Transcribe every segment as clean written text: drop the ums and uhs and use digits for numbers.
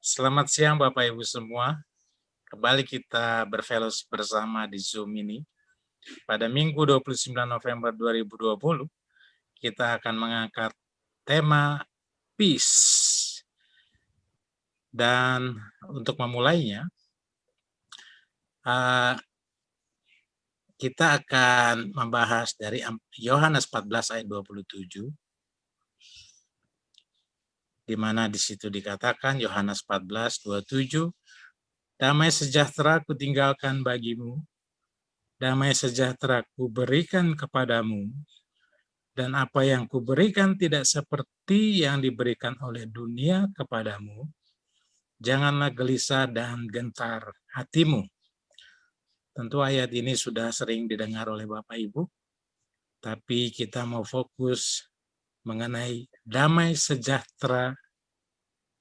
Selamat siang Bapak Ibu semua. Kembali kita berfellowship bersama di Zoom ini. Pada Minggu 29 November 2020, kita akan mengangkat tema Peace. Dan untuk memulainya, kita akan membahas dari Yohanes 14 ayat 27, di mana di situ dikatakan Yohanes 14:27, damai sejahtera kutinggalkan bagimu, damai sejahtera kuberikan kepadamu, dan apa yang kuberikan tidak seperti yang diberikan oleh dunia kepadamu. Janganlah gelisah dan gentar hatimu. Tentu ayat ini sudah sering didengar oleh Bapak Ibu, tapi kita mau fokus mengenai damai sejahtera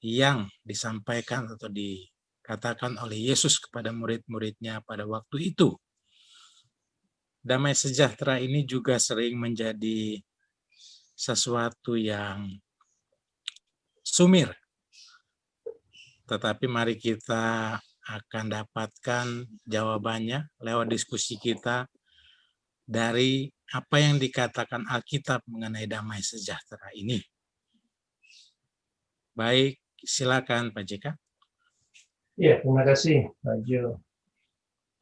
yang disampaikan atau dikatakan oleh Yesus kepada murid-muridnya pada waktu itu. Damai sejahtera ini juga sering menjadi sesuatu yang sumir. Tetapi mari kita akan dapatkan jawabannya lewat diskusi kita dari apa yang dikatakan Alkitab mengenai damai sejahtera ini. Baik, silakan Pak JK. Ya, terima kasih Pak Jo.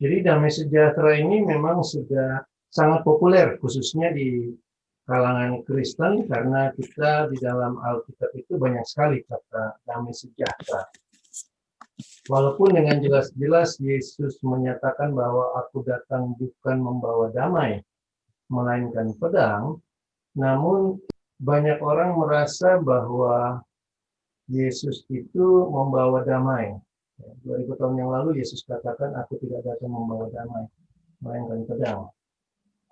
Jadi damai sejahtera ini memang sudah sangat populer, khususnya di kalangan Kristen, karena kita di dalam Alkitab itu banyak sekali kata damai sejahtera. Walaupun dengan jelas-jelas Yesus menyatakan bahwa aku datang bukan membawa damai, melainkan pedang, namun banyak orang merasa bahwa Yesus itu membawa damai. 2000 tahun yang lalu Yesus katakan, aku tidak datang membawa damai, melainkan pedang.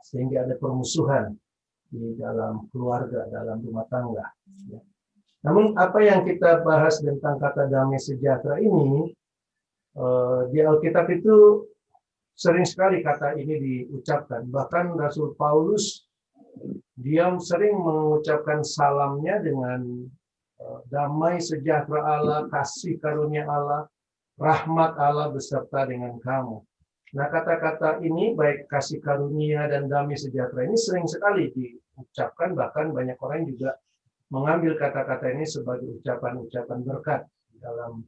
Sehingga ada permusuhan di dalam keluarga, dalam rumah tangga. Namun apa yang kita bahas tentang kata damai sejahtera ini, di Alkitab itu sering sekali kata ini diucapkan. Bahkan Rasul Paulus, dia sering mengucapkan salamnya dengan damai sejahtera Allah, kasih karunia Allah, rahmat Allah beserta dengan kamu. Nah, kata-kata ini, baik kasih karunia dan damai sejahtera ini sering sekali diucapkan, bahkan banyak orang juga mengambil kata-kata ini sebagai ucapan-ucapan berkat dalam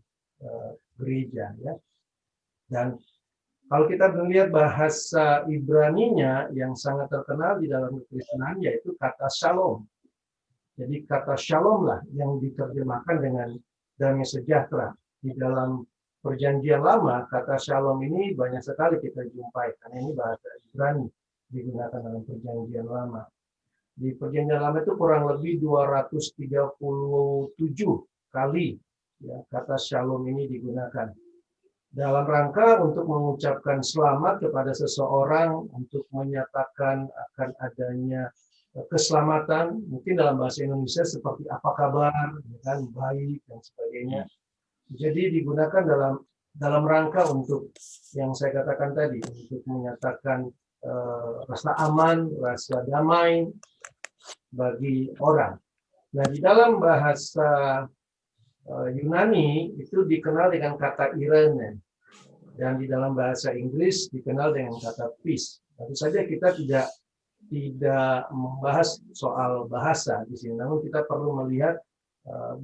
gereja. Ya. Dan kalau kita melihat bahasa Ibraninya yang sangat terkenal di dalam kekristenan, yaitu kata shalom. Jadi kata shalom lah yang diterjemahkan dengan damai sejahtera. Di dalam Perjanjian Lama, kata shalom ini banyak sekali kita jumpai, karena ini bahasa Ibrani digunakan dalam Perjanjian Lama. Di Perjanjian Lama itu kurang lebih 237 kali ya, kata shalom ini digunakan. Dalam rangka untuk mengucapkan selamat kepada seseorang, untuk menyatakan akan adanya keselamatan, mungkin dalam bahasa Indonesia seperti apa kabar, kan, baik, dan sebagainya. Jadi digunakan dalam rangka untuk yang saya katakan tadi, untuk menyatakan rasa aman, rasa damai bagi orang. Nah, di dalam bahasa Yunani itu dikenal dengan kata irene, dan di dalam bahasa Inggris dikenal dengan kata peace. Tentu saja kita tidak membahas soal bahasa di sini, namun kita perlu melihat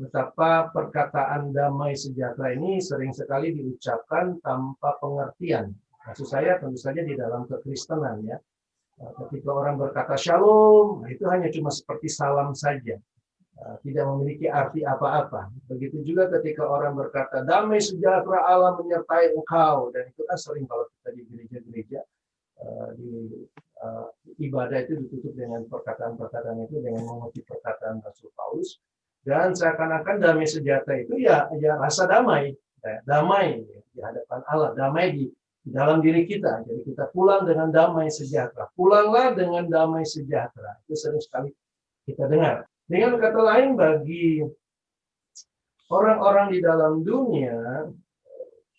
betapa perkataan damai sejahtera ini sering sekali diucapkan tanpa pengertian. Maksud saya tentu saja di dalam kekristenan ya. Ketika orang berkata shalom, itu hanya cuma seperti salam saja. Tidak memiliki arti apa-apa. Begitu juga ketika orang berkata damai sejahtera Allah menyertai engkau, dan itu kan sering kalau kita di gereja-gereja di ibadah itu ditutup dengan perkataan-perkataan itu, dengan mengutip perkataan Rasul Paulus. Dan seakan-akan damai sejahtera itu ya rasa damai, damai di hadapan Allah, damai di dalam diri kita. Jadi kita pulang dengan damai sejahtera. Pulanglah dengan damai sejahtera. Itu sering sekali kita dengar. Dengan kata lain, bagi orang-orang di dalam dunia,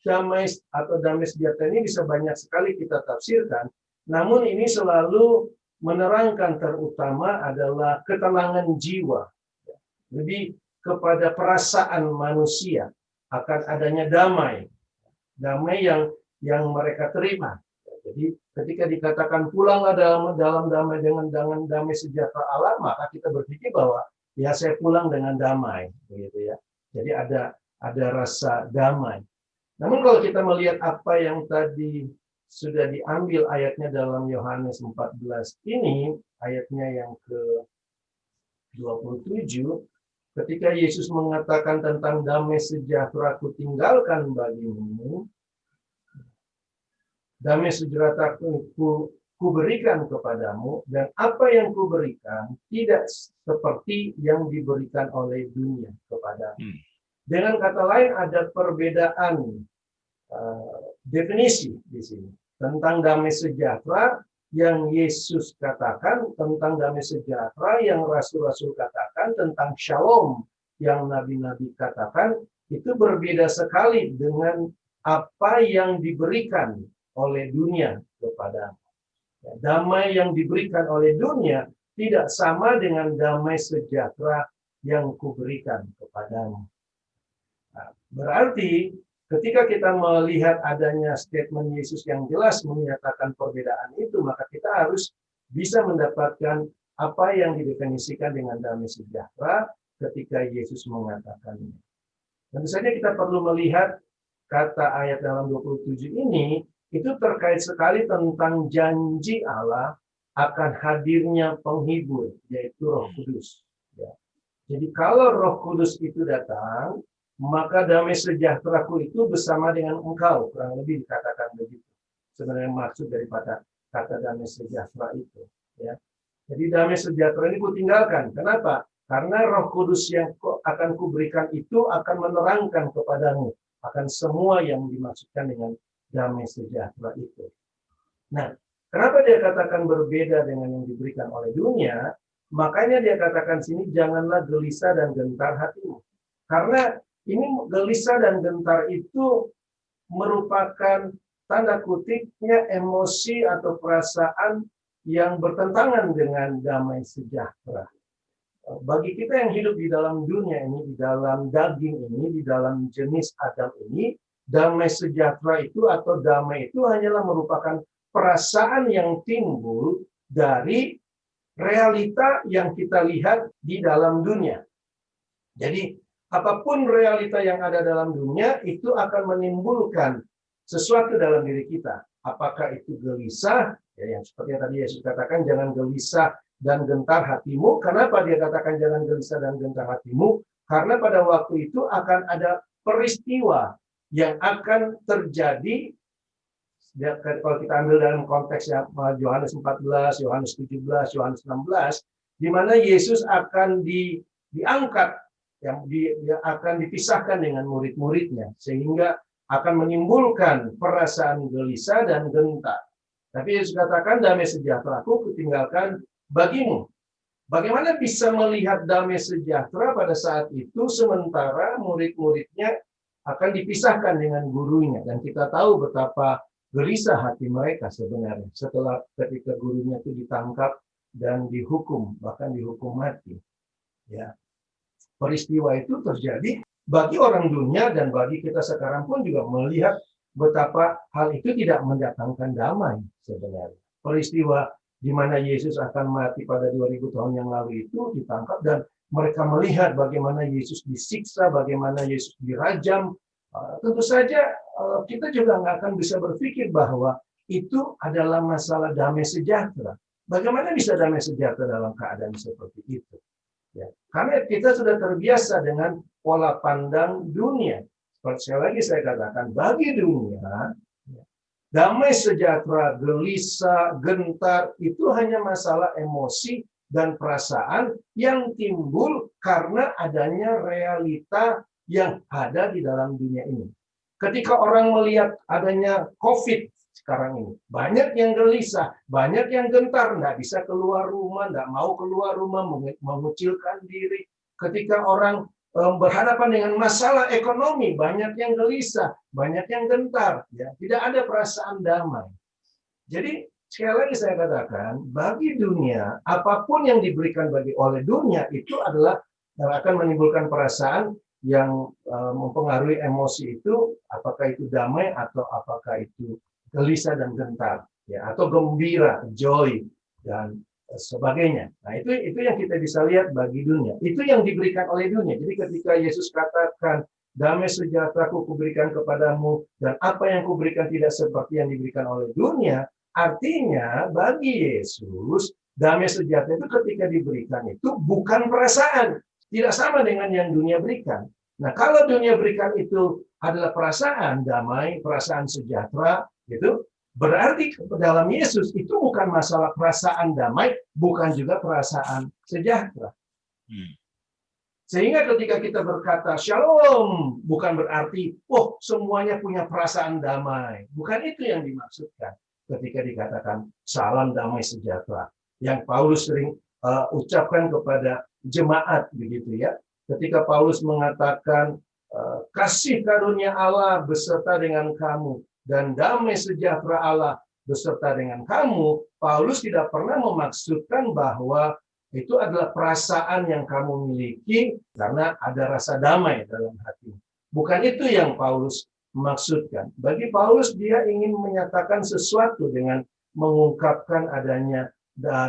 damai atau damai sejahtera ini bisa banyak sekali kita tafsirkan. Namun ini selalu menerangkan terutama adalah ketenangan jiwa. Jadi kepada perasaan manusia. akan adanya damai. Damai yang mereka terima. Jadi ketika dikatakan pulanglah dalam damai dengan damai sejahtera Allah, maka kita berpikir bahwa ya saya pulang dengan damai, begitu ya. Jadi ada rasa damai. Namun kalau kita melihat apa yang tadi sudah diambil ayatnya dalam Yohanes 14 ini, ayatnya yang ke-27, ketika Yesus mengatakan tentang damai sejahtera ku tinggalkan bagimu, damai sejahtera ku berikan kepadamu, dan apa yang ku berikan tidak seperti yang diberikan oleh dunia kepadamu. Dengan kata lain, ada perbedaan definisi di sini tentang damai sejahtera yang Yesus katakan, tentang damai sejahtera yang rasul-rasul katakan, tentang shalom yang nabi-nabi katakan, itu berbeda sekali dengan apa yang diberikan oleh dunia kepada. Damai yang diberikan oleh dunia tidak sama dengan damai sejahtera yang kuberikan kepadamu. Nah, berarti ketika kita melihat adanya statement Yesus yang jelas menyatakan perbedaan itu, maka kita harus bisa mendapatkan apa yang didefinisikan dengan damai sejahtera ketika Yesus mengatakannya. Tentu saja kita perlu melihat kata ayat dalam 27 ini, itu terkait sekali tentang janji Allah akan hadirnya penghibur, yaitu Roh Kudus. Ya. Jadi kalau Roh Kudus itu datang, maka damai sejahteraku itu bersama dengan engkau, kurang lebih dikatakan begitu. Sebenarnya maksud daripada kata damai sejahtera itu. Ya. Jadi damai sejahtera ini kutinggalkan. Kenapa? Karena Roh Kudus yang akan kuberikan itu akan menerangkan kepadamu akan semua yang dimaksudkan dengan damai sejahtera itu. Nah, kenapa dia katakan berbeda dengan yang diberikan oleh dunia? Makanya dia katakan sini, janganlah gelisah dan gentar hatimu. Karena ini gelisah dan gentar itu merupakan tanda kutipnya emosi atau perasaan yang bertentangan dengan damai sejahtera. Bagi kita yang hidup di dalam dunia ini, di dalam daging ini, di dalam jenis Adam ini, damai sejahtera itu atau damai itu hanyalah merupakan perasaan yang timbul dari realita yang kita lihat di dalam dunia. Jadi apapun realita yang ada dalam dunia itu akan menimbulkan sesuatu dalam diri kita. Apakah itu gelisah? Ya, yang seperti yang tadi Yesus katakan, jangan gelisah dan gentar hatimu. Kenapa dia katakan jangan gelisah dan gentar hatimu? Karena pada waktu itu akan ada peristiwa yang akan terjadi. Kalau kita ambil dalam konteks yang Yohanes 14, Yohanes 17, Yohanes 16, di mana Yesus akan diangkat, yang dia akan dipisahkan dengan murid-muridnya, sehingga akan menimbulkan perasaan gelisah dan gentar. Tapi Yesus katakan, damai sejahteraku kutinggalkan bagimu. Bagaimana bisa melihat damai sejahtera pada saat itu, sementara murid-muridnya akan dipisahkan dengan gurunya. Dan kita tahu betapa gelisah hati mereka sebenarnya, setelah ketika gurunya itu ditangkap dan dihukum, bahkan dihukum mati. Ya. Peristiwa itu terjadi bagi orang dunia dan bagi kita sekarang pun juga melihat betapa hal itu tidak mendatangkan damai sebenarnya. Peristiwa di mana Yesus akan mati pada 2000 tahun yang lalu itu ditangkap dan mereka melihat bagaimana Yesus disiksa, bagaimana Yesus dirajam. Tentu saja kita juga nggak akan bisa berpikir bahwa itu adalah masalah damai sejahtera. Bagaimana bisa damai sejahtera dalam keadaan seperti itu? Ya, karena kita sudah terbiasa dengan pola pandang dunia. Sekali lagi saya katakan, bagi dunia, damai sejahtera, gelisah, gentar, itu hanya masalah emosi dan perasaan yang timbul karena adanya realita yang ada di dalam dunia ini. Ketika orang melihat adanya COVID sekarang ini, banyak yang gelisah, banyak yang gentar, nggak bisa keluar rumah, nggak mau keluar rumah, mengucilkan diri. Ketika orang berhadapan dengan masalah ekonomi, banyak yang gelisah, banyak yang gentar, ya, tidak ada perasaan damai. Jadi sekali lagi saya katakan, bagi dunia, apapun yang diberikan oleh dunia itu adalah yang akan menimbulkan perasaan yang mempengaruhi emosi itu, apakah itu damai atau apakah itu gelisah dan gentar, ya, atau gembira, joy dan sebagainya. Nah, itu yang kita bisa lihat bagi dunia. Itu yang diberikan oleh dunia. Jadi ketika Yesus katakan, damai sejahtera-Ku kuberikan kepadamu, dan apa yang kuberikan tidak seperti yang diberikan oleh dunia, artinya bagi Yesus, damai sejahtera itu ketika diberikan itu bukan perasaan. Tidak sama dengan yang dunia berikan. Nah, kalau dunia berikan itu adalah perasaan damai, perasaan sejahtera, gitu, berarti dalam Yesus itu bukan masalah perasaan damai, bukan juga perasaan sejahtera. Sehingga ketika kita berkata shalom, bukan berarti, oh semuanya punya perasaan damai. Bukan itu yang dimaksudkan ketika dikatakan salam damai sejahtera. Yang Paulus sering ucapkan kepada jemaat, begitu ya. Ketika Paulus mengatakan, kasih karunia Allah beserta dengan kamu, dan damai sejahtera Allah beserta dengan kamu, Paulus tidak pernah memaksudkan bahwa itu adalah perasaan yang kamu miliki karena ada rasa damai dalam hati. Bukan itu yang Paulus maksudkan. Bagi Paulus, dia ingin menyatakan sesuatu dengan mengungkapkan adanya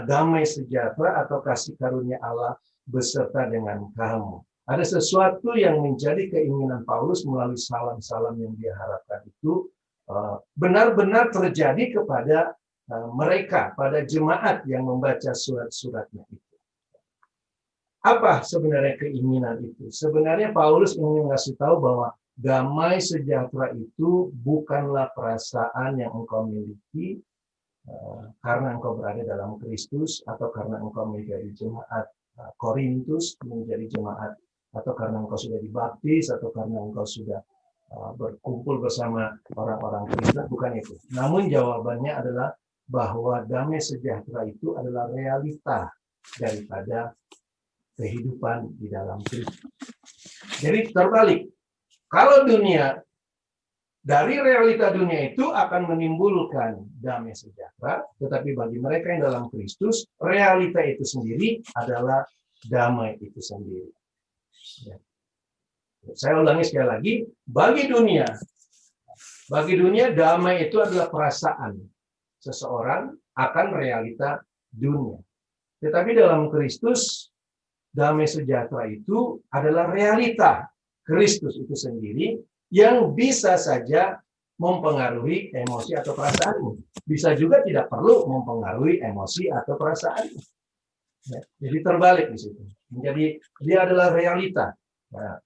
damai sejahtera atau kasih karunia Allah beserta dengan kamu. Ada sesuatu yang menjadi keinginan Paulus melalui salam-salam yang dia harapkan itu benar-benar terjadi kepada mereka, pada jemaat yang membaca surat-suratnya itu. Apa sebenarnya keinginan itu? Sebenarnya Paulus ingin ngasih tahu bahwa damai sejahtera itu bukanlah perasaan yang engkau miliki karena engkau berada dalam Kristus, atau karena engkau menjadi jemaat Korintus, menjadi jemaat, atau karena engkau sudah dibaptis, atau karena engkau sudah berkumpul bersama orang-orang Kristen. Bukan itu. Namun jawabannya adalah bahwa damai sejahtera itu adalah realita daripada kehidupan di dalam Kristus. Jadi terbalik. Kalau dunia, dari realita dunia itu akan menimbulkan damai sejahtera, tetapi bagi mereka yang dalam Kristus, realita itu sendiri adalah damai itu sendiri. Ya. Saya ulangi sekali lagi, bagi dunia damai itu adalah perasaan seseorang akan realita dunia. Tetapi dalam Kristus, damai sejahtera itu adalah realita Kristus itu sendiri yang bisa saja mempengaruhi emosi atau perasaanmu. Bisa juga tidak perlu mempengaruhi emosi atau perasaanmu. Ya, jadi terbalik di situ. Menjadi dia adalah realita. Nah,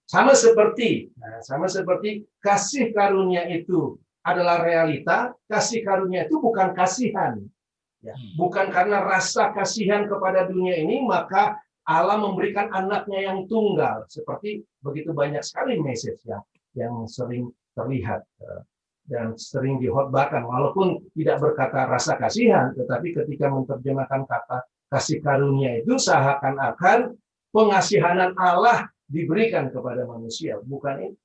sama seperti kasih karunia itu adalah realita. Kasih karunia itu bukan kasihan. Ya, bukan karena rasa kasihan kepada dunia ini maka Allah memberikan anaknya yang tunggal. Seperti begitu banyak sekali message yang sering terlihat dan sering dihotbahkan. Walaupun tidak berkata rasa kasihan, tetapi ketika menerjemahkan kata kasih karunia itu seakan-akan pengasihanan Allah diberikan kepada manusia. Bukan itu.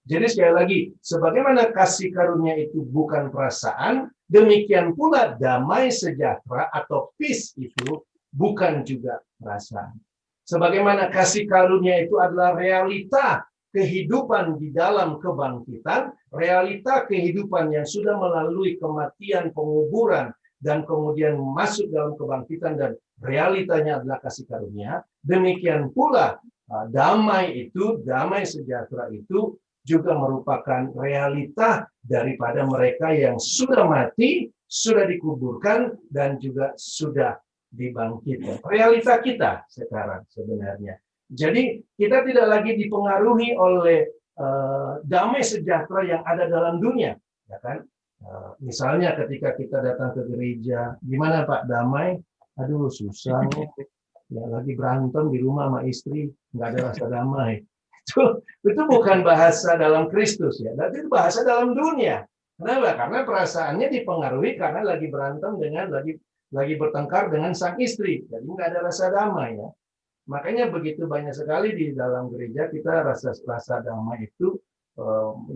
Jadi sekali lagi, sebagaimana kasih karunia itu bukan perasaan, demikian pula damai sejahtera atau peace itu bukan juga perasaan. Sebagaimana kasih karunia itu adalah realita kehidupan di dalam kebangkitan, realita kehidupan yang sudah melalui kematian, penguburan, dan kemudian masuk dalam kebangkitan dan realitanya adalah kasih karunia, demikian pula damai sejahtera itu juga merupakan realita daripada mereka yang sudah mati, sudah dikuburkan, dan juga sudah dibangkitkan. Realita kita sekarang sebenarnya. Jadi kita tidak lagi dipengaruhi oleh damai sejahtera yang ada dalam dunia, ya kan? Misalnya ketika kita datang ke gereja, gimana Pak, damai? Aduh susah nih, ya lagi berantem di rumah sama istri, nggak ada rasa damai. Itu bukan bahasa dalam Kristus ya, tapi itu bahasa dalam dunia. Kenapa? Karena perasaannya dipengaruhi karena lagi berantem dengan lagi bertengkar dengan sang istri, jadi nggak ada rasa damai ya. Makanya begitu banyak sekali di dalam gereja kita rasa damai itu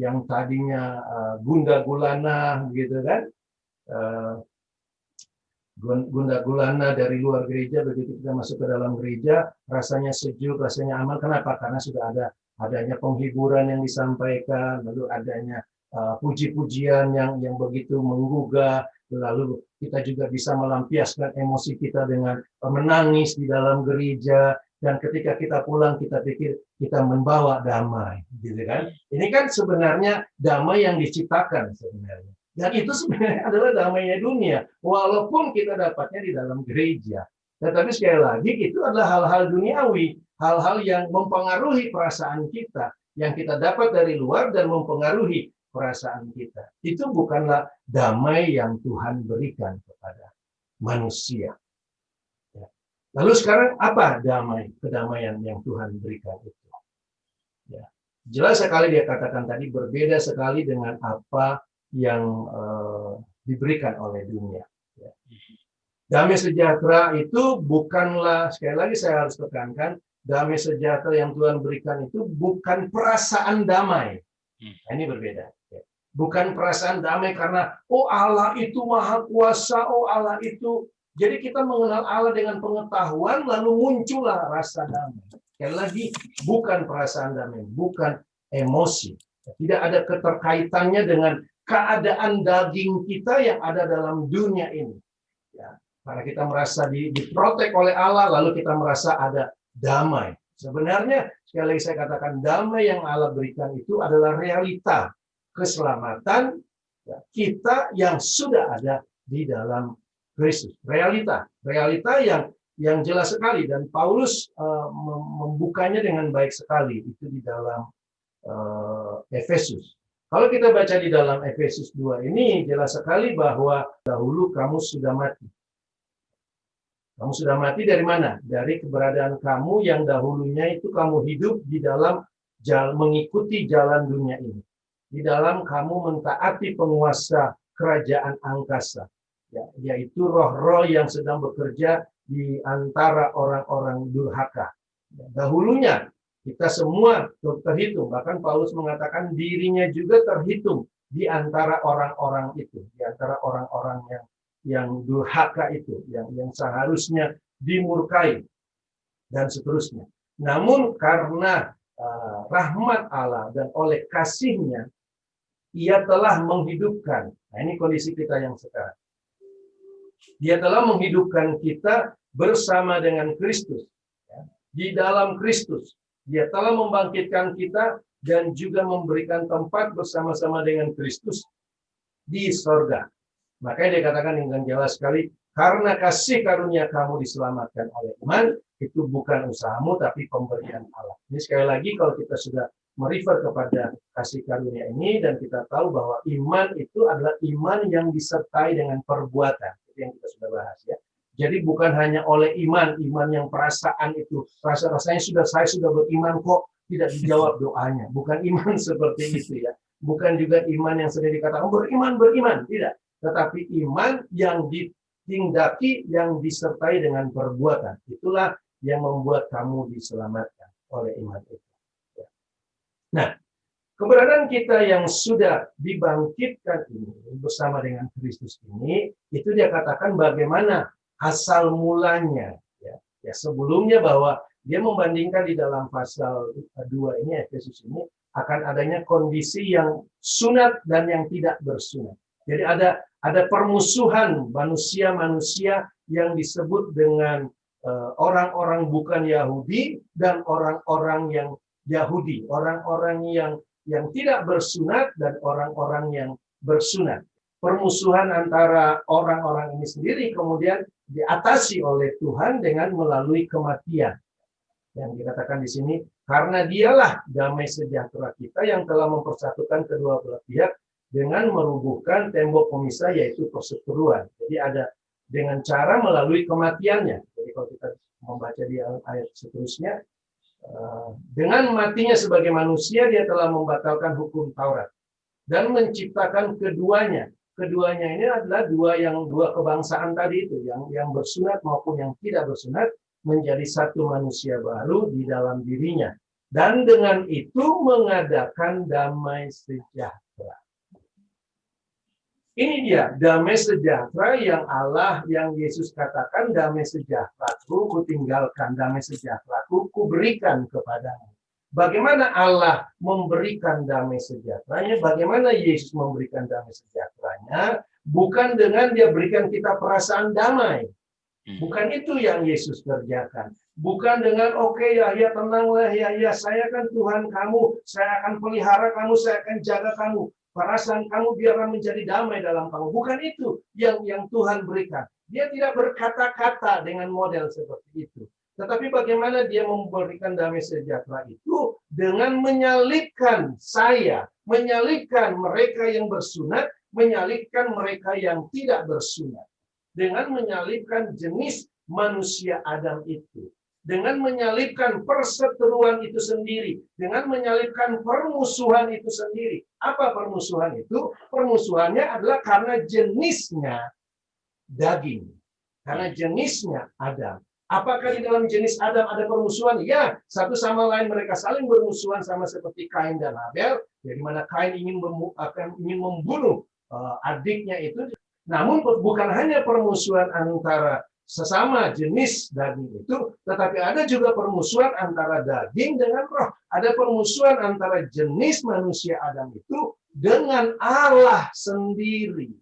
yang tadinya gundah gulana gitu kan, gundah gulana dari luar gereja, begitu kita masuk ke dalam gereja rasanya sejuk, rasanya aman. Kenapa? Karena sudah ada adanya penghiburan yang disampaikan, lalu adanya puji-pujian yang begitu menggugah, lalu kita juga bisa melampiaskan emosi kita dengan menangis di dalam gereja, dan ketika kita pulang kita pikir kita membawa damai, gitu kan? Ini kan sebenarnya damai yang diciptakan sebenarnya. Dan itu sebenarnya adalah damainya dunia, walaupun kita dapatnya di dalam gereja. Tetapi sekali lagi itu adalah hal-hal duniawi, hal-hal yang mempengaruhi perasaan kita, yang kita dapat dari luar dan mempengaruhi perasaan kita. Itu bukanlah damai yang Tuhan berikan kepada manusia. Lalu sekarang apa kedamaian yang Tuhan berikan itu? Ya. Jelas sekali dia katakan tadi, berbeda sekali dengan apa yang diberikan oleh dunia. Ya. Damai sejahtera itu bukanlah, sekali lagi saya harus tekankan, damai sejahtera yang Tuhan berikan itu bukan perasaan damai. Nah, ini berbeda. Ya. Bukan perasaan damai karena, oh Allah itu maha kuasa, oh Allah itu. Jadi kita mengenal Allah dengan pengetahuan, lalu muncullah rasa damai. Sekali lagi, bukan perasaan damai, bukan emosi. Tidak ada keterkaitannya dengan keadaan daging kita yang ada dalam dunia ini. Ya, karena kita merasa diprotek oleh Allah, lalu kita merasa ada damai. Sebenarnya, sekali lagi saya katakan, damai yang Allah berikan itu adalah realita keselamatan kita yang sudah ada di dalam Kristus. Realita yang jelas sekali, dan Paulus membukanya dengan baik sekali itu di dalam Efesus. Kalau kita baca di dalam Efesus 2 ini jelas sekali bahwa dahulu kamu sudah mati. Kamu sudah mati dari mana? Dari keberadaan kamu yang dahulunya itu kamu hidup di dalam mengikuti jalan dunia ini. Di dalam kamu mentaati penguasa kerajaan angkasa. Yaitu roh-roh yang sedang bekerja di antara orang-orang durhaka. Dahulunya kita semua terhitung, bahkan Paulus mengatakan dirinya juga terhitung di antara orang-orang itu, di antara orang-orang yang durhaka itu, yang seharusnya dimurkai dan seterusnya. Namun karena rahmat Allah dan oleh kasih-Nya, Ia telah menghidupkan. Nah, ini kondisi kita yang sekarang. Dia telah menghidupkan kita bersama dengan Kristus. Di dalam Kristus. Dia telah membangkitkan kita dan juga memberikan tempat bersama-sama dengan Kristus di sorga. Makanya dia katakan dengan jelas sekali, karena kasih karunia kamu diselamatkan oleh iman, itu bukan usahamu tapi pemberian Allah. Ini sekali lagi kalau kita sudah merefer kepada kasih karunia ini, dan kita tahu bahwa iman itu adalah iman yang disertai dengan perbuatan. Yang kita sudah bahas ya. Jadi bukan hanya oleh iman yang perasaan itu, rasanya saya sudah beriman kok, tidak dijawab doanya. Bukan iman seperti itu ya. Bukan juga iman yang sering dikatakan beriman, tidak. Tetapi iman yang ditindaki, yang disertai dengan perbuatan. Itulah yang membuat kamu diselamatkan oleh iman itu. Nah, keberadaan kita yang sudah dibangkitkan ini bersama dengan Kristus ini, itu dia katakan bagaimana asal mulanya. Ya, sebelumnya bahwa dia membandingkan di dalam pasal 2 ini, Efesus ini, akan adanya kondisi yang sunat dan yang tidak bersunat. Jadi ada permusuhan manusia-manusia yang disebut dengan orang-orang bukan Yahudi dan orang-orang yang Yahudi, orang-orang yang tidak bersunat dan orang-orang yang bersunat. Permusuhan antara orang-orang ini sendiri kemudian diatasi oleh Tuhan dengan melalui kematian. Yang dikatakan di sini, karena dialah damai sejahtera kita yang telah mempersatukan kedua belah pihak dengan merubuhkan tembok pemisah, yaitu perseteruan. Jadi ada dengan cara melalui kematiannya. Jadi kalau kita membaca di ayat seterusnya, dengan matinya sebagai manusia, dia telah membatalkan hukum Taurat dan menciptakan keduanya. Keduanya ini adalah dua kebangsaan tadi itu, yang bersunat maupun yang tidak bersunat, menjadi satu manusia baru di dalam dirinya. Dan dengan itu mengadakan damai sejahtera. Ini dia damai sejahtera yang Allah, yang Yesus katakan, damai sejahtera ku tinggalkan, damai sejahtera ku berikan kepadamu. Bagaimana Allah memberikan damai sejahteranya, bagaimana Yesus memberikan damai sejahteranya, bukan dengan dia berikan kita perasaan damai. Bukan itu yang Yesus kerjakan. Bukan dengan oke, ya tenanglah, ya saya kan Tuhan kamu, saya akan pelihara kamu, saya akan jaga kamu. Perasaan kamu biarlah menjadi damai dalam kamu. Bukan itu yang Tuhan berikan. Dia tidak berkata-kata dengan model seperti itu. Tetapi bagaimana dia memberikan damai sejahtera itu dengan menyalibkan saya, menyalibkan mereka yang bersunat, menyalibkan mereka yang tidak bersunat. Dengan menyalibkan jenis manusia Adam itu. Dengan menyalibkan perseteruan itu sendiri. Dengan menyalibkan permusuhan itu sendiri. Apa permusuhan itu? Permusuhannya adalah karena jenisnya daging. Karena jenisnya Adam. Apakah di dalam jenis Adam ada permusuhan? Ya, satu sama lain mereka saling bermusuhan sama seperti Kain dan Abel. Di mana Kain ingin membunuh adiknya itu. Namun bukan hanya permusuhan antara sesama jenis daging itu, tetapi ada juga permusuhan antara daging dengan roh. Ada permusuhan antara jenis manusia Adam itu dengan Allah sendiri.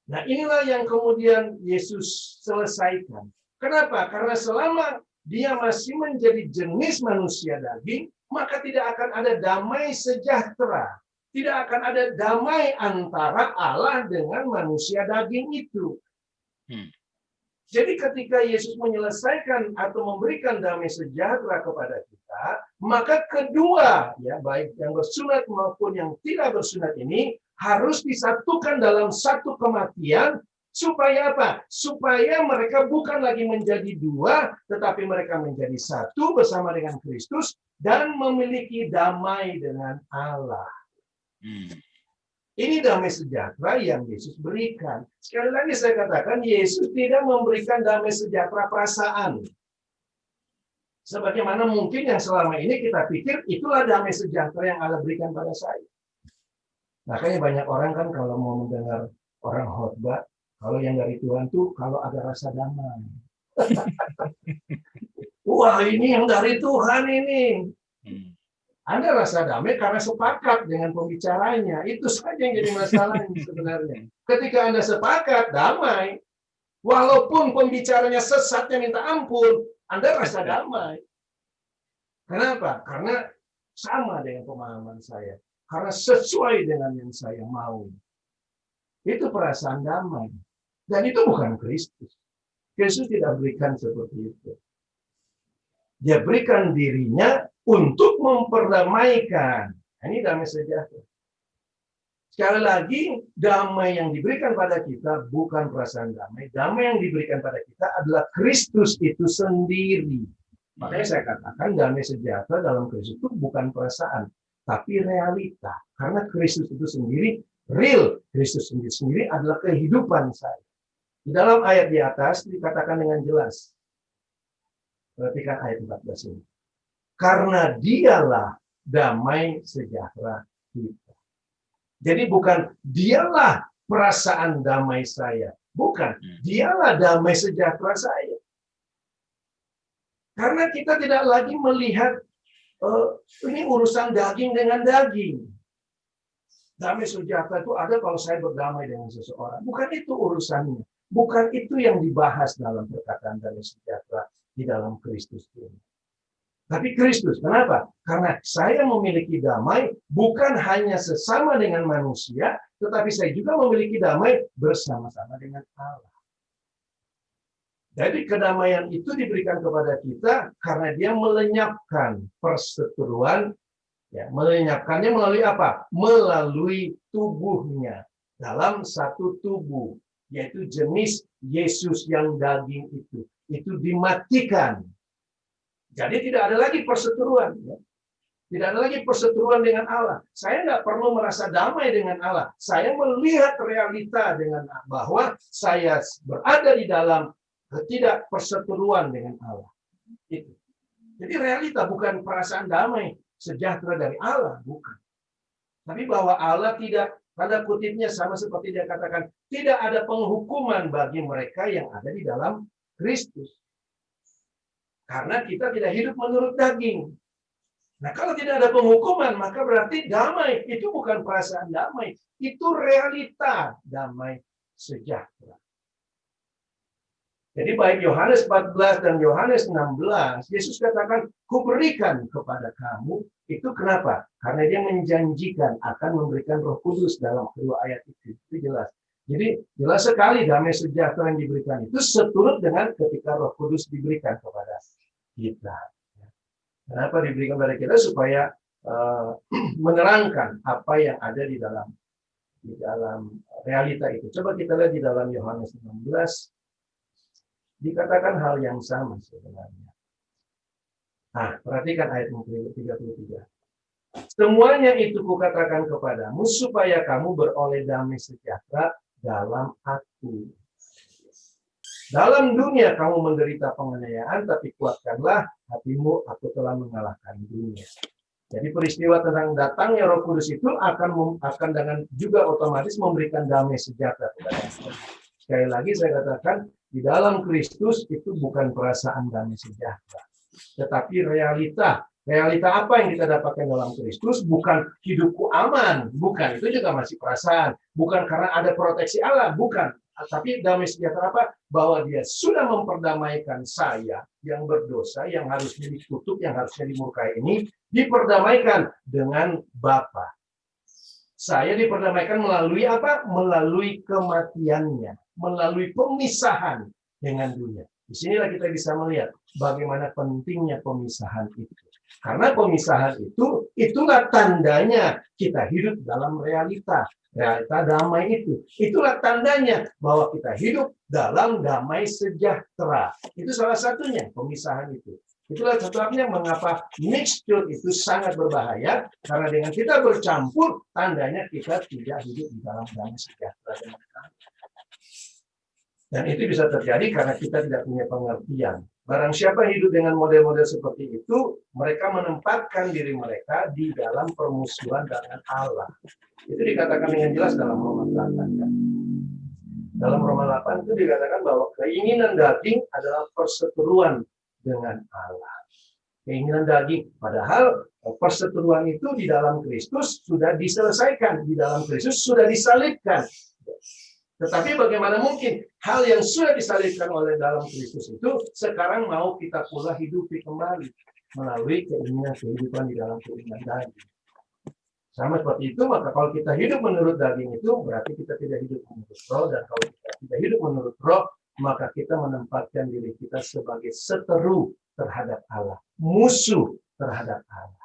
Nah, inilah yang kemudian Yesus selesaikan. Kenapa? Karena selama dia masih menjadi jenis manusia daging, maka tidak akan ada damai sejahtera. Tidak akan ada damai antara Allah dengan manusia daging itu. Jadi ketika Yesus menyelesaikan atau memberikan damai sejahtera kepada kita, maka kedua, ya baik yang bersunat maupun yang tidak bersunat ini harus disatukan dalam satu kematian, supaya apa? Supaya mereka bukan lagi menjadi dua, tetapi mereka menjadi satu bersama dengan Kristus dan memiliki damai dengan Allah. Ini damai sejahtera yang Yesus berikan. Sekali lagi saya katakan, Yesus tidak memberikan damai sejahtera perasaan. Sebagaimana mungkin yang selama ini kita pikir, itulah damai sejahtera yang Allah berikan pada saya. Makanya banyak orang kan kalau mau mendengar orang khotbah, kalau yang dari Tuhan tuh kalau ada rasa damai. Wah, ini yang dari Tuhan ini. Ada rasa damai karena sepakat dengan pembicaranya. Itu saja yang jadi masalah sebenarnya. Ketika Anda sepakat, damai. Walaupun pembicaranya sesatnya minta ampun, Anda rasa damai. Kenapa? Karena sama dengan pemahaman saya. Karena sesuai dengan yang saya mau. Itu perasaan damai. Dan itu bukan Kristus. Kristus tidak berikan seperti itu. Dia berikan dirinya untuk memperdamaikan. Ini damai sejahtera. Sekali lagi, damai yang diberikan pada kita bukan perasaan damai. Damai yang diberikan pada kita adalah Kristus itu sendiri. Makanya saya katakan damai sejahtera dalam Kristus itu bukan perasaan, tapi realita. Karena Kristus itu sendiri, real. Kristus sendiri adalah kehidupan saya. Di dalam ayat di atas dikatakan dengan jelas. Perhatikan ayat 14 ini. Karena dialah damai sejahtera kita. Jadi bukan dialah perasaan damai saya. Bukan. Dialah damai sejahtera saya. Karena kita tidak lagi melihat ini urusan daging dengan daging. Damai sejahtera itu ada kalau saya berdamai dengan seseorang. Bukan itu urusannya. Bukan itu yang dibahas dalam perkataan damai sejahtera di dalam Kristus ini. Tapi Kristus, kenapa? Karena saya memiliki damai bukan hanya sesama dengan manusia, tetapi saya juga memiliki damai bersama-sama dengan Allah. Jadi kedamaian itu diberikan kepada kita karena dia melenyapkan perseteruan. Ya, melenyapkannya melalui apa? Melalui tubuhnya. Dalam satu tubuh. Yaitu jenis Yesus yang daging itu. Itu dimatikan. Jadi tidak ada lagi perseteruan. Ya. Tidak ada lagi perseteruan dengan Allah. Saya tidak perlu merasa damai dengan Allah. Saya melihat realita dengan bahwa saya berada di dalam tidak perseteruan dengan Allah. Itu. Jadi realita bukan perasaan damai sejahtera dari Allah, bukan. Tapi bahwa Allah tidak, tanda kutipnya sama seperti dia katakan, tidak ada penghukuman bagi mereka yang ada di dalam Kristus. Karena kita tidak hidup menurut daging. Nah, kalau tidak ada penghukuman, maka berarti damai. Itu bukan perasaan damai. Itu realita damai sejahtera. Jadi baik Yohanes 14 dan Yohanes 16, Yesus katakan, kuberikan kepada kamu. Itu kenapa? Karena dia menjanjikan akan memberikan Roh Kudus dalam kedua ayat itu. Itu jelas. Jadi jelas sekali damai sejahtera yang diberikan itu seturut dengan ketika Roh Kudus diberikan kepada kita. Kenapa diberikan kepada kita? Supaya menerangkan apa yang ada di dalam realita itu. Coba kita lihat di dalam Yohanes 16. Dikatakan hal yang sama sebenarnya. Nah, perhatikan ayat 33. Semuanya itu kukatakan kepadamu supaya kamu beroleh damai sejahtera dalam aku. Dalam dunia kamu menderita penganiayaan, tapi kuatkanlah hatimu, aku telah mengalahkan dunia. Jadi peristiwa tentang datangnya Roh Kudus itu akan dengan juga otomatis memberikan damai sejahtera kepada kita. Sekali lagi saya katakan, di dalam Kristus itu bukan perasaan damai sejahtera, tetapi realita. Realita apa yang kita dapatkan dalam Kristus? Bukan hidupku aman, bukan. Itu juga masih perasaan. Bukan karena ada proteksi Allah, bukan. Tapi damai sejahtera apa? Bahwa dia sudah memperdamaikan saya yang berdosa, yang harusnya dikutuk, yang harusnya dimurkai ini, diperdamaikan dengan Bapa. Saya diperdamaikan melalui apa? Melalui kematiannya, melalui pemisahan dengan dunia. Disinilah kita bisa melihat bagaimana pentingnya pemisahan itu. Karena pemisahan itu, itulah tandanya kita hidup dalam realita damai itu. Itulah tandanya bahwa kita hidup dalam damai sejahtera. Itu salah satunya, pemisahan itu. Itulah sebabnya mengapa mixture itu sangat berbahaya, karena dengan kita bercampur, tandanya kita tidak hidup di dalam damai sejahtera dengan Allah. Dan itu bisa terjadi karena kita tidak punya pengertian. Barang siapa hidup dengan model-model seperti itu, mereka menempatkan diri mereka di dalam permusuhan dengan Allah. Itu dikatakan dengan jelas dalam Roma 8. Kan? Dalam Roma 8 itu dikatakan bahwa keinginan daging adalah perseteruan dengan Allah. Keinginan daging. Padahal perseteruan itu di dalam Kristus sudah diselesaikan. Di dalam Kristus sudah disalibkan. Tetapi bagaimana mungkin hal yang sudah disalibkan oleh dalam Kristus itu sekarang mau kita pula hidupi kembali melalui keinginan kehidupan di dalam keinginan daging. Sama seperti itu, maka kalau kita hidup menurut daging itu berarti kita tidak hidup menurut roh, dan kalau kita tidak hidup menurut roh, maka kita menempatkan diri kita sebagai seteru terhadap Allah, musuh terhadap Allah.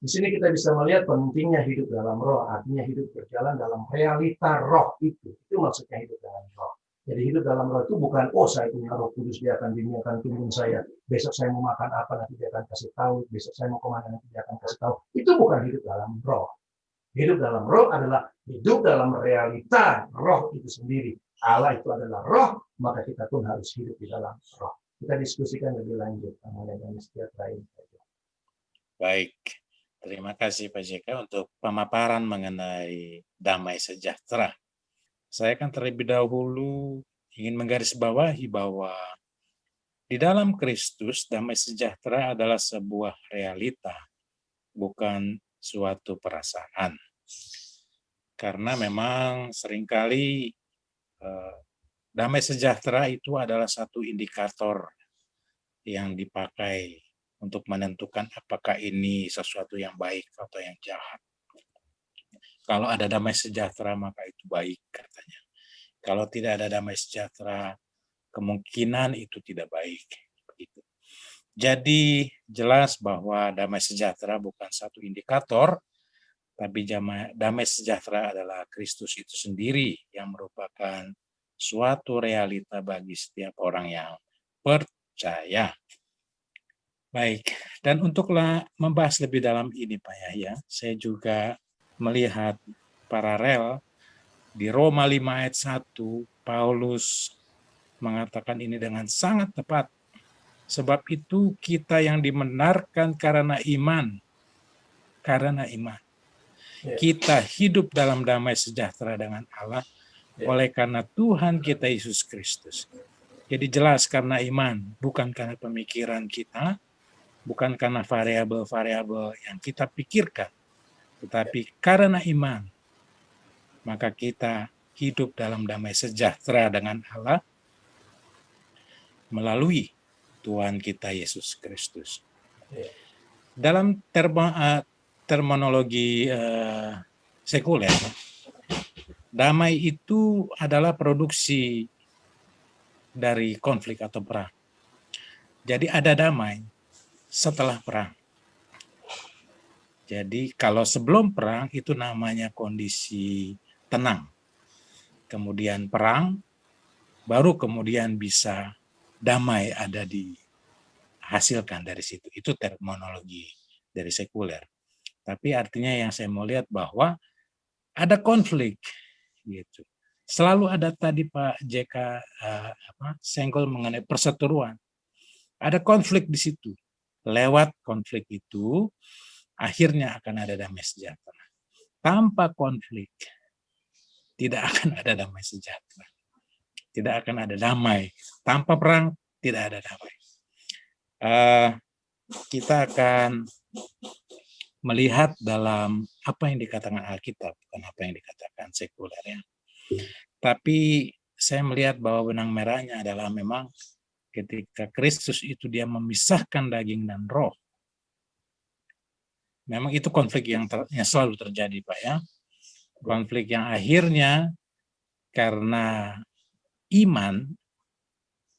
Di sini kita bisa melihat pentingnya hidup dalam roh, artinya hidup berjalan dalam realita roh itu. Itu maksudnya hidup dalam roh. Jadi hidup dalam roh itu bukan, oh saya punya Roh Kudus, dia akan tuntun saya. Besok saya mau makan apa, nanti dia akan kasih tahu. Besok saya mau kemana, nanti dia akan kasih tahu. Itu bukan hidup dalam roh. Hidup dalam roh adalah hidup dalam realita roh itu sendiri. Allah itu adalah roh, maka kita pun harus hidup di dalam roh. Kita diskusikan lebih lanjut mengenai damai sejahtera ini. Baik. Terima kasih Pak JK untuk pemaparan mengenai damai sejahtera. Saya akan terlebih dahulu ingin menggarisbawahi bahwa di dalam Kristus damai sejahtera adalah sebuah realita, bukan suatu perasaan. Karena memang seringkali damai sejahtera itu adalah satu indikator yang dipakai untuk menentukan apakah ini sesuatu yang baik atau yang jahat. Kalau ada damai sejahtera, maka itu baik, katanya. Kalau tidak ada damai sejahtera, kemungkinan itu tidak baik. Begitu. Jadi jelas bahwa damai sejahtera bukan satu indikator, tapi damai sejahtera adalah Kristus itu sendiri yang merupakan suatu realita bagi setiap orang yang percaya. Baik, dan untuk membahas lebih dalam ini Pak Yahya, saya juga melihat paralel di Roma 5 ayat 1, Paulus mengatakan ini dengan sangat tepat. Sebab itu kita yang dibenarkan karena iman. Kita hidup dalam damai sejahtera dengan Allah oleh karena Tuhan kita Yesus Kristus. Jadi jelas karena iman, bukan karena pemikiran kita, bukan karena variabel-variabel yang kita pikirkan, tetapi karena iman, maka kita hidup dalam damai sejahtera dengan Allah melalui Tuhan kita Yesus Kristus. Dalam terminologi sekuler, damai itu adalah produksi dari konflik atau perang. Jadi ada damai setelah perang. Jadi kalau sebelum perang itu namanya kondisi tenang. Kemudian perang, baru kemudian bisa damai ada dihasilkan dari situ. Itu terminologi dari sekuler. Tapi artinya yang saya mau lihat bahwa ada konflik gitu. Selalu ada tadi Pak JK senggol mengenai perseteruan. Ada konflik di situ. Lewat konflik itu akhirnya akan ada damai sejahtera. Tanpa konflik tidak akan ada damai sejahtera. Tidak akan ada damai. Tanpa perang tidak ada damai. Kita akan melihat dalam apa yang dikatakan Alkitab, bukan apa yang dikatakan sekuler ya. Tapi saya melihat bahwa benang merahnya adalah memang ketika Kristus itu dia memisahkan daging dan roh. Memang itu konflik yang selalu terjadi Pak ya. Konflik yang akhirnya karena iman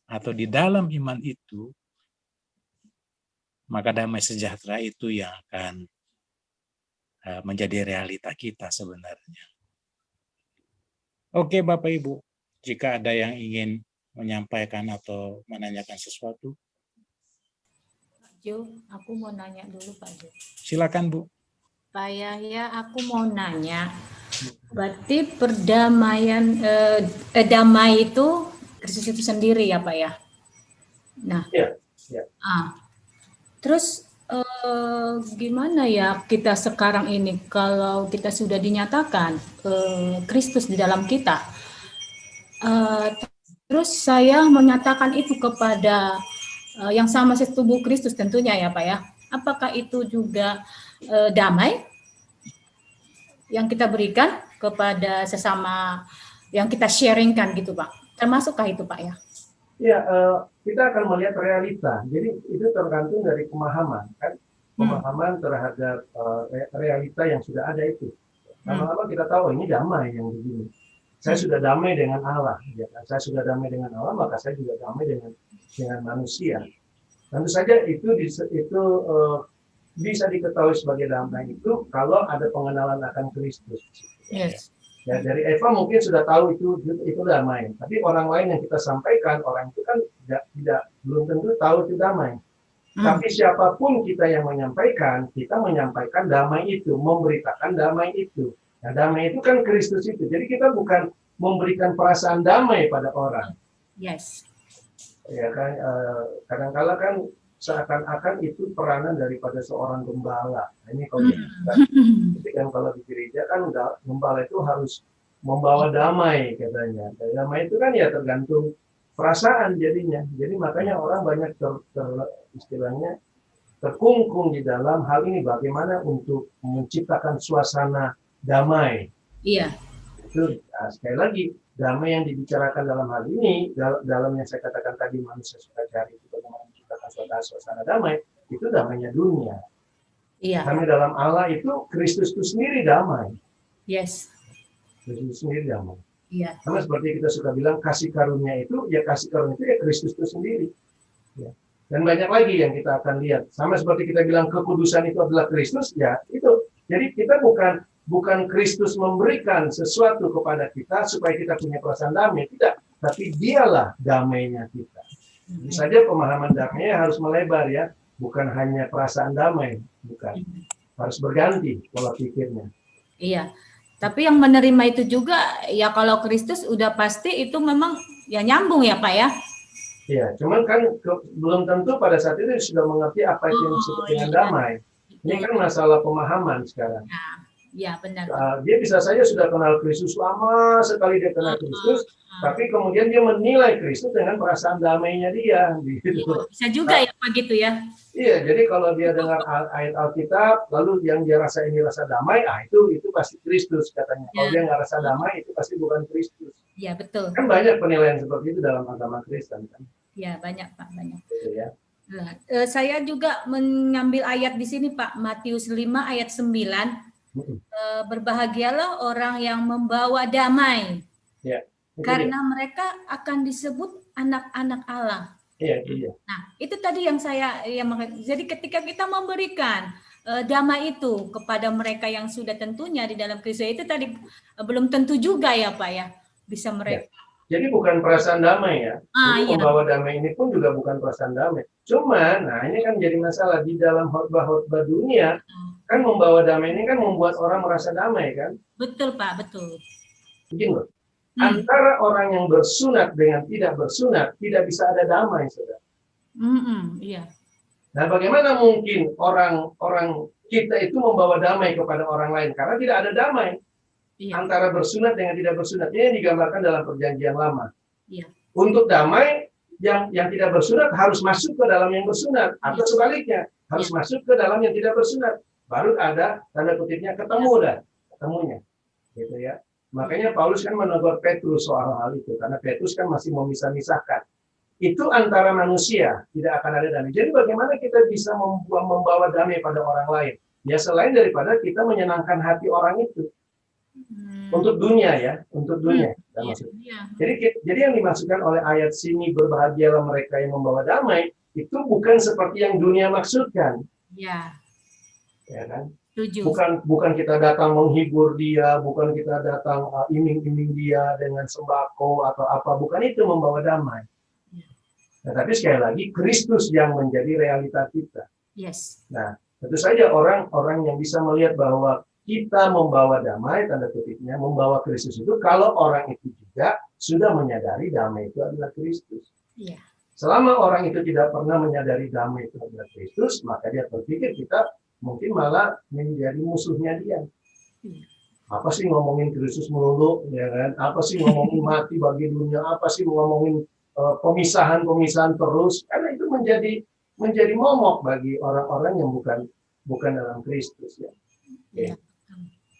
atau di dalam iman itu, maka damai sejahtera itu yang akan menjadi realita kita sebenarnya. Oke Bapak Ibu, jika ada yang ingin menyampaikan atau menanyakan sesuatu. Pak Jo, aku mau nanya dulu Pak Jo. Silakan Bu. Pak Yahya, aku mau nanya. Berarti perdamaian, damai itu Kristus itu sendiri ya Pak ya? Nah, Ya. Terus gimana ya kita sekarang ini kalau kita sudah dinyatakan Kristus di dalam kita, terus saya menyatakan itu kepada yang sama setubuh Kristus tentunya ya Pak ya, apakah itu juga damai yang kita berikan kepada sesama yang kita sharingkan gitu Pak, termasukkah itu Pak ya? Ya, kita akan melihat realita. Jadi itu tergantung dari pemahaman, kan? Pemahaman terhadap realita yang sudah ada itu. Lama-lama kita tahu ini damai yang begini. Saya sudah damai dengan Allah. Ya kan? Saya sudah damai dengan Allah, maka saya juga damai dengan manusia. Tentu saja itu bisa diketahui sebagai damai itu kalau ada pengenalan akan Kristus. Yes. Ya, dari Eva mungkin sudah tahu itu damai. Tapi orang lain yang kita sampaikan, orang itu kan belum tentu tahu itu damai. Tapi siapapun kita yang menyampaikan, kita menyampaikan damai itu, memberitakan damai itu. Nah, damai itu kan Kristus itu. Jadi kita bukan memberikan perasaan damai pada orang. Yes. Ya kan, kadang-kala kan seakan-akan itu peranan daripada seorang gembala. Nah, ini kalau di gereja kan gembala itu harus membawa damai katanya. Dan damai itu kan ya tergantung perasaan jadinya. Jadi makanya orang banyak istilahnya terkungkung di dalam hal ini, bagaimana untuk menciptakan suasana damai. Iya. Itu sekali lagi damai yang dibicarakan dalam hal ini, dalam yang saya katakan tadi manusia suka cari itu bagaimana menciptakan suasana damai, itu damainya dunia. Iya. Karena dalam Allah itu Kristus itu sendiri damai. Yes. Kristus sendiri damai. Iya. Sama seperti kita suka bilang kasih karunia itu ya Kristus itu sendiri. Ya. Dan banyak lagi yang kita akan lihat. Sama seperti kita bilang kekudusan itu adalah Kristus, ya itu. Jadi kita bukan Kristus memberikan sesuatu kepada kita supaya kita punya perasaan damai, tidak. Tapi dialah damainya kita. Tentu saja pemahaman damainya harus melebar ya, bukan hanya perasaan damai, bukan. Harus berganti pola pikirnya. Iya. Tapi yang menerima itu juga ya kalau Kristus udah pasti itu memang ya nyambung ya Pak ya. Iya, cuman kan belum tentu pada saat itu sudah mengerti apa itu yang disebut dengan damai. Ini kan masalah pemahaman sekarang. Ya, benar. Dia bisa saja sudah kenal Kristus lama sekali, dia kenal Kristus, tapi kemudian dia menilai Kristus dengan perasaan damainya dia. Gitu. Ya, bisa juga ya Pak gitu ya. Iya, jadi kalau dia dengar ayat Alkitab, lalu yang dia rasa ini rasa damai, itu pasti Kristus katanya. Kalau dia nggak rasa damai, itu pasti bukan Kristus. Iya, betul. Kan banyak penilaian seperti itu dalam agama Kristen kan. Iya, banyak Pak, banyak. Gitu ya. Nah, saya juga mengambil ayat di sini Pak, Matius 5 ayat 9. Berbahagialah orang yang membawa damai. Ya, karena mereka akan disebut anak-anak Allah. Iya. Nah, itu tadi yang jadi ketika kita memberikan damai itu kepada mereka yang sudah tentunya di dalam Kristus, itu tadi belum tentu juga ya Pak ya, bisa mereka. Ya. Jadi bukan perasaan damai ya. Jadi membawa damai ini pun juga bukan perasaan damai. Cuman, nah ini kan jadi masalah di dalam khotbah-khotbah dunia, kan membawa damai ini kan membuat orang merasa damai kan? Betul Pak, betul. Begini loh. Antara orang yang bersunat dengan tidak bersunat tidak bisa ada damai, saudara. Iya. Nah, bagaimana mungkin orang kita itu membawa damai kepada orang lain karena tidak ada damai antara bersunat dengan tidak bersunat. Ini yang digambarkan dalam Perjanjian Lama. Iya. Untuk damai yang tidak bersunat harus masuk ke dalam yang bersunat atau sebaliknya harus masuk ke dalam yang tidak bersunat. Baru ada tanda kutipnya ketemunya, gitu ya. Makanya Paulus kan menegur Petrus soal hal itu, karena Petrus kan masih memisah-misahkan. Itu antara manusia, tidak akan ada damai. Jadi bagaimana kita bisa membawa damai pada orang lain? Ya selain daripada kita menyenangkan hati orang itu. Untuk dunia ya, untuk dunia. Jadi yang dimaksudkan oleh ayat sini, berbahagialah mereka yang membawa damai, itu bukan seperti yang dunia maksudkan. Ya. Ya kan? Bukan kita datang menghibur dia, bukan kita datang iming-iming dia dengan sembako atau apa, bukan itu membawa damai. Nah, tapi sekali lagi Kristus yang menjadi realita kita. Yes. Nah, tentu saja orang yang bisa melihat bahwa kita membawa damai, tanda kutipnya membawa Kristus itu kalau orang itu juga sudah menyadari damai itu adalah Kristus. Yeah. Selama orang itu tidak pernah menyadari damai itu adalah Kristus, maka dia berpikir kita mungkin malah menjadi musuhnya dia. Apa sih ngomongin Kristus melulu, ya kan? Apa sih ngomongin mati bagi dunia? Apa sih ngomongin pemisahan terus? Karena itu menjadi momok bagi orang-orang yang bukan dalam Kristus ya.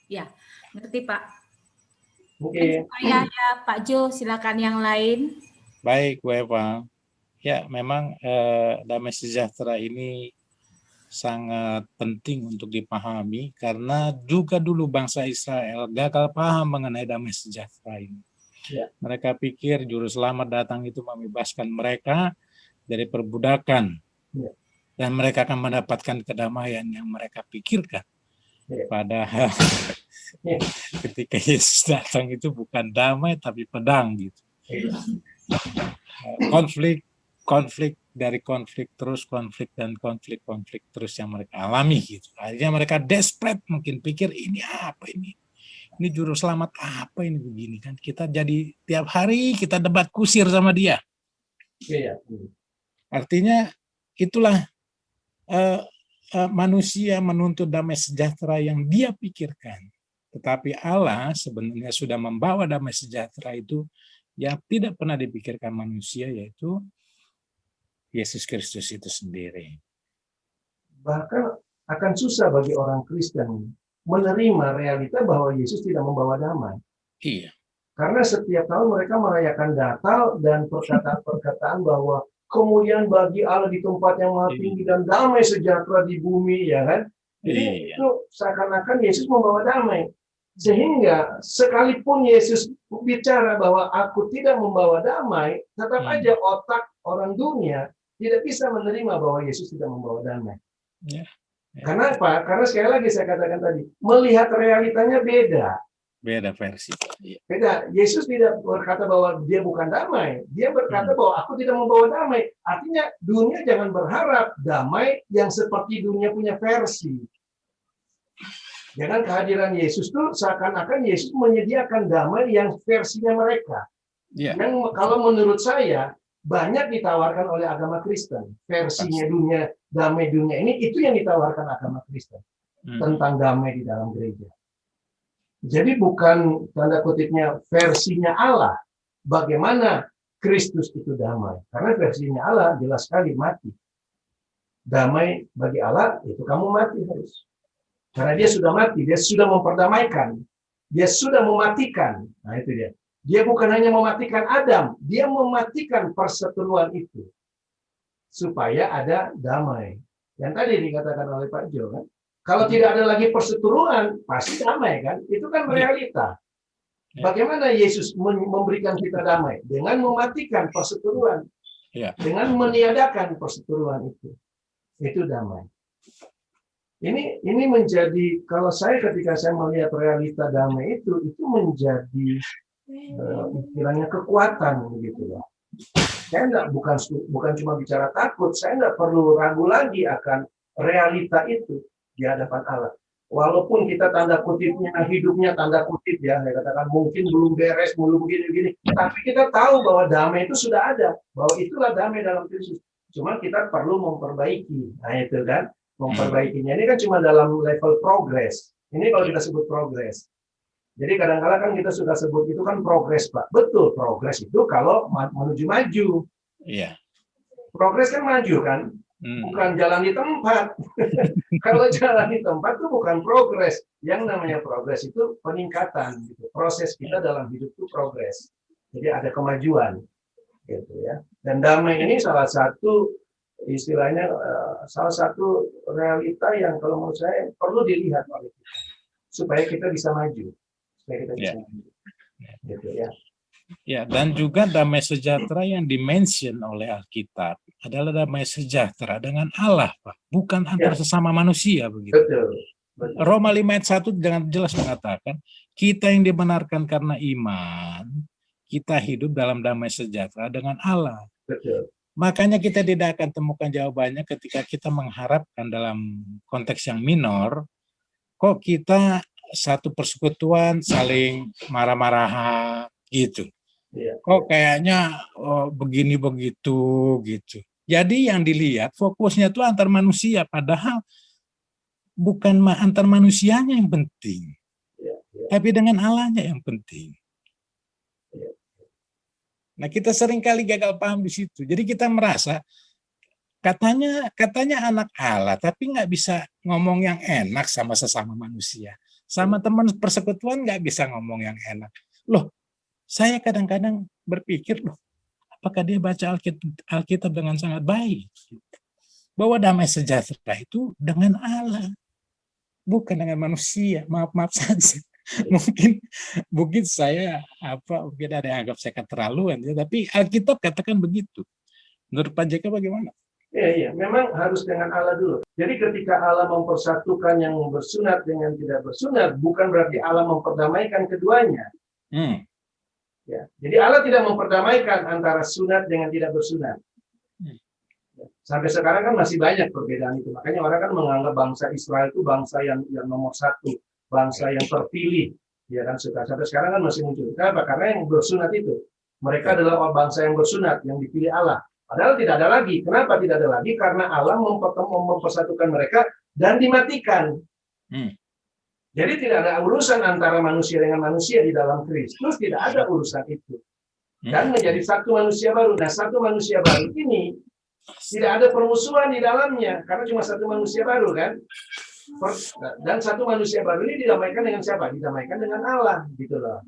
Ya, ngerti Pak. Oke. Ya, Pak Jo, silakan yang lain. Baik, Bu Eva. Ya, memang damai sejahtera ini sangat penting untuk dipahami karena juga dulu bangsa Israel gagal paham mengenai damai sejahtera ini. Ya. Mereka pikir juru selamat datang itu membebaskan mereka dari perbudakan. Ya. Dan mereka akan mendapatkan kedamaian yang mereka pikirkan. Ya. Padahal ketika Yesus datang itu bukan damai tapi pedang gitu. Ya. Konflik dari konflik terus yang mereka alami gitu. Akhirnya mereka desperate, mungkin pikir ini apa ini juru selamat apa ini begini kan, kita jadi tiap hari kita debat kusir sama dia. Iya. Artinya itulah manusia menuntut damai sejahtera yang dia pikirkan. Tetapi Allah sebenarnya sudah membawa damai sejahtera itu yang tidak pernah dipikirkan manusia, yaitu Yesus Kristus itu sendiri. Bahkan akan susah bagi orang Kristen menerima realita bahwa Yesus tidak membawa damai. Iya. Karena setiap tahun mereka merayakan Natal dan perkataan-perkataan bahwa kemuliaan bagi Allah di tempat yang maha tinggi dan damai sejahtera di bumi, ya kan? Jadi itu seakan-akan Yesus membawa damai. Sehingga sekalipun Yesus bicara bahwa aku tidak membawa damai, tetap aja otak orang dunia tidak bisa menerima bahwa Yesus tidak membawa damai. Ya. Karena apa? Karena sekali lagi saya katakan tadi, melihat realitanya beda. Beda versi. Beda. Yesus tidak berkata bahwa dia bukan damai. Dia berkata bahwa aku tidak membawa damai. Artinya dunia jangan berharap damai yang seperti dunia punya versi. Jangan kehadiran Yesus itu seakan-akan Yesus menyediakan damai yang versinya mereka. Yeah. Yang kalau menurut saya banyak ditawarkan oleh agama Kristen. Versinya dunia, damai dunia ini, itu yang ditawarkan agama Kristen. Tentang damai di dalam gereja. Jadi bukan tanda kutipnya versinya Allah, bagaimana Kristus itu damai. Karena versinya Allah jelas sekali mati. Damai bagi Allah itu kamu mati harus. Karena dia sudah mati, dia sudah memperdamaikan. Dia sudah mematikan. Nah itu dia. Dia bukan hanya mematikan Adam, dia mematikan perseteruan itu. Supaya ada damai. Yang tadi dikatakan oleh Pak Jo kan. Kalau tidak ada lagi perseteruan, pasti damai kan? Itu kan realita. Bagaimana Yesus memberikan kita damai? Dengan mematikan perseteruan. Dengan meniadakan perseteruan itu. Itu damai. Ini menjadi, kalau saya ketika saya melihat realita damai itu menjadi istilahnya kekuatan gitu loh. Saya bukan cuma bicara takut, saya nggak perlu ragu lagi akan realita itu di hadapan Allah. Walaupun kita tanda kutipnya, hidupnya tanda kutip ya, saya katakan mungkin belum beres, belum begini-begini, tapi kita tahu bahwa damai itu sudah ada, bahwa itulah damai dalam Kristus. Cuma kita perlu memperbaiki, nah itu kan, memperbaikinya. Ini kan cuma dalam level progres. Ini kalau kita sebut progres. Jadi kadang-kadang kan kita sudah sebut itu kan progres, Pak. Betul, progres itu kalau menuju maju. Iya. Progres kan maju kan, bukan jalan di tempat. Kalau jalan di tempat itu bukan progres. Yang namanya progres itu peningkatan. Gitu. Proses kita dalam hidup itu progres. Jadi ada kemajuan, gitu ya. Dan damai ini salah satu istilahnya salah satu realita yang kalau menurut saya perlu dilihat oleh kita supaya kita bisa maju. Gitu ya. Ya, dan juga damai sejahtera yang dimention oleh Alkitab adalah damai sejahtera dengan Allah, Pak, bukan antar sesama manusia begitu. Betul. Roma 5 ayat 1 dengan jelas mengatakan, kita yang dibenarkan karena iman, kita hidup dalam damai sejahtera dengan Allah. Betul. Makanya kita tidak akan temukan jawabannya ketika kita mengharapkan dalam konteks yang minor, kok kita satu persekutuan saling marah-marahan gitu. Kok kayaknya begini begitu gitu. Jadi yang dilihat fokusnya itu antar manusia, padahal bukan antar manusianya yang penting, tapi dengan Allahnya yang penting. Nah kita seringkali gagal paham di situ. Jadi kita merasa katanya anak Allah, tapi nggak bisa ngomong yang enak sama sesama manusia. Sama teman persekutuan nggak bisa ngomong yang enak. Loh, saya kadang-kadang berpikir, loh, apakah dia baca Alkitab dengan sangat baik? Bahwa damai sejahtera itu dengan Allah, bukan dengan manusia. Maaf saja. Mungkin saya mungkin ada yang anggap saya keterlaluan, ya, tapi Alkitab katakan begitu. Menurut Pak JK bagaimana? Iya, memang harus dengan Allah dulu. Jadi ketika Allah mempersatukan yang bersunat dengan tidak bersunat, bukan berarti Allah memperdamaikan keduanya. Ya, jadi Allah tidak memperdamaikan antara sunat dengan tidak bersunat. Sampai sekarang kan masih banyak perbedaan itu. Makanya orang kan menganggap bangsa Israel itu bangsa yang nomor satu, bangsa yang terpilih. Ya kan, sampai sekarang kan masih muncul. Kenapa? Karena yang bersunat itu, mereka adalah bangsa yang bersunat, yang dipilih Allah. Padahal tidak ada lagi. Kenapa tidak ada lagi? Karena Allah mempersatukan mereka dan dimatikan. Jadi tidak ada urusan antara manusia dengan manusia di dalam Kristus. Tidak ada urusan itu. Dan menjadi satu manusia baru. Nah, satu manusia baru ini tidak ada permusuhan di dalamnya. Karena cuma satu manusia baru kan. Dan satu manusia baru ini didamaikan dengan siapa? Didamaikan dengan Allah. Gitu loh.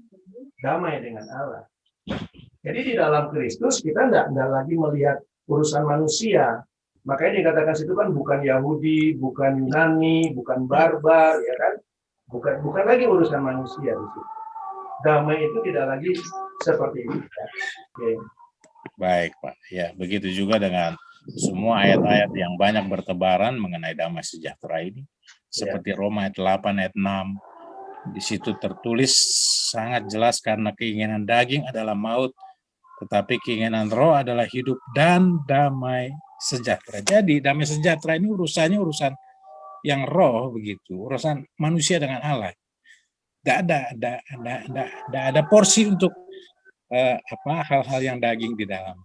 Damai dengan Allah. Jadi di dalam Kristus kita tidak lagi melihat urusan manusia. Makanya dikatakan situ kan bukan Yahudi, bukan Yunani, bukan barbar, ya kan? Bukan lagi urusan manusia di situ. Damai itu tidak lagi seperti itu. Oke. Baik, Pak. Ya, begitu juga dengan semua ayat-ayat yang banyak bertebaran mengenai damai sejahtera ini. Seperti Roma ayat 8 ayat 6. Di situ tertulis sangat jelas karena keinginan daging adalah maut, tetapi keinginan roh adalah hidup dan damai sejahtera. Jadi damai sejahtera ini urusannya urusan yang roh begitu, urusan manusia dengan Allah. Tidak ada porsi untuk hal-hal yang daging di dalamnya.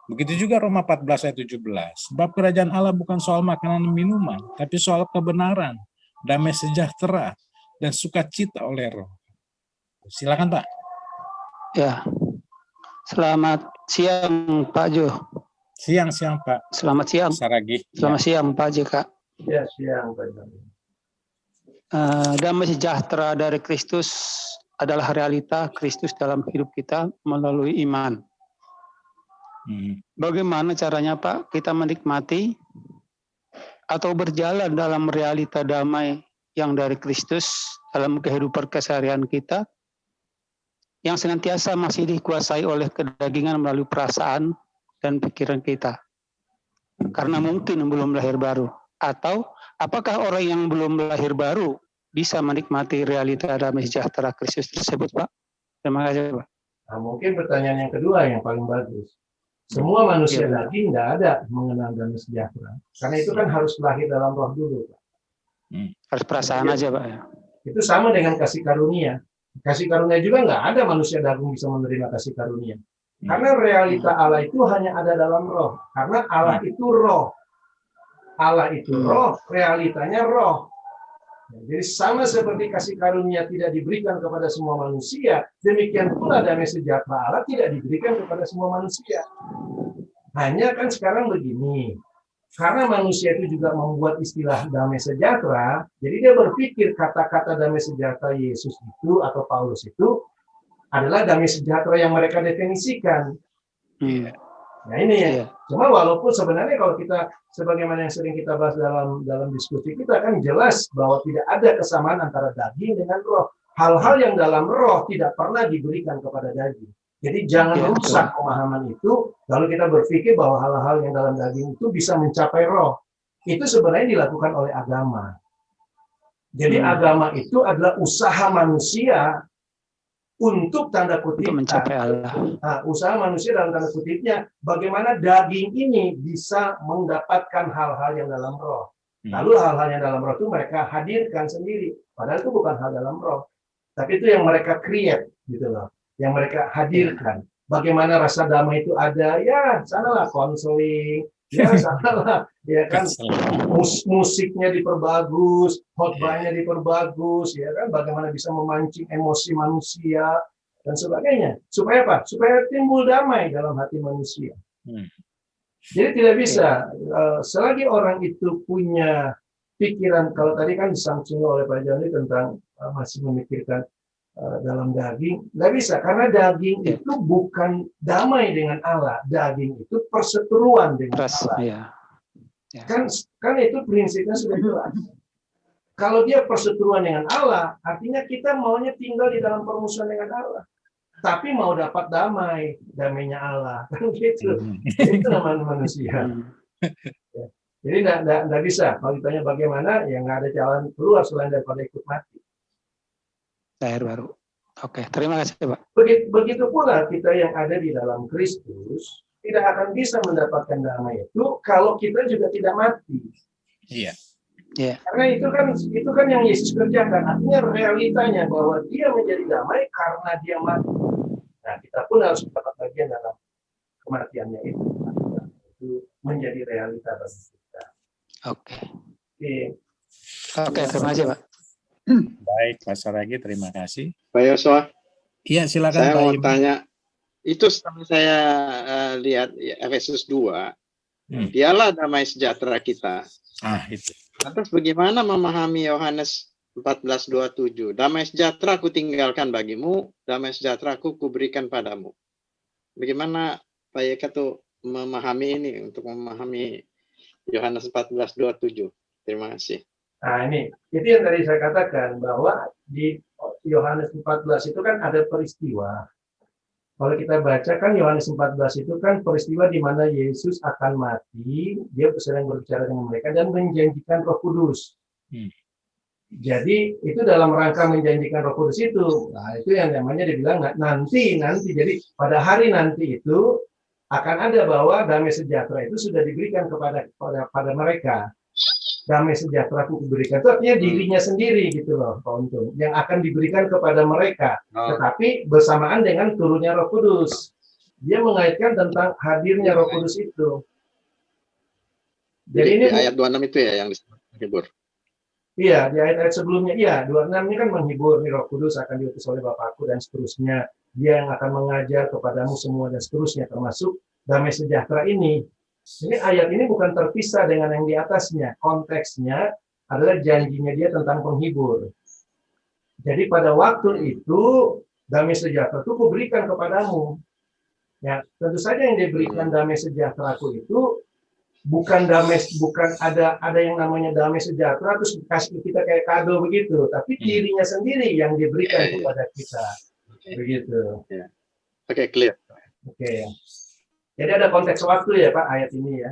Begitu juga Roma 14 ayat 17. Sebab kerajaan Allah bukan soal makanan dan minuman, tapi soal kebenaran, damai sejahtera, dan sukacita oleh roh. Silakan Pak. Ya, selamat siang Pak Jo. Siang Pak. Selamat siang. Saragi. Selamat siang Pak JK. Ya, siang Pak Jo. Damai sejahtera dari Kristus adalah realita Kristus dalam hidup kita melalui iman. Bagaimana caranya Pak kita menikmati atau berjalan dalam realita damai yang dari Kristus dalam kehidupan keseharian kita yang senantiasa masih dikuasai oleh kedagingan melalui perasaan dan pikiran kita. Karena mungkin belum lahir baru. Atau apakah orang yang belum lahir baru bisa menikmati realita damai sejahtera Kristus tersebut, Pak? Terima kasih, Pak. Nah, mungkin pertanyaan yang kedua yang paling bagus. Semua manusia daging tidak ada mengenal damai sejahtera. Karena itu kan harus lahir dalam roh dulu, Pak. Harus perasaan aja, Pak. Itu sama dengan kasih karunia. Kasih karunia juga nggak ada manusia daging bisa menerima kasih karunia. Karena realita Allah itu hanya ada dalam roh. Karena Allah itu roh. Allah itu roh, realitanya roh. Jadi sama seperti kasih karunia tidak diberikan kepada semua manusia, demikian pula damai sejahtera Allah tidak diberikan kepada semua manusia. Hanya kan sekarang begini, karena manusia itu juga membuat istilah damai sejahtera, jadi dia berpikir kata-kata damai sejahtera Yesus itu atau Paulus itu adalah damai sejahtera yang mereka definisikan. Nah ini ya. Cuma walaupun sebenarnya kalau kita sebagaimana yang sering kita bahas dalam diskusi kita kan jelas bahwa tidak ada kesamaan antara daging dengan roh. Hal-hal yang dalam roh tidak pernah diberikan kepada daging. Jadi jangan rusak pemahaman itu lalu kita berpikir bahwa hal-hal yang dalam daging itu bisa mencapai roh. Itu sebenarnya dilakukan oleh agama. Jadi agama itu adalah usaha manusia untuk tanda kutip mencapai Allah. Usaha manusia dalam tanda kutipnya bagaimana daging ini bisa mendapatkan hal-hal yang dalam roh. Lalu hal-hal yang dalam roh itu mereka hadirkan sendiri. Padahal itu bukan hal dalam roh. Tapi itu yang mereka create gitu loh. Yang mereka hadirkan. Bagaimana rasa damai itu ada, ya sanalah konseling, ya sanalah ya kan musiknya diperbagus, khotbahnya diperbagus, ya kan bagaimana bisa memancing emosi manusia dan sebagainya. Supaya apa? Supaya timbul damai dalam hati manusia. Jadi tidak bisa selagi orang itu punya pikiran, kalau tadi kan disangsinya oleh Pak Joni tentang masih memikirkan dalam daging, nggak bisa karena daging itu bukan damai dengan Allah, daging itu perseteruan dengan Allah. Kan itu prinsipnya sudah jelas. Kalau dia perseteruan dengan Allah, artinya kita maunya tinggal di dalam permusuhan dengan Allah, tapi mau dapat damai, damainya Allah, kan gitu. Itu namanya manusia. Jadi nggak bisa. Kalau ditanya bagaimana, ya nggak ada jalan keluar selain daripada ikut mati. Lahir baru. Oke, terima kasih Pak. Begitu pula kita yang ada di dalam Kristus tidak akan bisa mendapatkan damai itu kalau kita juga tidak mati. Iya. Karena itu kan yang Yesus kerjakan. Artinya realitanya bahwa dia menjadi damai karena dia mati. Nah, kita pun harus mendapat bagian dalam kematiannya itu. Itu menjadi realita bagi kita. Oke, terima kasih Pak. Baik, Pak Saragi, terima kasih. Pak Yosua, iya silakan. Saya mau tanya, itu setelah saya lihat Efesus 2, dialah damai sejahtera kita. Itu. Lantas bagaimana memahami Yohanes 14:27? Damai sejahtera aku tinggalkan bagimu, damai sejahtera aku kuberikan padamu. Bagaimana Pak Yeka tuh memahami ini untuk memahami Yohanes 14:27? Terima kasih. Nah ini, itu yang tadi saya katakan bahwa di Yohanes 14 itu kan ada peristiwa. Kalau kita baca kan Yohanes 14 itu kan peristiwa di mana Yesus akan mati, dia sedang berbicara dengan mereka dan menjanjikan Roh Kudus. Jadi itu dalam rangka menjanjikan Roh Kudus itu, nah itu yang namanya dibilang nanti. Jadi pada hari nanti itu akan ada bahwa damai sejahtera itu sudah diberikan kepada mereka. Damai sejahtera aku diberikan itu artinya dirinya sendiri gitu loh, Pak Untung, yang akan diberikan kepada mereka, tetapi bersamaan dengan turunnya Roh Kudus. Dia mengaitkan tentang hadirnya Roh Kudus itu. Jadi ini ayat 26 itu ya yang disebut. Iya, di ayat-ayat sebelumnya, iya, 26 ini kan menghibur, nih Roh Kudus akan diutus oleh Bapakku dan seterusnya. Dia yang akan mengajar kepadamu semua dan seterusnya, termasuk damai sejahtera ini. Ini ayat ini bukan terpisah dengan yang di atasnya. Konteksnya adalah janjinya dia tentang penghibur. Jadi pada waktu itu, damai sejahtera itu kuberikan kepadamu. Ya, tentu saja yang diberikan damai sejahteraku itu bukan ada yang namanya damai sejahtera terus kasih kita kayak kado begitu, tapi dirinya sendiri yang diberikan kepada kita. Begitu. Oke, clear. Oke. Jadi ada konteks waktu ya Pak ayat ini ya.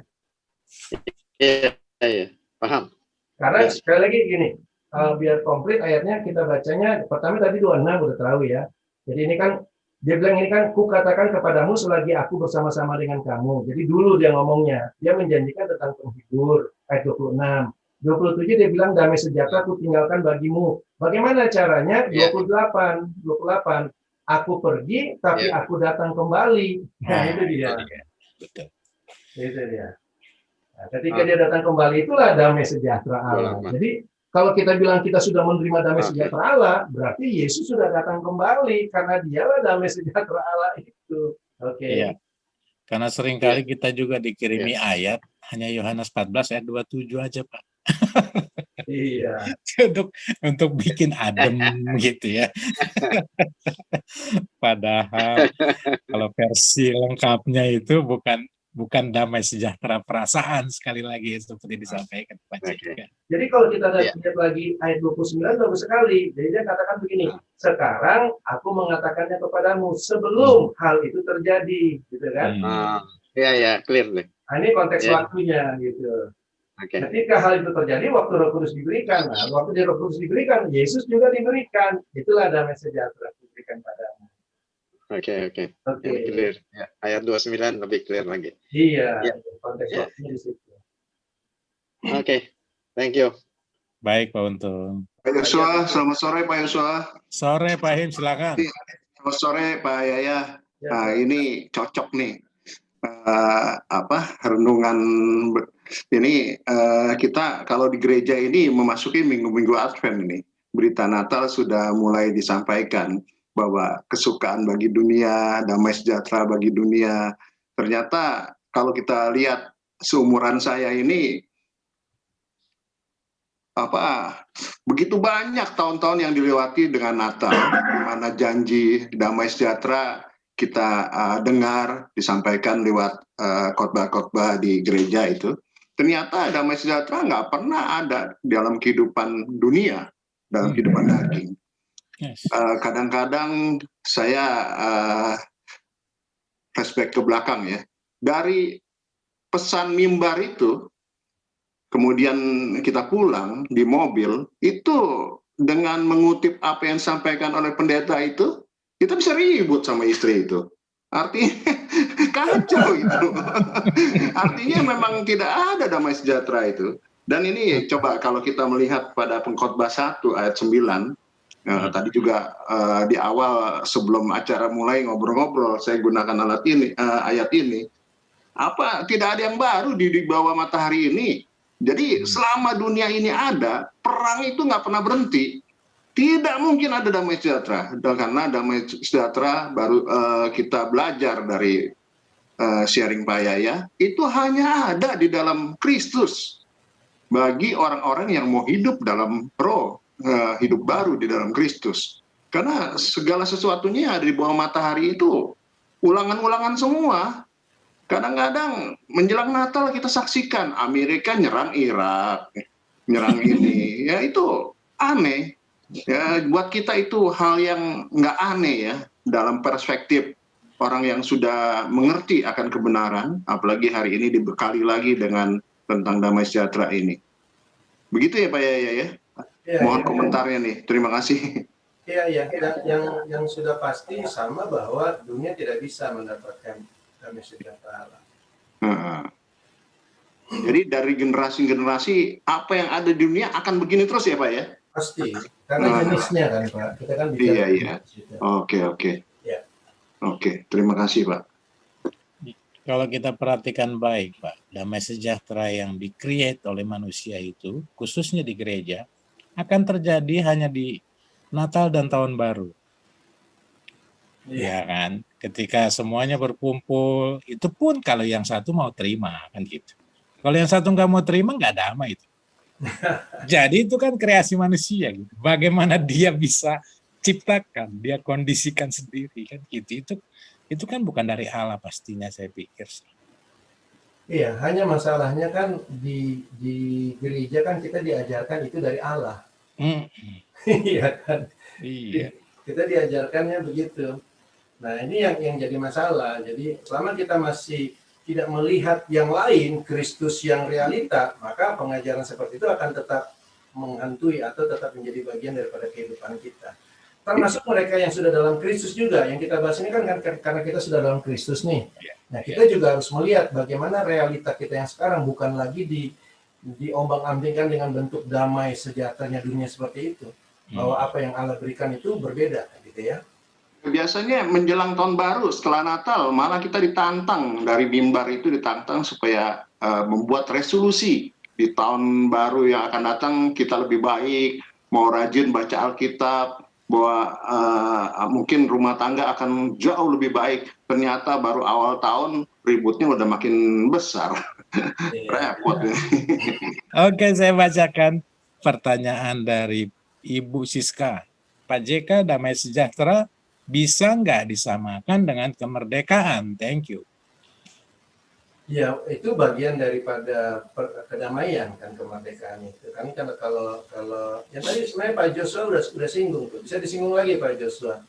Iya, paham. Karena sekali lagi gini, biar komplit ayatnya kita bacanya pertama tadi 26 udah tahu ya. Jadi ini kan dia bilang ini kan kukatakan kepadamu selagi aku bersama-sama dengan kamu. Jadi dulu dia ngomongnya, dia menjanjikan tentang penghibur ayat 26. 27 dia bilang damai sejahtera aku tinggalkan bagimu. Bagaimana caranya? 28. Aku pergi tapi aku datang kembali. Nah, itu dia. Betul. Itu dia. Nah, ketika dia datang kembali itulah damai sejahtera Allah. Jadi kalau kita bilang kita sudah menerima damai sejahtera Allah, berarti Yesus sudah datang kembali karena dialah damai sejahtera Allah itu. Oke. Iya. Karena seringkali kita juga dikirimi ayat hanya Yohanes 14 ayat 27 aja, Pak. Iya. untuk bikin adem gitu ya. Padahal kalau versi lengkapnya itu bukan damai sejahtera perasaan, sekali lagi seperti disampaikan Pak Jika. Jadi kalau kita lihat lagi ayat 29 bagus sekali. Jadi dia katakan begini, sekarang aku mengatakannya kepadamu sebelum hal itu terjadi, gitu kan? Iya, clear nih. Nah, ini konteks waktunya gitu. Ketika hal itu terjadi, waktu Roh Kudus diberikan. Nah, waktu Roh Kudus diberikan, Yesus juga diberikan. Itulah damai sejahtera diberikan padamu. Oke. Clear. Ya, ayat 29 lebih clear lagi. Iya, konteks waktunya di situ. Oke, thank you. Baik, Pak Untung. Pak Yosua, selamat sore Pak Yosua. Sore Pak Him, silakan. Selamat sore Pak Yaya. Nah, ini cocok nih. Renungan ini kita kalau di gereja ini memasuki minggu-minggu Advent ini. Berita Natal sudah mulai disampaikan bahwa kesukaan bagi dunia, damai sejahtera bagi dunia. Ternyata kalau kita lihat seumuran saya ini begitu banyak tahun-tahun yang dilewati dengan Natal, di mana janji damai sejahtera kita dengar disampaikan lewat khotbah-khotbah di gereja itu. Ternyata damai sejahtera nggak pernah ada dalam kehidupan dunia, dalam kehidupan daging. Kadang-kadang saya flashback ke belakang ya, dari pesan mimbar itu, kemudian kita pulang di mobil, itu dengan mengutip apa yang disampaikan oleh pendeta itu, kita bisa ribut sama istri itu. Artinya kacau itu. Artinya memang tidak ada damai sejahtera itu. Dan ini coba kalau kita melihat pada Pengkhotbah 1 ayat 9, tadi juga di awal sebelum acara mulai ngobrol-ngobrol, saya gunakan ayat ini. Tidak ada yang baru di bawah matahari ini. Jadi selama dunia ini ada, perang itu nggak pernah berhenti. Tidak mungkin ada damai sejahtera, karena damai sejahtera baru kita belajar dari sharing Pak Yaya, itu hanya ada di dalam Kristus bagi orang-orang yang mau hidup dalam roh, hidup baru di dalam Kristus. Karena segala sesuatunya ada di bawah matahari itu ulangan-ulangan semua. Kadang-kadang menjelang Natal kita saksikan Amerika nyerang Irak, nyerang ini, ya itu aneh. Ya, buat kita itu hal yang nggak aneh ya dalam perspektif orang yang sudah mengerti akan kebenaran, apalagi hari ini dibekali lagi dengan tentang damai sejahtera ini. Begitu ya Pak Yaya ya? Mohon komentarnya nih, terima kasih. Iya, yang sudah pasti sama bahwa dunia tidak bisa mendapatkan damai sejahtera. Jadi dari generasi-generasi apa yang ada di dunia akan begini terus ya Pak ya? Pasti, karena jenisnya kan Pak. Kita kan bicara. Iya. Oke. Ya. Oke, terima kasih Pak. Kalau kita perhatikan baik Pak, damai sejahtera yang di-create oleh manusia itu, khususnya di gereja, akan terjadi hanya di Natal dan Tahun Baru. Ya kan, ketika semuanya berkumpul, itu pun kalau yang satu mau terima, kan gitu. Kalau yang satu nggak mau terima, nggak damai itu. Jadi itu kan kreasi manusia gitu. Bagaimana dia bisa ciptakan, dia kondisikan sendiri kan gitu. Itu kan bukan dari Allah pastinya, saya pikir. Iya, hanya masalahnya kan di gereja kan kita diajarkan itu dari Allah. Iya kan? Iya. Kita diajarkannya begitu. Nah, ini yang jadi masalah. Jadi selama kita masih tidak melihat yang lain, Kristus yang realita, maka pengajaran seperti itu akan tetap menghantui atau tetap menjadi bagian daripada kehidupan kita. Termasuk mereka yang sudah dalam Kristus juga. Yang kita bahas ini kan karena kita sudah dalam Kristus nih. Nah, kita juga harus melihat bagaimana realita kita yang sekarang bukan lagi diombang-ambingkan dengan bentuk damai sejahteranya dunia seperti itu. Bahwa apa yang Allah berikan itu berbeda, gitu ya. Biasanya menjelang tahun baru setelah Natal malah kita ditantang dari mimbar itu ditantang supaya membuat resolusi di tahun baru yang akan datang kita lebih baik, mau rajin baca Alkitab, bahwa mungkin rumah tangga akan jauh lebih baik. Ternyata baru awal tahun ributnya udah makin besar. Repot. Oke, saya bacakan pertanyaan dari Ibu Siska. Pak JK, damai sejahtera bisa nggak disamakan dengan kemerdekaan? Thank you. Ya, itu bagian daripada kedamaian kan, kemerdekaan itu. Kan kalau yang tadi sebenarnya Pak Joshua udah singgung tuh. Bisa disinggung lagi Pak Joshua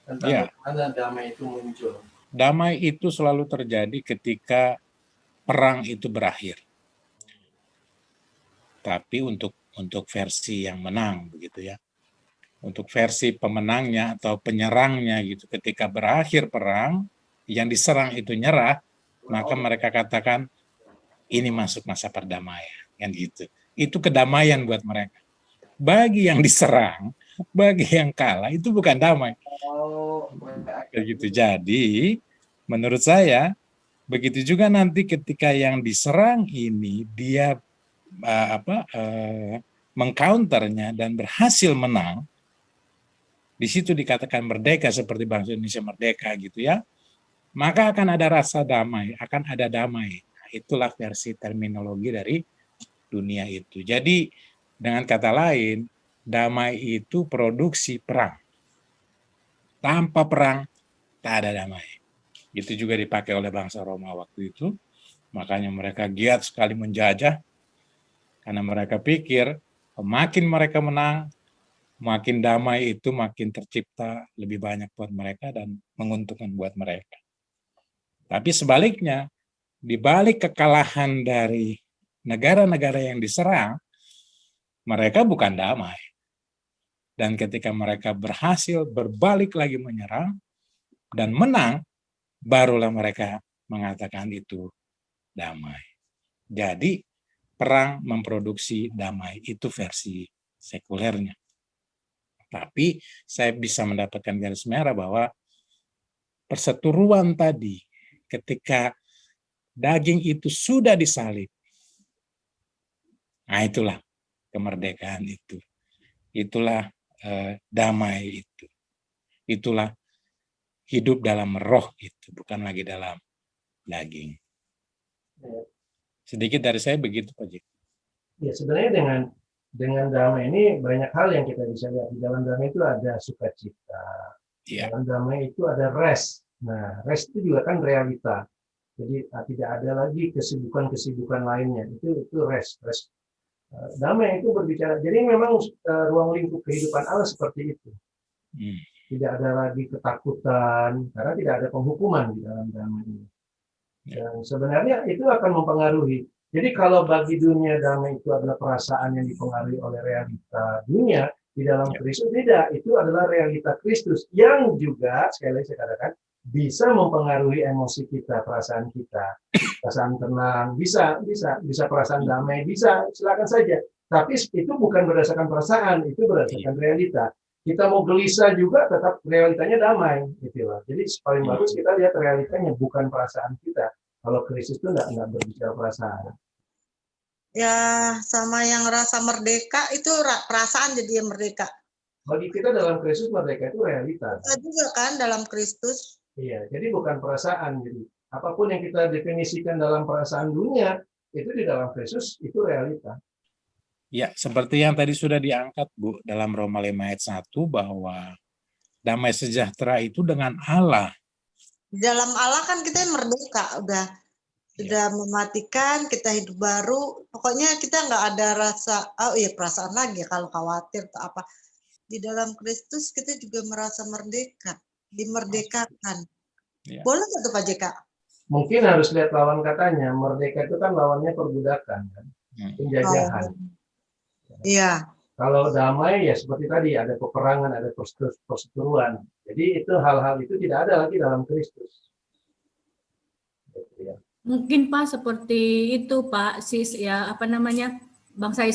tentang bagaimana damai itu muncul. Damai itu selalu terjadi ketika perang itu berakhir. Tapi untuk versi yang menang begitu ya. Untuk versi pemenangnya atau penyerangnya gitu, ketika berakhir perang, yang diserang itu nyerah, maka mereka katakan ini masuk masa perdamaian, kan gitu. Itu kedamaian buat mereka. Bagi yang diserang, bagi yang kalah itu bukan damai. Begitu. Jadi, menurut saya begitu juga nanti ketika yang diserang ini dia mengcounternya dan berhasil menang. Di situ dikatakan merdeka seperti bangsa Indonesia merdeka gitu ya. Maka akan ada rasa damai, akan ada damai. Itulah versi terminologi dari dunia itu. Jadi dengan kata lain, damai itu produksi perang. Tanpa perang, tak ada damai. Itu juga dipakai oleh bangsa Roma waktu itu. Makanya mereka giat sekali menjajah. Karena mereka pikir, makin mereka menang, makin damai itu makin tercipta lebih banyak buat mereka dan menguntungkan buat mereka. Tapi sebaliknya, di balik kekalahan dari negara-negara yang diserang, mereka bukan damai. Dan ketika mereka berhasil berbalik lagi menyerang dan menang, barulah mereka mengatakan itu damai. Jadi, perang memproduksi damai, itu versi sekulernya. Tapi saya bisa mendapatkan garis merah bahwa perseteruan tadi ketika daging itu sudah disalib, nah itulah kemerdekaan itu. Itulah damai itu. Itulah hidup dalam roh itu, bukan lagi dalam daging. Sedikit dari saya begitu, Pak Jik. Ya, sebenarnya dengan damai ini banyak hal yang kita bisa lihat. Di dalam damai itu ada sukacita. Dalam damai itu ada rest. Nah, rest itu juga kan realita. Jadi tidak ada lagi kesibukan-kesibukan lainnya. Itu rest. Damai itu berbicara. Jadi memang ruang lingkup kehidupan Allah seperti itu. Tidak ada lagi ketakutan karena tidak ada penghukuman di dalam damai ini. Dan sebenarnya itu akan mempengaruhi. Jadi kalau bagi dunia damai itu adalah perasaan yang dipengaruhi oleh realita dunia, di dalam Kristus tidak. Itu adalah realita Kristus yang juga, sekali lagi saya katakan, bisa mempengaruhi emosi kita, perasaan kita, perasaan tenang, bisa perasaan damai, bisa, silakan saja. Tapi itu bukan berdasarkan perasaan, itu berdasarkan realita. Kita mau gelisah juga tetap realitanya damai, gitu loh. Jadi paling bagus kita lihat realitanya, bukan perasaan kita. Kalau Kristus itu enggak berbicara perasaan. Ya, sama yang rasa merdeka itu perasaan jadi merdeka. Bagi kita dalam Kristus merdeka itu realita. Kita juga kan dalam Kristus. Iya, jadi bukan perasaan. Jadi apapun yang kita definisikan dalam perasaan dunia itu di dalam Kristus itu realita. Ya, seperti yang tadi sudah diangkat, Bu, dalam Roma 5 ayat 1 bahwa damai sejahtera itu dengan Allah. Di dalam Allah kan kita merdeka, udah mematikan, kita hidup baru. Pokoknya kita nggak ada rasa, perasaan lagi kalau khawatir atau apa. Di dalam Kristus kita juga merasa merdeka, dimerdekakan. Ya. Boleh nggak tuh Pak JK? Mungkin harus lihat lawan katanya. Merdeka itu kan lawannya perbudakan, kan? Penjajahan. Iya. Kalau damai ya seperti tadi, ada peperangan, ada perseteruan. Jadi itu hal-hal itu tidak ada lagi dalam Kristus. Gitu ya. Mungkin Pak seperti itu Pak, ya apa namanya, bangsa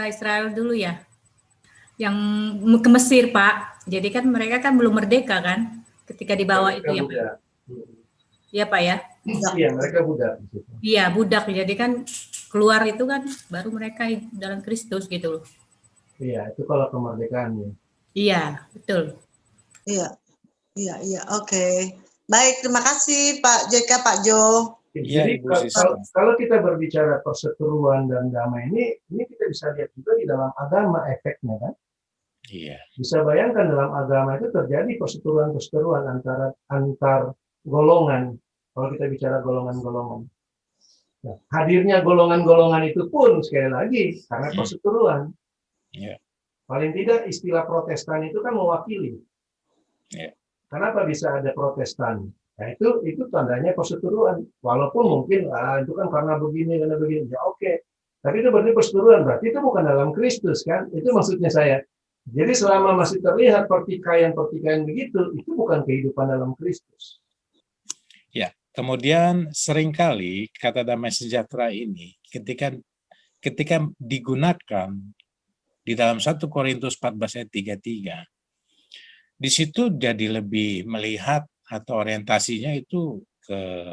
Israel dulu ya, yang ke Mesir Pak. Jadi kan mereka kan belum merdeka kan, ketika dibawa Mereka itu ya budak. Pak. Iya Pak ya. Iya, mereka budak. Iya budak, jadi kan keluar itu kan baru mereka dalam Kristus gitu loh. Iya, itu kalau kemerdekaannya. Iya, betul. Iya, oke. Baik, terima kasih Pak JK, Pak Jo. Jadi kalau kita berbicara perseteruan dan damai ini kita bisa lihat juga di dalam agama efeknya kan. Iya. Bisa bayangkan dalam agama itu terjadi perseteruan antar golongan. Kalau kita bicara golongan-golongan. Nah, hadirnya golongan-golongan itu pun sekali lagi karena perseteruan. Yeah. Paling tidak istilah Protestan itu kan mewakili. Yeah. Kenapa bisa ada Protestan? Nah, itu tandanya perseteruan. Walaupun mungkin itu kan karena begini. Ya oke. Tapi itu berarti perseteruan. Berarti itu bukan dalam Kristus kan? Itu maksudnya saya. Jadi selama masih terlihat pertikaian begitu, itu bukan kehidupan dalam Kristus. Ya. Kemudian seringkali kata damai sejahtera ini ketika digunakan di dalam 1 Korintus 14 ayat 33, di situ jadi lebih melihat atau orientasinya itu ke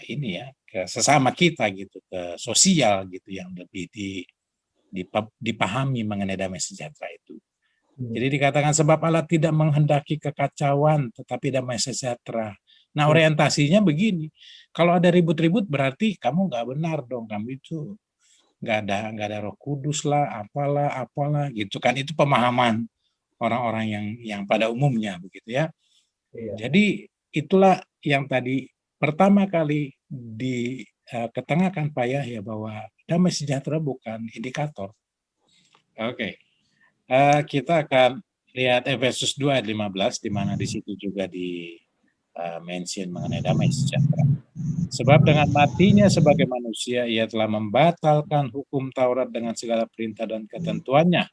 ini ya, ke sesama kita gitu, ke sosial gitu yang lebih dipahami mengenai damai sejahtera itu. Jadi dikatakan sebab Allah tidak menghendaki kekacauan tetapi damai sejahtera. Nah orientasinya begini, kalau ada ribut-ribut berarti kamu nggak benar dong, kamu itu nggak ada Roh Kudus lah, apalah gitu kan, itu pemahaman orang-orang yang pada umumnya begitu ya. Iya. Jadi itulah yang tadi pertama kali diketengahkan Pak Yahya bahwa damai sejahtera bukan indikator. Oke. Kita akan lihat Efesus 2 ayat 15 di mana di situ juga mention mengenai damai sejahtera. Sebab dengan matinya sebagai manusia ia telah membatalkan hukum Taurat dengan segala perintah dan ketentuannya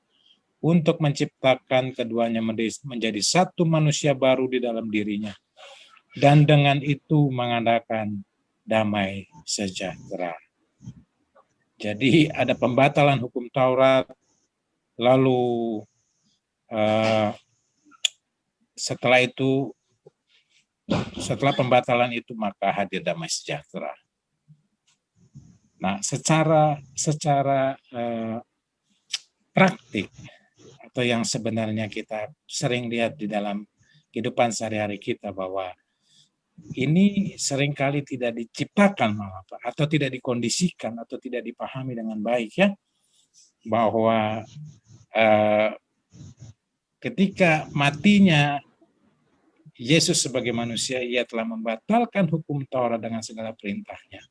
untuk menciptakan keduanya menjadi satu manusia baru di dalam dirinya dan dengan itu mengadakan damai sejahtera. Jadi ada pembatalan hukum Taurat. Lalu setelah pembatalan itu maka hadir damai sejahtera. Nah, secara praktik atau yang sebenarnya kita sering lihat di dalam kehidupan sehari-hari kita bahwa ini seringkali tidak diciptakan atau tidak dikondisikan atau tidak dipahami dengan baik ya, bahwa ketika matinya Yesus sebagai manusia, ia telah membatalkan hukum Taurat dengan segala perintahnya.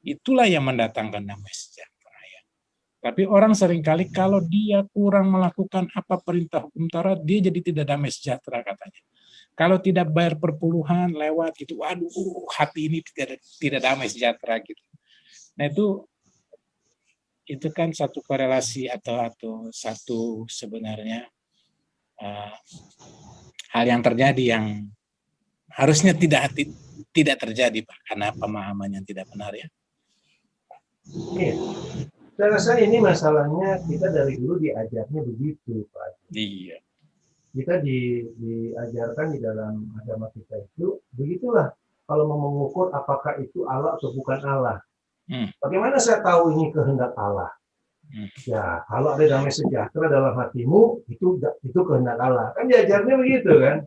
Itulah yang mendatangkan damai sejahtera. Ya. Tapi orang seringkali kalau dia kurang melakukan apa perintah hukum Taurat, dia jadi tidak damai sejahtera katanya. Kalau tidak bayar perpuluhan lewat itu, waduh, hati ini tidak damai sejahtera gitu. Nah itu kan satu korelasi atau satu sebenarnya hal yang terjadi yang harusnya tidak terjadi Pak, karena pemahaman yang tidak benar ya. Iya. Saya rasa ini masalahnya kita dari dulu diajarnya begitu Pak. Iya. Kita diajarkan di dalam agama kita itu begitulah. kalau mau mengukur apakah itu Allah atau bukan Allah. Bagaimana saya tahu ini kehendak Allah? Ya, kalau ada damai sejahtera dalam hatimu, itu kehendak Allah. Kan diajarnya begitu kan?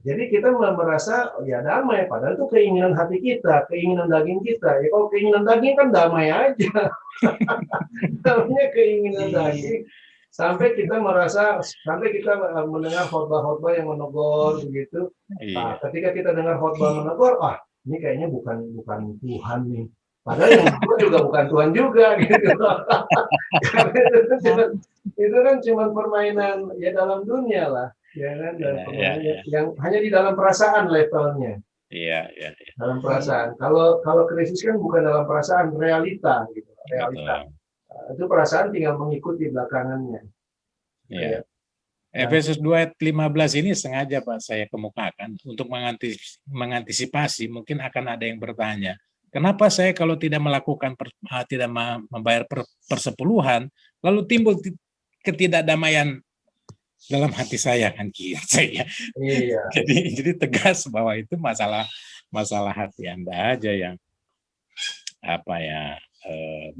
Jadi kita merasa ya damai, padahal itu keinginan hati kita, keinginan daging kita. Ya kalau keinginan daging kan damai aja. Namanya keinginan daging. Sampai kita mendengar khotbah-khotbah yang menegur begitu. Nah, ketika kita dengar khotbah menegur, ini kayaknya bukan Tuhan nih. Padahal yang menegur juga bukan Tuhan juga gitu. Karena itu kan cuma permainan ya dalam dunia lah. Ya kan, yang hanya di dalam perasaan levelnya. Iya. Dalam perasaan. Kalau Kristus kan bukan dalam perasaan, realita gitu. Realita. Itu perasaan tinggal mengikuti belakangannya. Iya. Efesus 2 ayat 15 ini sengaja Pak saya kemukakan untuk mengantisipasi, mungkin akan ada yang bertanya, kenapa saya kalau tidak melakukan tidak membayar persepuluhan, lalu timbul ketidakdamaian dalam hati saya kan saya. Iya. Jadi tegas bahwa itu masalah hati Anda aja yang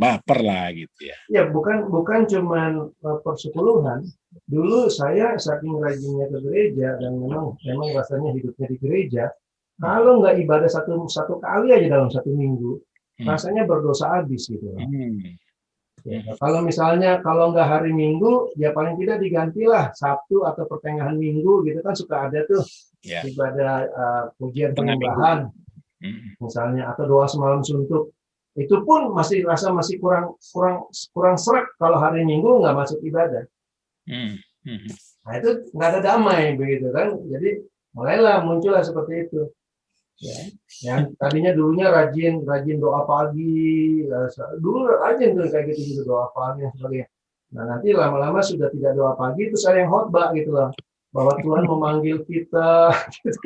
baper lah gitu ya. Ya bukan cuman persepuluhan. Dulu saya saking rajinnya ke gereja dan memang rasanya hidupnya di gereja. Kalau nggak ibadah satu kali aja dalam satu minggu, rasanya berdosa habis gitu. Ya, kalau misalnya nggak hari Minggu, ya paling tidak digantilah Sabtu atau pertengahan Minggu gitu kan suka ada tuh ibadah pujian penyembahan misalnya atau doa semalam suntuk. Itu pun masih kurang serak kalau hari Minggu nggak masuk ibadah. Nah itu nggak ada damai begitu kan. Jadi mulailah muncullah seperti itu. Ya, yang tadinya dulunya rajin doa pagi, dulu rajin tuh kayak gitu doa pagi dan sebagainya. Nah nanti lama-lama sudah tidak doa pagi, itu saya yang khotbah gitu loh, bahwa Tuhan memanggil kita gitu,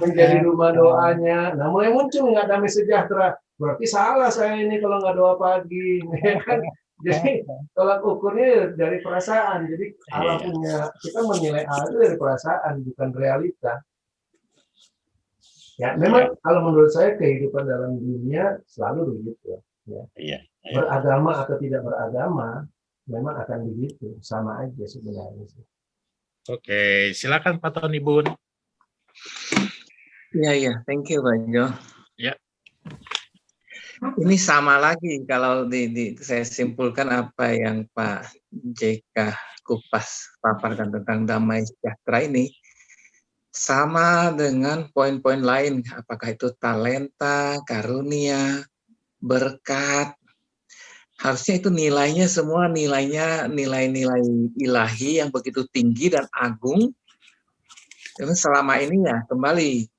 menjadi rumah doanya. Nah mulai muncul nggak damai sejahtera, berarti salah saya ini kalau nggak doa pagi. Jadi tolak ukurnya dari perasaan. Jadi Allah punya, kita menilai Allah itu dari perasaan, bukan realita. Ya, memang kalau menurut saya kehidupan dalam dunia selalu begitu. Ya. Beragama atau tidak beragama, memang akan begitu, sama aja sebenarnya. Oke, silakan Pak Tony Bun. Iya, thank you Pak Jo. Ya. Ini sama lagi kalau saya simpulkan apa yang Pak JK Kupas paparkan tentang damai sejahtera ini. Sama dengan poin-poin lain, apakah itu talenta, karunia, berkat. Harusnya itu nilainya semua nilai-nilai ilahi yang begitu tinggi dan agung. Dan selama ini ya kembali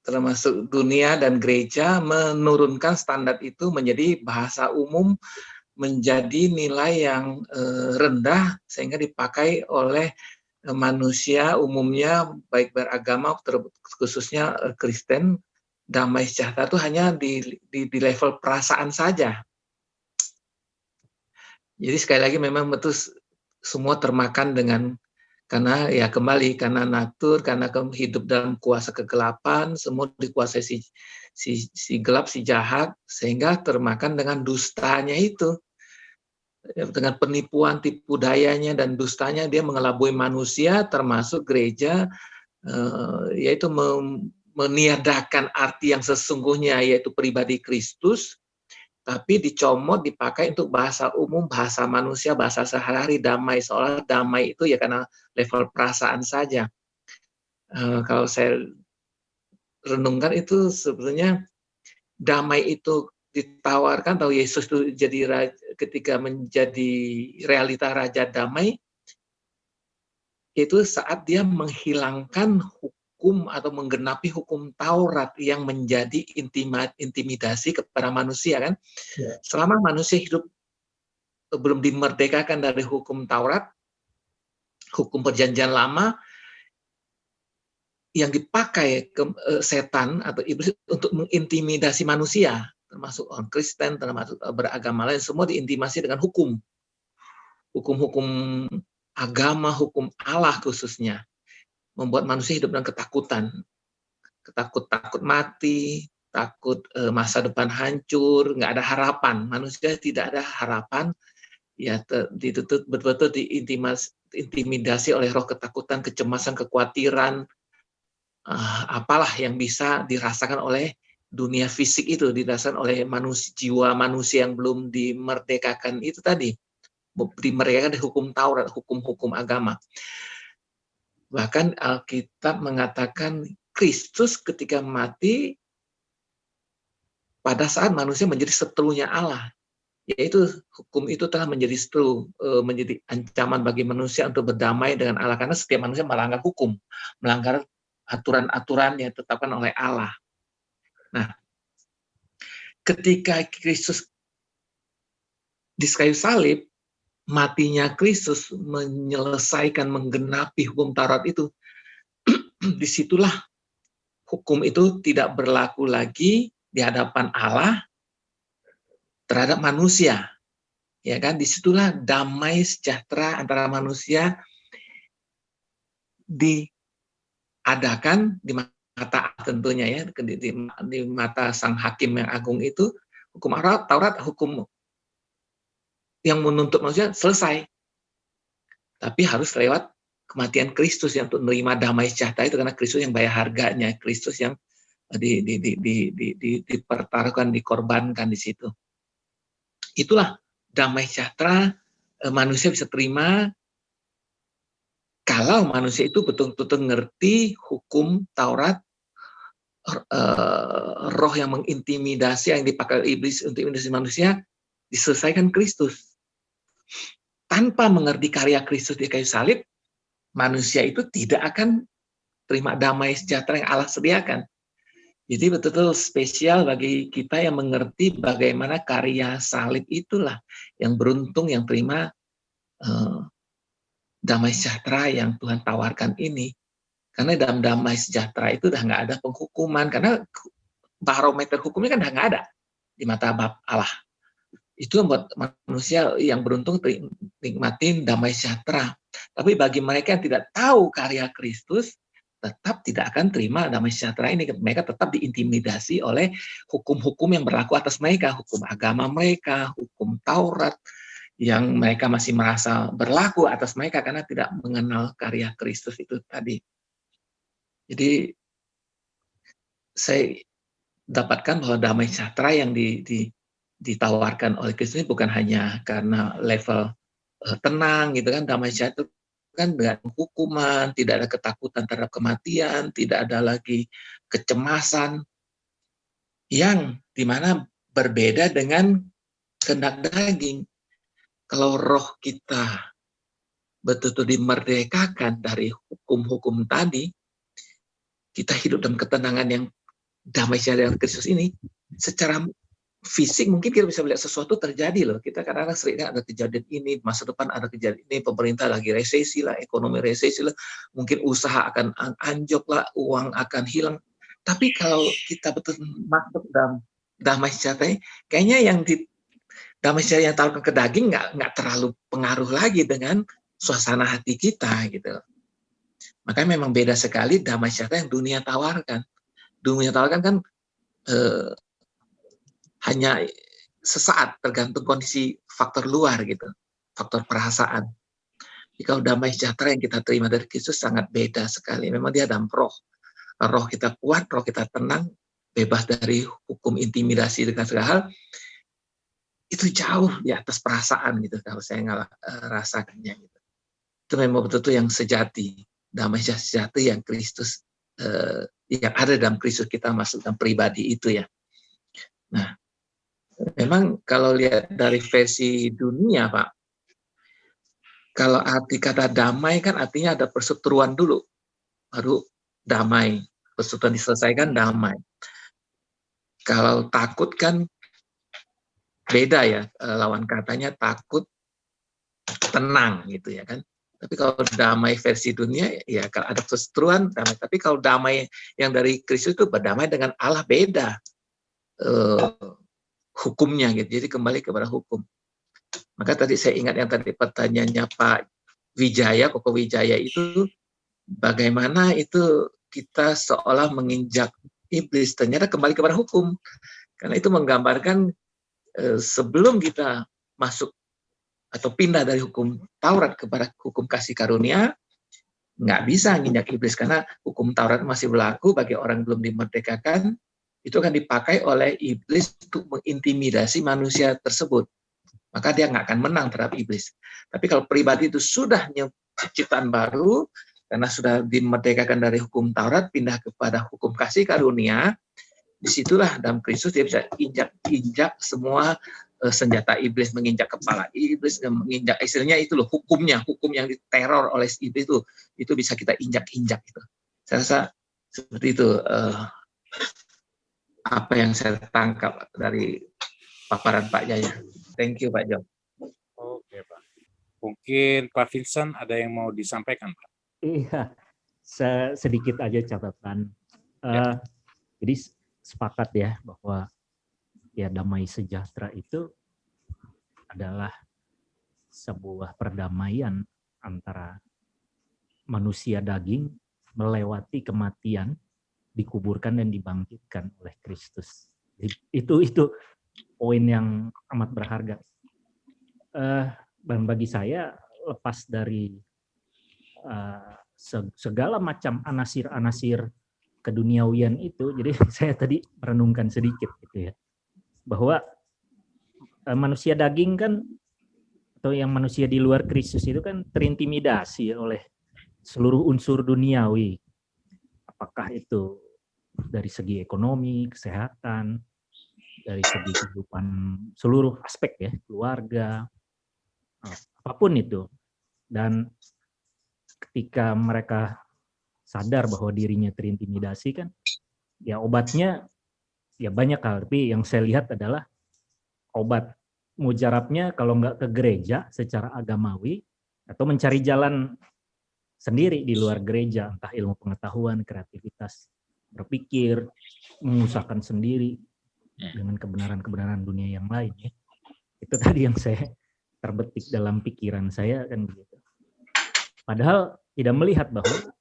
termasuk dunia dan gereja menurunkan standar itu menjadi bahasa umum, menjadi nilai yang rendah sehingga dipakai oleh manusia umumnya baik beragama khususnya Kristen. Damai sejahtera itu hanya di level perasaan saja. Jadi sekali lagi memang betul semua termakan karena natur, karena hidup dalam kuasa kegelapan, semua dikuasai si gelap, si jahat, sehingga termakan dengan dustanya itu. Dengan penipuan, tipu dayanya dan dustanya dia mengelabui manusia termasuk gereja, yaitu meniadakan arti yang sesungguhnya yaitu pribadi Kristus, tapi dicomot dipakai untuk bahasa umum, bahasa manusia, bahasa sehari-hari, damai, seolah damai itu ya karena level perasaan saja. Kalau saya renungkan itu sebetulnya damai itu ditawarkan, tahu Yesus itu ketika menjadi realita Raja Damai, itu saat dia menghilangkan hukum atau menggenapi hukum Taurat yang menjadi intimidasi kepada manusia kan. Ya. Selama manusia hidup belum dimerdekakan dari hukum Taurat, hukum Perjanjian Lama, yang dipakai setan atau iblis untuk mengintimidasi manusia, termasuk orang Kristen, termasuk beragama lain, semua diintimidasi dengan hukum agama, hukum Allah khususnya, membuat manusia hidup dengan ketakutan. takut mati, takut masa depan hancur, nggak ada harapan. Manusia tidak ada harapan, ya ditutup betul-betul diintimidasi oleh roh ketakutan, kecemasan, kekhawatiran, apalah yang bisa dirasakan oleh dunia fisik itu, dirasakan oleh jiwa manusia yang belum dimerdekakan itu tadi, dimerdekakan dari hukum Taurat, hukum-hukum agama. Bahkan Alkitab mengatakan Kristus ketika mati pada saat manusia menjadi seterunya Allah, yaitu hukum itu telah menjadi seteru, menjadi ancaman bagi manusia untuk berdamai dengan Allah, karena setiap manusia melanggar hukum, melanggar aturan-aturan yang ditetapkan oleh Allah. Nah, ketika Kristus di kayu salib, matinya Kristus menyelesaikan, menggenapi hukum Taurat itu, disitulah hukum itu tidak berlaku lagi di hadapan Allah terhadap manusia. Ya kan, disitulah damai sejahtera antara manusia diadakan di mata tentunya ya, di mata sang hakim yang agung itu. Hukum Taurat, hukum yang menuntut manusia selesai, tapi harus lewat kematian Kristus yang untuk menerima damai sejahtera itu, karena Kristus yang bayar harganya, Kristus yang dipertaruhkan, dikorbankan di situ. Itulah damai sejahtera manusia bisa terima kalau manusia itu betul-betul ngerti hukum Taurat, roh yang mengintimidasi, yang dipakai iblis untuk intimidasi manusia, diselesaikan Kristus. Tanpa mengerti karya Kristus di kayu salib, manusia itu tidak akan terima damai sejahtera yang Allah sediakan. Jadi betul-betul spesial bagi kita yang mengerti bagaimana karya salib itulah yang beruntung, yang terima damai sejahtera yang Tuhan tawarkan ini. Karena dalam damai sejahtera itu udah nggak ada penghukuman, karena barometer hukumnya kan udah nggak ada di mata Bapa Allah. Itu membuat manusia yang beruntung nikmatin damai sejahtera. Tapi bagi mereka yang tidak tahu karya Kristus, tetap tidak akan terima damai sejahtera ini. Mereka tetap diintimidasi oleh hukum-hukum yang berlaku atas mereka, hukum agama mereka, hukum Taurat, yang mereka masih merasa berlaku atas mereka karena tidak mengenal karya Kristus itu tadi. Jadi saya dapatkan bahwa damai sejahtera yang ditawarkan oleh Kristus ini bukan hanya karena level tenang gitu kan, damai sejahtera kan dengan hukuman, tidak ada ketakutan terhadap kematian, tidak ada lagi kecemasan, yang dimana berbeda dengan kehendak daging. Kalau roh kita betul-betul dimerdekakan dari hukum-hukum tadi, kita hidup dalam ketenangan yang damai sejahtera Kristus ini, secara fisik mungkin kita bisa melihat sesuatu terjadi loh. Kita kadang-kadang sering ada kejadian ini, masa depan ada kejadian ini, pemerintah lagi resesi lah, ekonomi resesi lah, mungkin usaha akan anjlok lah, uang akan hilang. Tapi kalau kita betul masuk dalam damai sejahtera, kayaknya yang damai sejahtera yang tawarkan ke daging nggak terlalu pengaruh lagi dengan suasana hati kita gitu. Makanya memang beda sekali damai sejahtera yang dunia tawarkan. Dunia tawarkan kan hanya sesaat, tergantung kondisi faktor luar gitu, faktor perasaan. Jadi kalau damai sejahtera yang kita terima dari Kristus sangat beda sekali. Memang dia dalam roh. Roh kita kuat, roh kita tenang, bebas dari hukum intimidasi dengan segala hal. Itu jauh di atas perasaan gitu kalau saya rasakannya gitu. Itu memang betul-betul yang sejati, damai sejati yang Kristus yang ada dalam Kristus, kita masuk dalam pribadi itu ya. Nah, memang kalau lihat dari versi dunia, Pak, kalau arti kata damai kan artinya ada perseteruan dulu, baru damai, perseteruan diselesaikan damai. Kalau takut kan beda ya, lawan katanya takut tenang gitu ya kan. Tapi kalau damai versi dunia ya kalau ada perseteruan damai. Tapi kalau damai yang dari Kristus itu berdamai dengan Allah beda. Hukumnya gitu, jadi kembali kepada hukum. Maka tadi saya ingat yang tadi pertanyaannya Pak Wijaya, Koko Wijaya itu, bagaimana itu kita seolah menginjak iblis, ternyata kembali kepada hukum. Karena itu menggambarkan sebelum kita masuk atau pindah dari hukum Taurat kepada hukum kasih karunia, nggak bisa nginjak iblis, karena hukum Taurat masih berlaku bagi orang belum dimerdekakan. Itu akan dipakai oleh iblis untuk mengintimidasi manusia tersebut. Maka dia nggak akan menang terhadap iblis. Tapi kalau pribadi itu sudah ciptaan baru, karena sudah dimerdekakan dari hukum Taurat, pindah kepada hukum kasih karunia, disitulah dalam Kristus dia bisa injak semua senjata iblis, menginjak kepala iblis, dan menginjak, istilahnya itu loh, hukum yang diteror oleh iblis itu bisa kita injak-injak itu. Saya rasa seperti itu apa yang saya tangkap dari paparan Pak Jaya. Thank you Pak John. Oke Pak. Mungkin Pak Vincent ada yang mau disampaikan Pak? Iya, sedikit aja catatan. Jadi sepakat ya bahwa ya damai sejahtera itu adalah sebuah perdamaian antara manusia daging melewati kematian, dikuburkan dan dibangkitkan oleh Kristus. Itu poin yang amat berharga. Dan bagi saya, lepas dari segala macam anasir-anasir keduniawian itu, jadi saya tadi merenungkan sedikit gitu ya, bahwa manusia daging kan, atau yang manusia di luar Kristus itu kan terintimidasi oleh seluruh unsur duniawi, apakah itu dari segi ekonomi, kesehatan, dari segi kehidupan seluruh aspek ya, keluarga, apapun itu. Dan ketika mereka sadar bahwa dirinya terintimidasi kan, ya obatnya ya banyak hal, tapi yang saya lihat adalah obat mujarabnya kalau nggak ke gereja secara agamawi, atau mencari jalan sendiri di luar gereja, entah ilmu pengetahuan, kreativitas, berpikir, mengusahakan sendiri dengan kebenaran-kebenaran dunia yang lain ya. Itu tadi yang saya terbetik dalam pikiran saya kan begitu. Padahal tidak melihat bahwa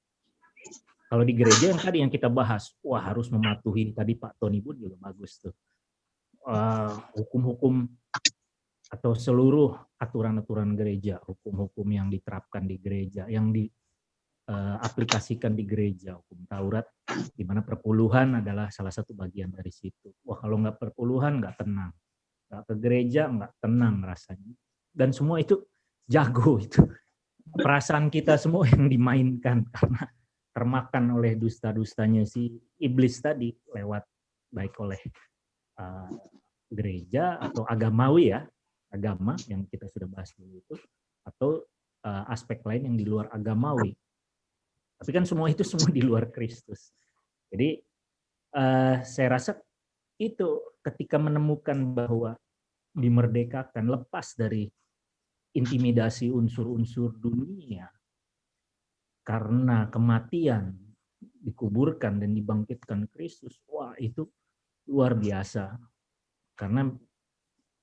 kalau di gereja yang tadi yang kita bahas, wah harus mematuhi, tadi Pak Tony pun juga bagus tuh, hukum-hukum atau seluruh aturan-aturan gereja, hukum-hukum yang diterapkan di gereja, yang diaplikasikan di gereja, hukum Taurat, di mana perpuluhan adalah salah satu bagian dari situ. Wah kalau nggak perpuluhan nggak tenang, nggak ke gereja nggak tenang rasanya. Dan semua itu jago itu. Perasaan kita semua yang dimainkan karena termakan oleh dusta-dustanya si iblis tadi, lewat baik oleh gereja atau agamawi ya, agama yang kita sudah bahas dulu itu, atau aspek lain yang di luar agamawi. Tapi kan semua itu semua di luar Kristus. Jadi saya rasa itu ketika menemukan bahwa dimerdekakan, lepas dari intimidasi unsur-unsur dunia, karena kematian, dikuburkan dan dibangkitkan Kristus, wah itu luar biasa. Karena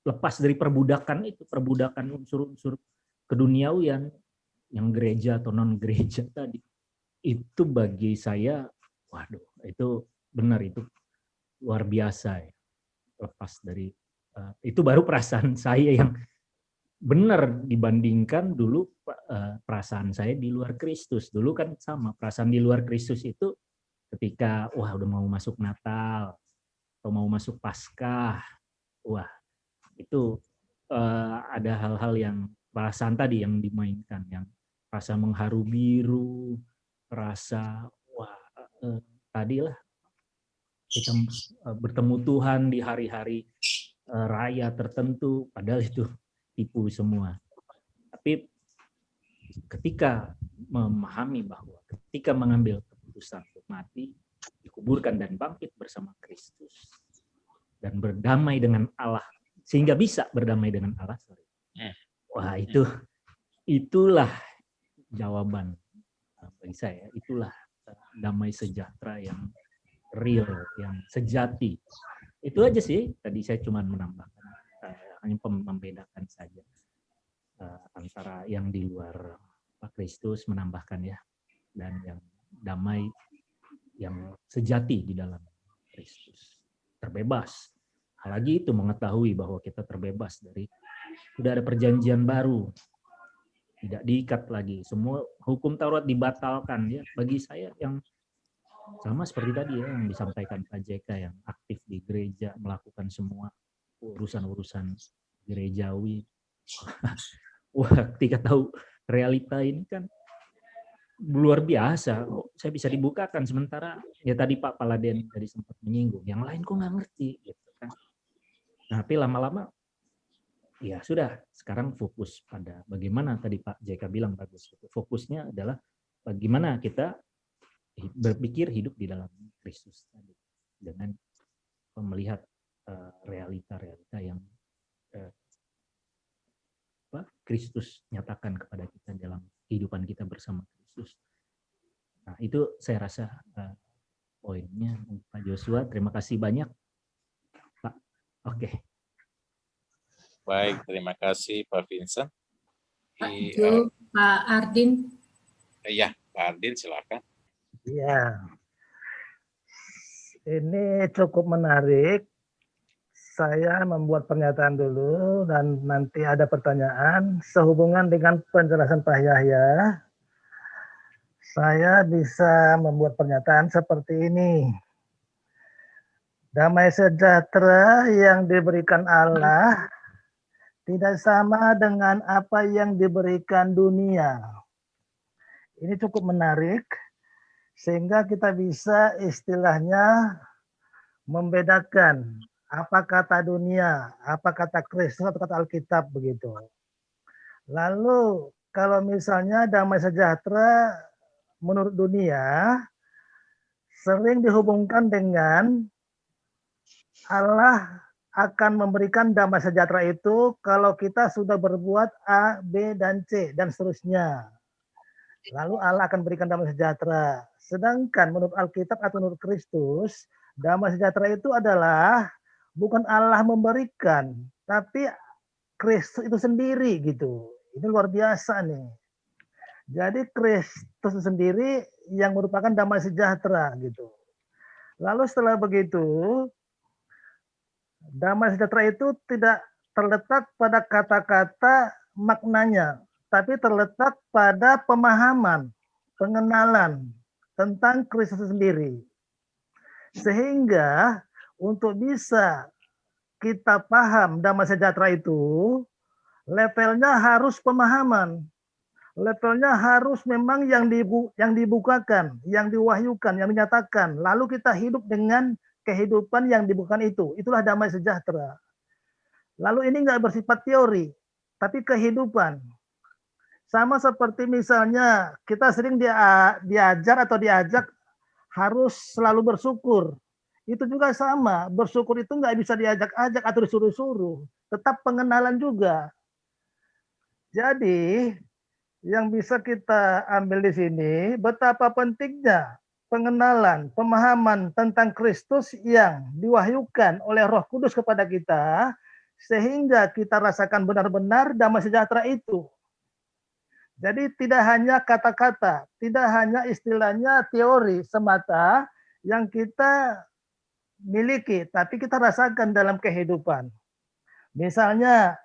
lepas dari perbudakan itu, perbudakan unsur-unsur keduniawian, yang gereja atau non-gereja tadi, itu bagi saya, waduh, itu benar, itu luar biasa ya. Lepas dari, itu baru perasaan saya yang benar dibandingkan dulu perasaan saya di luar Kristus. Dulu kan sama, perasaan di luar Kristus itu ketika wah udah mau masuk Natal atau mau masuk Paskah, wah itu ada hal-hal yang perasaan tadi yang dimainkan, yang rasa mengharu biru, rasa wah tadilah kita bertemu Tuhan di hari-hari raya tertentu, padahal itu tipu semua. Tapi ketika memahami bahwa ketika mengambil keputusan untuk mati, dikuburkan dan bangkit bersama Kristus, dan berdamai dengan Allah, sehingga bisa berdamai dengan Allah. Wah itulah jawaban bagi saya, itulah damai sejahtera yang real, yang sejati. Itu aja sih, tadi saya cuma menambahkan, hanya membedakan saja antara yang di luar Kristus, menambahkan ya, dan yang damai yang sejati di dalam Kristus. Terbebas. Apalagi itu mengetahui bahwa kita terbebas dari, sudah ada perjanjian baru. Tidak diikat lagi. Semua hukum Taurat dibatalkan ya. Bagi saya yang sama seperti tadi ya yang disampaikan Pak JK yang aktif di gereja, melakukan semua urusan-urusan gerejawi. Wah, ketika tahu realita ini kan luar biasa. Saya bisa dibukakan, sementara ya tadi Pak Paladen tadi sempat menyinggung, yang lain kok nggak ngerti gitu kan. Nah, tapi lama-lama ya sudah, sekarang fokus pada bagaimana tadi Pak JK bilang bagus. Fokusnya adalah bagaimana kita berpikir hidup di dalam Kristus tadi dengan melihat realita-realita yang Kristus nyatakan kepada kita dalam kehidupan kita bersama Kristus. Nah, itu saya rasa poinnya Pak Joshua. Terima kasih banyak, Pak. Oke. Baik, terima kasih Pak Vincent. Pak Ardin. Ya, Pak Ardin silakan. Ya, ini cukup menarik. Saya membuat pernyataan dulu dan nanti ada pertanyaan sehubungan dengan penjelasan Pak Yahya. Saya bisa membuat pernyataan seperti ini. Damai sejahtera yang diberikan Allah tidak sama dengan apa yang diberikan dunia. Ini cukup menarik sehingga kita bisa istilahnya membedakan apa kata dunia, apa kata Kristus, atau kata Alkitab begitu. Lalu kalau misalnya damai sejahtera menurut dunia sering dihubungkan dengan Allah akan memberikan damai sejahtera itu kalau kita sudah berbuat A, B, dan C, dan seterusnya. Lalu Allah akan berikan damai sejahtera. Sedangkan menurut Alkitab atau menurut Kristus, damai sejahtera itu adalah bukan Allah memberikan, tapi Kristus itu sendiri gitu. Ini luar biasa nih. Jadi Kristus sendiri yang merupakan damai sejahtera gitu. Lalu setelah begitu, damai sejahtera itu tidak terletak pada kata-kata maknanya, tapi terletak pada pemahaman, pengenalan tentang Kristus sendiri. Sehingga untuk bisa kita paham damai sejahtera itu, levelnya harus pemahaman. Levelnya harus memang yang dibukakan, yang diwahyukan, yang dinyatakan. Lalu kita hidup dengan kehidupan yang dibukakan itu. Itulah damai sejahtera. Lalu ini nggak bersifat teori, tapi kehidupan. Sama seperti misalnya kita sering diajar atau diajak harus selalu bersyukur. Itu juga sama, bersyukur itu nggak bisa diajak-ajak atau disuruh-suruh, tetap pengenalan juga. Jadi yang bisa kita ambil di sini betapa pentingnya pengenalan, pemahaman tentang Kristus yang diwahyukan oleh Roh Kudus kepada kita, sehingga kita rasakan benar-benar damai sejahtera itu. Jadi tidak hanya kata-kata, tidak hanya istilahnya teori semata yang kita miliki, tapi kita rasakan dalam kehidupan. Misalnya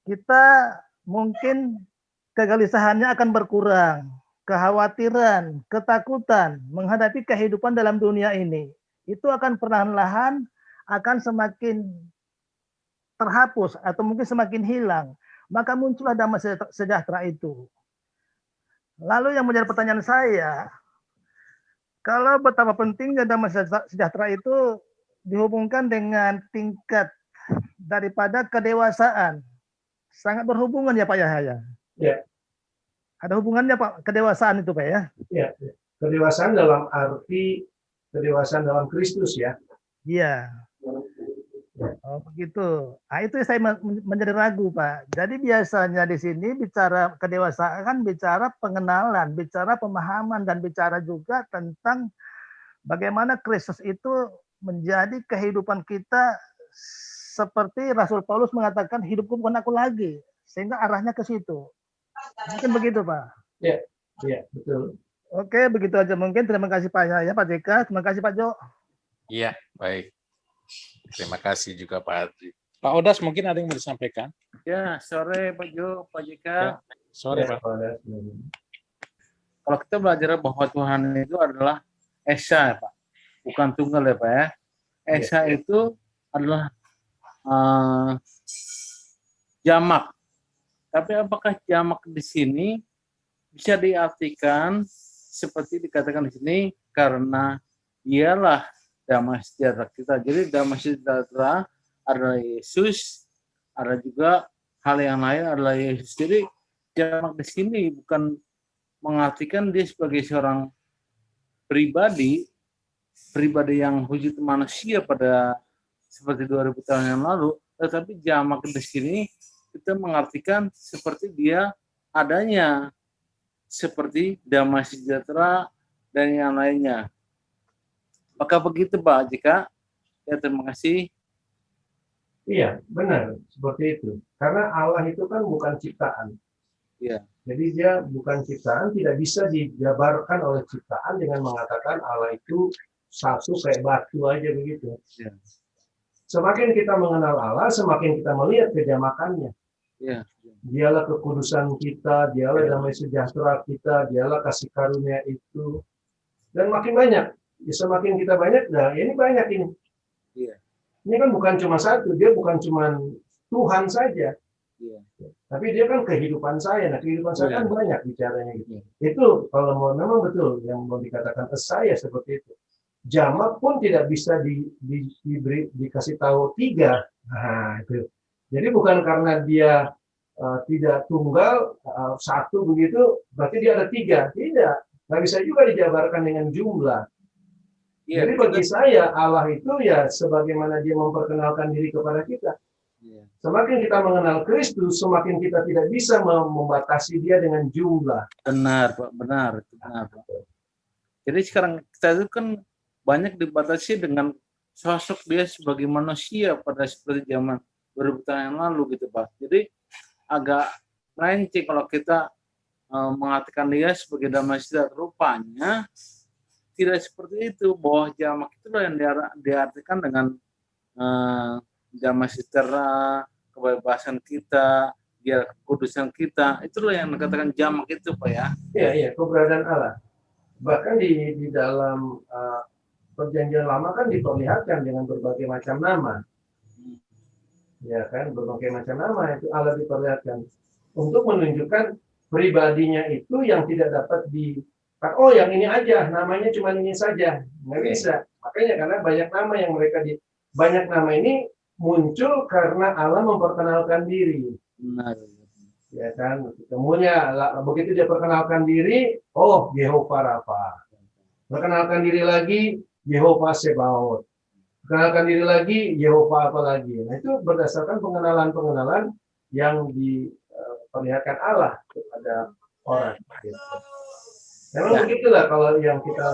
kita mungkin kegelisahannya akan berkurang, kekhawatiran, ketakutan menghadapi kehidupan dalam dunia ini. Itu akan perlahan-lahan akan semakin terhapus atau mungkin semakin hilang. Maka muncullah damai sejahtera itu. Lalu yang menjadi pertanyaan saya, kalau betapa pentingnya damai sejahtera itu dihubungkan dengan tingkat daripada kedewasaan. Sangat berhubungan ya Pak Yahya. Ya. Ada hubungannya Pak, kedewasaan itu Pak ya? Ya. Kedewasaan dalam arti kedewasaan dalam Kristus ya. Iya. Oh begitu. Nah, itu saya menjadi ragu Pak. Jadi biasanya di sini bicara kedewasaan kan bicara pengenalan, bicara pemahaman, dan bicara juga tentang bagaimana Kristus itu menjadi kehidupan kita, seperti Rasul Paulus mengatakan hidupku bukan aku lagi, sehingga arahnya ke situ. Mungkin begitu Pak. Ya, ya betul. Oke, begitu aja mungkin. Terima kasih Pak Yahya, Pak JK. Terima kasih Pak Jo. Iya, baik. Terima kasih juga Pak Adri. Pak Odas mungkin ada yang mau disampaikan? Ya, sore Pak Jo, Pak JK. Ya, sore Ya, Pak. Kalau kita belajar bahwa Tuhan itu adalah Esa, Pak. Bukan tunggal ya, Pak ya. Esa itu adalah jamak. Tapi apakah jamak di sini bisa diartikan seperti dikatakan di sini karena dialah damai sejahtera kita. Jadi damai sejahtera adalah Yesus, ada juga hal yang lain adalah Yesus. Jadi jamak di sini bukan mengartikan dia sebagai seorang pribadi yang wujud manusia pada seperti 2000 tahun yang lalu, tetapi jamak di sini kita mengartikan seperti dia adanya, seperti damai sejahtera dan yang lainnya. Apakah begitu Pak Jika? Ya, terima kasih. Iya, benar seperti itu. Karena Allah itu kan bukan ciptaan. Iya. Jadi dia bukan ciptaan, tidak bisa dijabarkan oleh ciptaan dengan mengatakan Allah itu satu kayak batu aja begitu. Ya. Semakin kita mengenal Allah, semakin kita melihat kejamakannya. Ya. Dialah kekudusan kita, dialah damai sejahtera kita, dialah kasih karunia itu. Dan makin banyak, ya, semakin kita banyak, nah ini banyak ini. Iya. Ini kan bukan cuma satu, dia bukan cuma Tuhan saja. Iya. Tapi dia kan kehidupan saya. Nah, kehidupan saya kan banyak bicaranya gitu. Itu kalau mau memang betul yang mau dikatakan saya seperti itu. Jamak pun tidak bisa dikasih tahu tiga. Nah, itu. Jadi bukan karena dia tidak tunggal satu begitu, berarti dia ada tiga. Tidak. Nggak bisa juga dijabarkan dengan jumlah. Ya, jadi bagi saya Allah itu ya sebagaimana dia memperkenalkan diri kepada kita. ya. Semakin kita mengenal Kristus, semakin kita tidak bisa membatasi dia dengan jumlah. Benar, Pak. Benar, Pak. Jadi sekarang kita itu kan banyak dibatasi dengan sosok dia sebagai manusia pada seperti zaman 2000 tahun yang lalu gitu, Pak. Jadi agak melenceng kalau kita mengartikan dia sebagai damai sejahtera. Rupanya tidak seperti itu, bahwa jamak itulah yang diartikan dengan damai sejahtera, kebebasan kita, dia kekudusan kita, itulah yang dikatakan jamak itu Pak ya. Iya, keberadaan Allah. Bahkan di dalam perjanjian lama kan diperlihatkan dengan berbagai macam nama. Ya kan, berbagai macam nama itu Allah diperlihatkan untuk menunjukkan pribadinya itu yang tidak dapat oh yang ini aja, namanya cuma ini saja, nggak bisa. Makanya karena banyak nama yang banyak nama ini muncul karena Allah memperkenalkan diri. Benar. Ya kan, kemudian begitu dia perkenalkan diri, oh Yehova Rafa. Perkenalkan diri lagi, Yehova Sebaot. Perkenalkan diri lagi, Yehova apa lagi. Nah itu berdasarkan pengenalan-pengenalan yang diperlihatkan Allah kepada orang. Gitu. Memang begitulah kalau yang kita,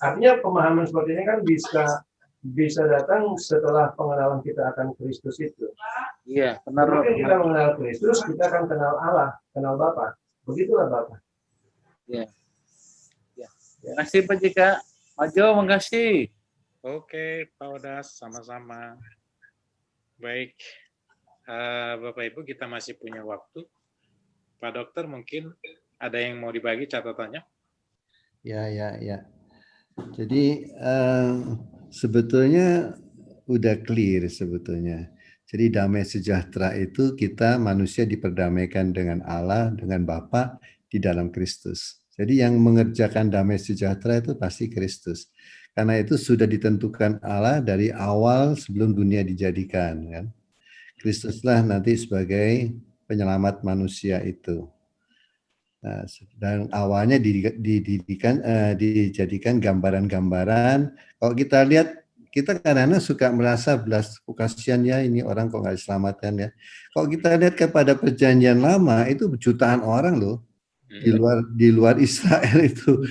artinya pemahaman seperti ini kan bisa datang setelah pengenalan kita akan Kristus itu. Iya, benar. Mungkin kita mengenal Kristus, kita akan kenal Allah, kenal Bapa. Begitulah Bapa. Iya. Ya. Terima kasih Pak Jika. Pak Jo, makasih. Oke, Pak Odas, sama-sama. Baik, Bapak Ibu, kita masih punya waktu. Pak Dokter, mungkin ada yang mau dibagi catatannya? Ya. Jadi sebetulnya udah clear sebetulnya. Jadi damai sejahtera itu kita manusia diperdamaikan dengan Allah, dengan Bapa di dalam Kristus. Jadi yang mengerjakan damai sejahtera itu pasti Kristus. Karena itu sudah ditentukan Allah dari awal sebelum dunia dijadikan. Kan? Kristuslah nanti sebagai penyelamat manusia itu. Nah, dan awalnya dijadikan gambaran-gambaran. Kalau kita lihat, kita kadang-kadang suka merasa belas kasihan ya ini orang kok nggak diselamatkan ya. Kalau kita lihat kepada perjanjian lama itu jutaan orang loh di luar Israel itu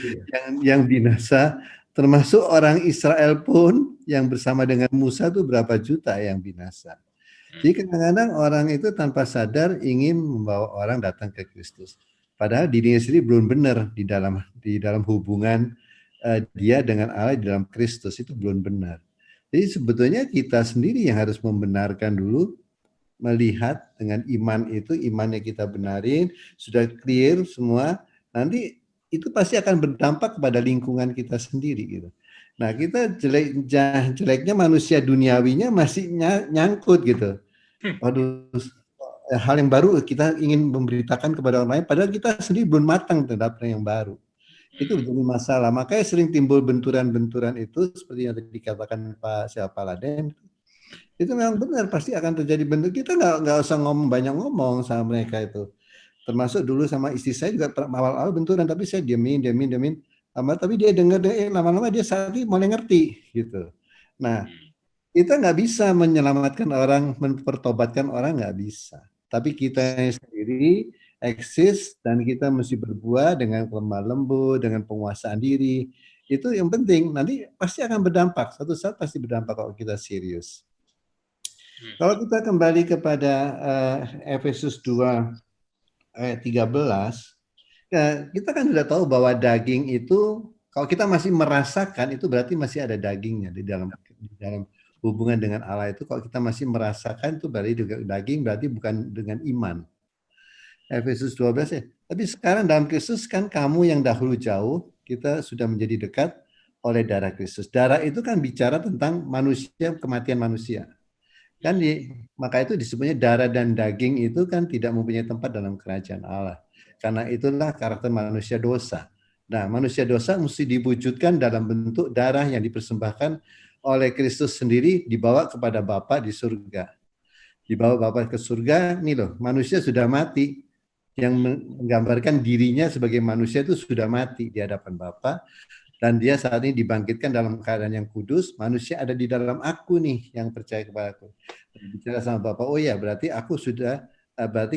yang binasa, termasuk orang Israel pun yang bersama dengan Musa itu berapa juta yang binasa. Jadi kadang-kadang orang itu tanpa sadar ingin membawa orang datang ke Kristus. Padahal dirinya sendiri belum benar di dalam hubungan dia dengan Allah di dalam Kristus, itu belum benar. Jadi sebetulnya kita sendiri yang harus membenarkan dulu, melihat dengan iman itu, imannya kita benarin, sudah clear semua, nanti itu pasti akan berdampak kepada lingkungan kita sendiri gitu. Nah, kita jeleknya manusia duniawinya masih nyangkut gitu. Waduh, hal yang baru kita ingin memberitakan kepada orang lain, padahal kita sendiri belum matang terhadap yang baru. Itu menjadi masalah. Makanya sering timbul benturan-benturan itu, seperti yang tadi dikatakan Pak Laden. Itu memang benar, pasti akan terjadi bentuk. Kita nggak usah banyak ngomong sama mereka itu. Termasuk dulu sama istri saya juga awal-awal benturan, tapi saya diamin. Tapi dia dengar, lama-lama dia saat ini mulai ngerti gitu. Nah, kita nggak bisa menyelamatkan orang, mempertobatkan orang, nggak bisa. Tapi kita sendiri eksis dan kita mesti berbuat dengan lemah lembut, dengan penguasaan diri. Itu yang penting. Nanti pasti akan berdampak. Suatu saat pasti berdampak kalau kita serius. Kalau kita kembali kepada Efesus 2 ayat 13, kita kan sudah tahu bahwa daging itu, kalau kita masih merasakan, itu berarti masih ada dagingnya di dalam hubungan dengan Allah itu. Kalau kita masih merasakan, itu berarti daging, berarti bukan dengan iman. Efesus 12 ya. Tapi sekarang dalam Kristus kan kamu yang dahulu jauh, kita sudah menjadi dekat oleh darah Kristus. Darah itu kan bicara tentang manusia, kematian manusia. Kan maka itu disebutnya darah dan daging itu kan tidak mempunyai tempat dalam kerajaan Allah. Karena itulah karakter manusia dosa. Nah, manusia dosa mesti diwujudkan dalam bentuk darah yang dipersembahkan oleh Kristus sendiri, dibawa kepada Bapa di surga. Dibawa Bapa ke surga, nih loh, manusia sudah mati. Yang menggambarkan dirinya sebagai manusia itu sudah mati di hadapan Bapa. Dan dia saat ini dibangkitkan dalam keadaan yang kudus. Manusia ada di dalam aku nih yang percaya kepada aku. Bicara sama Bapak, oh ya berarti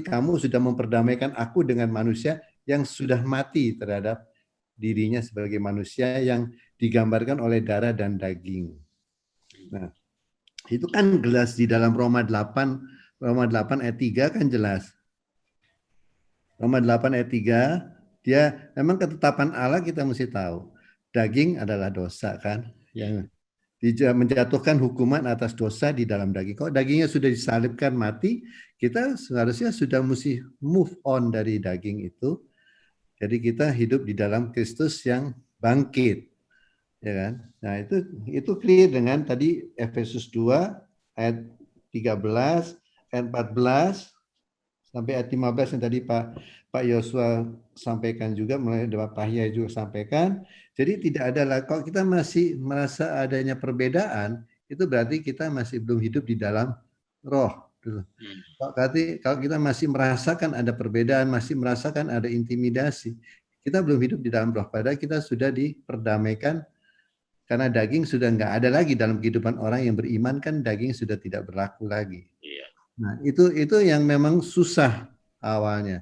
kamu sudah memperdamaikan aku dengan manusia yang sudah mati terhadap dirinya sebagai manusia yang digambarkan oleh darah dan daging. Nah, itu kan jelas di dalam Roma 8 ayat 3 kan jelas. Roma 8 ayat 3, dia memang ketetapan Allah kita mesti tahu. Daging adalah dosa kan, yang menjatuhkan hukuman atas dosa di dalam daging. Kalau dagingnya sudah disalibkan mati, kita seharusnya sudah mesti move on dari daging itu. Jadi kita hidup di dalam Kristus yang bangkit, ya kan? Nah itu clear dengan tadi Efesus 2 ayat 13, ayat 14 sampai ayat 15 yang tadi Pak Yosua sampaikan juga, mulai Pak Yahya juga sampaikan. Jadi tidak ada lah, kalau kita masih merasa adanya perbedaan, itu berarti kita masih belum hidup di dalam roh. Kalau kita masih merasakan ada perbedaan, masih merasakan ada intimidasi, kita belum hidup di dalam roh. Padahal kita sudah diperdamaikan, karena daging sudah nggak ada lagi dalam kehidupan orang yang beriman, kan daging sudah tidak berlaku lagi. Nah itu yang memang susah awalnya.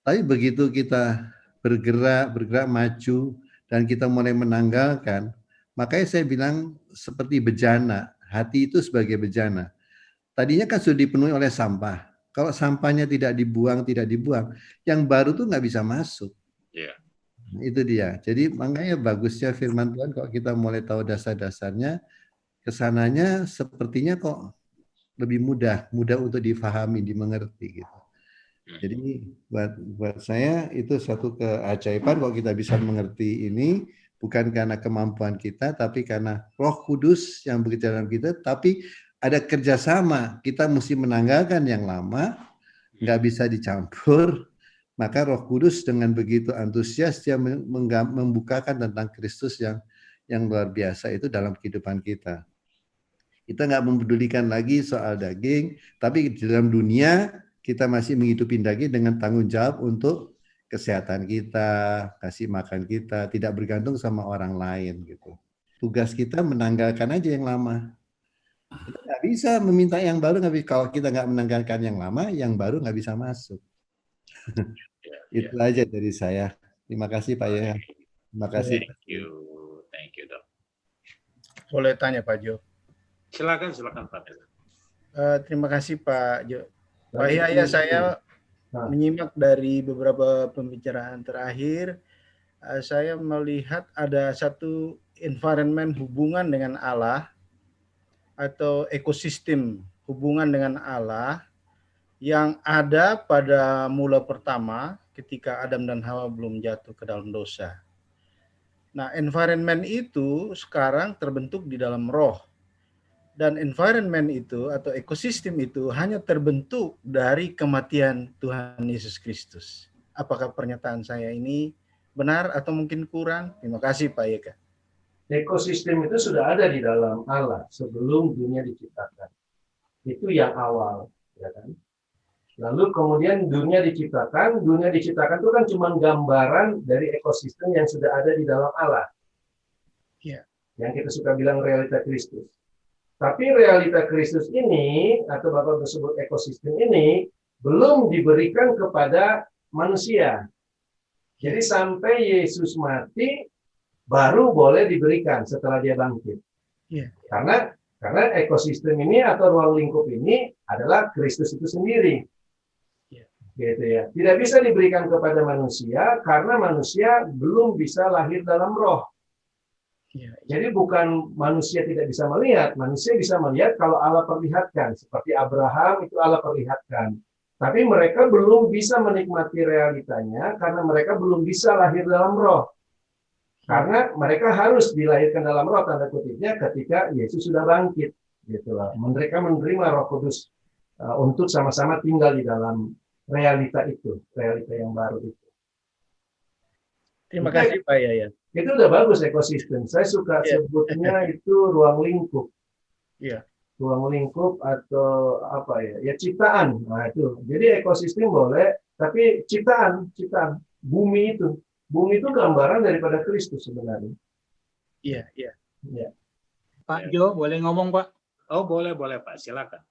Tapi begitu kita bergerak maju, dan kita mulai menanggalkan, makanya saya bilang seperti bejana, hati itu sebagai bejana. Tadinya kan sudah dipenuhi oleh sampah. Kalau sampahnya tidak dibuang, yang baru tuh nggak bisa masuk. Itu dia. Jadi makanya bagusnya firman Tuhan kalau kita mulai tahu dasar-dasarnya, kesananya sepertinya kok lebih mudah untuk difahami, dimengerti gitu. Jadi buat saya itu satu keajaiban kalau kita bisa mengerti ini, bukan karena kemampuan kita, tapi karena Roh Kudus yang bekerja dalam kita. Tapi ada kerjasama, kita mesti menanggalkan yang lama, nggak bisa dicampur. Maka Roh Kudus dengan begitu antusias dia membukakan tentang Kristus yang luar biasa itu dalam kehidupan kita. Kita nggak mempedulikan lagi soal daging, tapi di dalam dunia kita masih menghidupi daging dengan tanggung jawab untuk kesehatan kita, kasih makan kita, tidak bergantung sama orang lain gitu. Tugas kita menanggalkan aja yang lama. Kita nggak bisa meminta yang baru, kalau kita nggak menanggalkan yang lama, yang baru nggak bisa masuk. Itu aja dari saya. Terima kasih Pak Yahya. Terima kasih. Thank you Dok. Boleh tanya Pak Jo? Silakan Pak. Terima kasih Pak Jo. Pak Yahya, saya menyimak dari beberapa pembicaraan terakhir, saya melihat ada satu environment hubungan dengan Allah atau ekosistem hubungan dengan Allah yang ada pada mula pertama ketika Adam dan Hawa belum jatuh ke dalam dosa. Nah, environment itu sekarang terbentuk di dalam roh. Dan environment itu atau ekosistem itu hanya terbentuk dari kematian Tuhan Yesus Kristus. Apakah pernyataan saya ini benar atau mungkin kurang? Terima kasih Pak Yeka. Ekosistem itu sudah ada di dalam Allah sebelum dunia diciptakan. Itu yang awal, ya kan? Lalu kemudian dunia diciptakan itu kan cuma gambaran dari ekosistem yang sudah ada di dalam Allah. Ya. Yang kita suka bilang realita Kristus. Tapi realita Kristus ini, atau Bapak tersebut ekosistem ini, belum diberikan kepada manusia. Jadi sampai Yesus mati, baru boleh diberikan setelah dia bangkit. Yeah. Karena ekosistem ini atau ruang lingkup ini adalah Kristus itu sendiri. Yeah. Gitu ya. Tidak bisa diberikan kepada manusia karena manusia belum bisa lahir dalam roh. Jadi bukan manusia tidak bisa melihat, manusia bisa melihat kalau Allah perlihatkan. Seperti Abraham itu Allah perlihatkan. Tapi mereka belum bisa menikmati realitanya karena mereka belum bisa lahir dalam roh. Karena mereka harus dilahirkan dalam roh, tanda kutipnya, ketika Yesus sudah bangkit. Gitulah. Mereka menerima Roh Kudus untuk sama-sama tinggal di dalam realita itu, realita yang baru itu. Terima kasih Pak Yayan. Itu udah bagus ekosistem. Saya suka sebutnya itu ruang lingkup. Iya. Ruang lingkup atau apa ya? Ya ciptaan. Nah itu. Jadi ekosistem boleh, tapi ciptaan. Bumi itu gambaran daripada Kristus sebenarnya. Iya. Ya. Pak Jo, boleh ngomong Pak? Oh boleh Pak, silakan.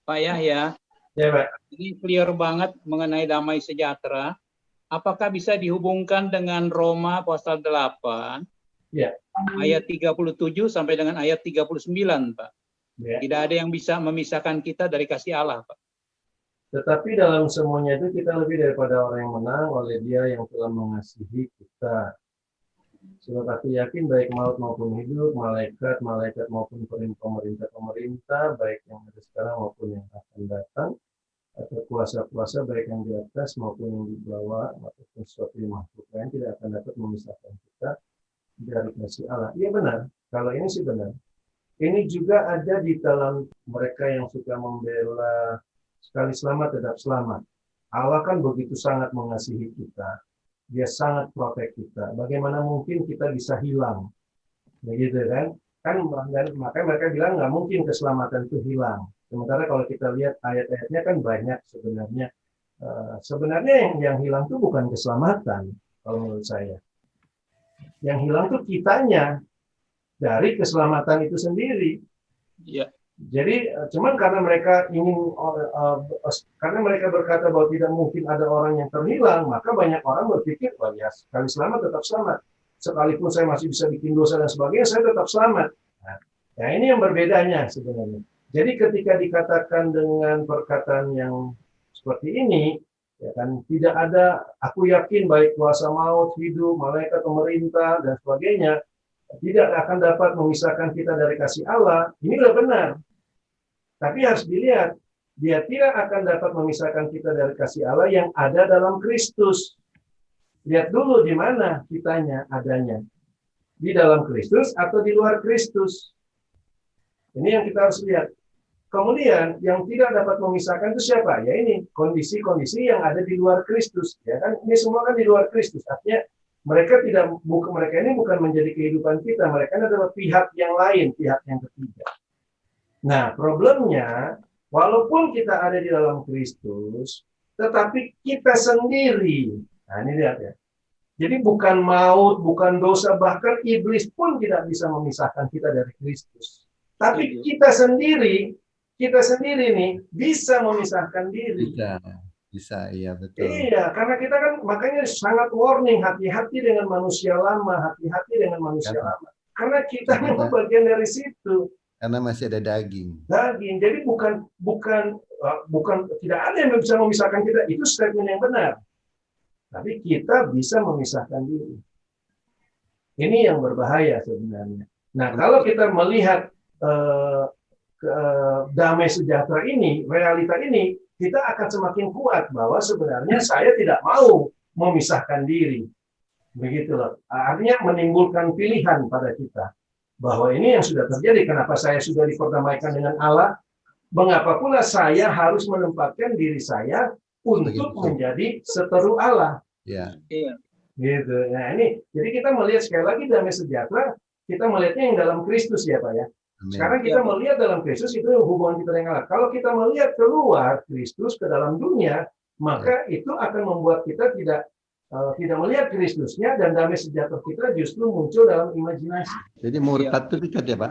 Pak Yahya. Ya Pak. Ini clear banget mengenai damai sejahtera. Apakah bisa dihubungkan dengan Roma pasal 8 ya. ayat 37 sampai dengan ayat 39, Pak? Ya. Tidak ada yang bisa memisahkan kita dari kasih Allah, Pak. Tetapi dalam semuanya itu kita lebih daripada orang yang menang oleh Dia yang telah mengasihi kita. Sebab aku yakin baik maut maupun hidup, malaikat maupun pemerintah, baik yang ada sekarang maupun yang akan datang, atau kuasa-kuasa baik yang di atas maupun yang di bawah ataupun suatu makhluk lain tidak akan dapat memisahkan kita dari kasih Allah. Iya benar, kalau ini sih benar. Ini juga ada di dalam mereka yang suka membela sekali selamat tetap selamat. Allah kan begitu sangat mengasihi kita, Dia sangat protek kita. Bagaimana mungkin kita bisa hilang, begitu kan? Makanya mereka bilang nggak mungkin keselamatan itu hilang. Sementara kalau kita lihat ayat-ayatnya kan banyak sebenarnya. Sebenarnya yang hilang itu bukan keselamatan, kalau menurut saya. Yang hilang itu kitanya dari keselamatan itu sendiri. Ya. Jadi cuman karena mereka karena mereka berkata bahwa tidak mungkin ada orang yang terhilang, maka banyak orang berpikir, wah ya sekali selamat tetap selamat. Sekalipun saya masih bisa bikin dosa dan sebagainya, saya tetap selamat. Nah ini yang berbedanya sebenarnya. Jadi ketika dikatakan dengan perkataan yang seperti ini, ya kan tidak ada, aku yakin baik kuasa maut, hidup, malaikat, pemerintah dan sebagainya tidak akan dapat memisahkan kita dari kasih Allah. Ini sudah benar. Tapi harus dilihat, Dia tidak akan dapat memisahkan kita dari kasih Allah yang ada dalam Kristus. Lihat dulu di mana kitanya adanya. Di dalam Kristus atau di luar Kristus. Ini yang kita harus lihat. Kemudian yang tidak dapat memisahkan itu siapa? Ya ini kondisi-kondisi yang ada di luar Kristus. Ya kan ini semua kan di luar Kristus. Artinya mereka ini bukan menjadi kehidupan kita. Mereka adalah pihak yang lain, pihak yang ketiga. Nah problemnya, walaupun kita ada di dalam Kristus, tetapi kita sendiri. Nah ini lihat ya. Jadi bukan maut, bukan dosa, bahkan iblis pun tidak bisa memisahkan kita dari Kristus. Tapi kita sendiri nih bisa memisahkan diri. Bisa, iya betul. Iya, karena kita kan makanya sangat warning, hati-hati dengan manusia lama, Karena kita memang bagian dari situ. Karena masih ada daging. Jadi bukan bukan tidak ada yang bisa memisahkan kita, itu statement yang benar. Tapi kita bisa memisahkan diri. Ini yang berbahaya sebenarnya. Nah, kalau kita melihat damai sejahtera ini, realita ini, kita akan semakin kuat bahwa sebenarnya saya tidak mau memisahkan diri. Begitulah. Artinya menimbulkan pilihan pada kita. Bahwa ini yang sudah terjadi, kenapa saya sudah diperdamaikan dengan Allah, mengapa pula saya harus menempatkan diri saya untuk menjadi seteru Allah. Ya. Iya. Gitu. Nah ini, jadi kita melihat sekali lagi damai sejahtera, kita melihatnya yang dalam Kristus ya Pak ya. Sekarang kita melihat dalam Kristus itu hubungan kita dengan Allah. Kalau kita melihat keluar Kristus ke dalam dunia, maka itu akan membuat kita tidak melihat Kristusnya, dan damai sejahtera kita justru muncul dalam imajinasi. Jadi murtad itu dekat ya Pak?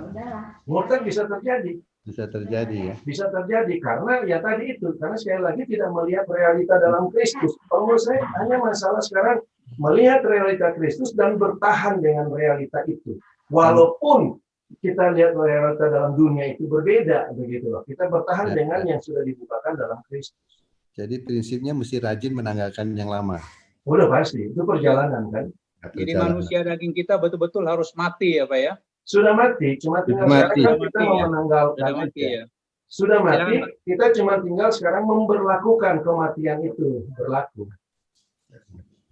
Murtad bisa terjadi. Bisa terjadi ya. Bisa terjadi karena ya tadi itu, karena sekali lagi tidak melihat realita dalam Kristus. Kalau menurut saya hanya masalah sekarang melihat realita Kristus dan bertahan dengan realita itu. Walaupun kita lihat realita dalam dunia itu berbeda, begitu loh. Kita bertahan dengan yang sudah dibukakan dalam Kristus. Jadi prinsipnya mesti rajin menanggalkan yang lama. Udah pasti, itu perjalanan kan. Jadi manusia daging kita betul-betul harus mati ya Pak ya? Sudah mati, cuma tinggal sekarang kita mau menanggalkan. Ya. Sudah mati, kita cuma tinggal sekarang memberlakukan kematian itu berlaku.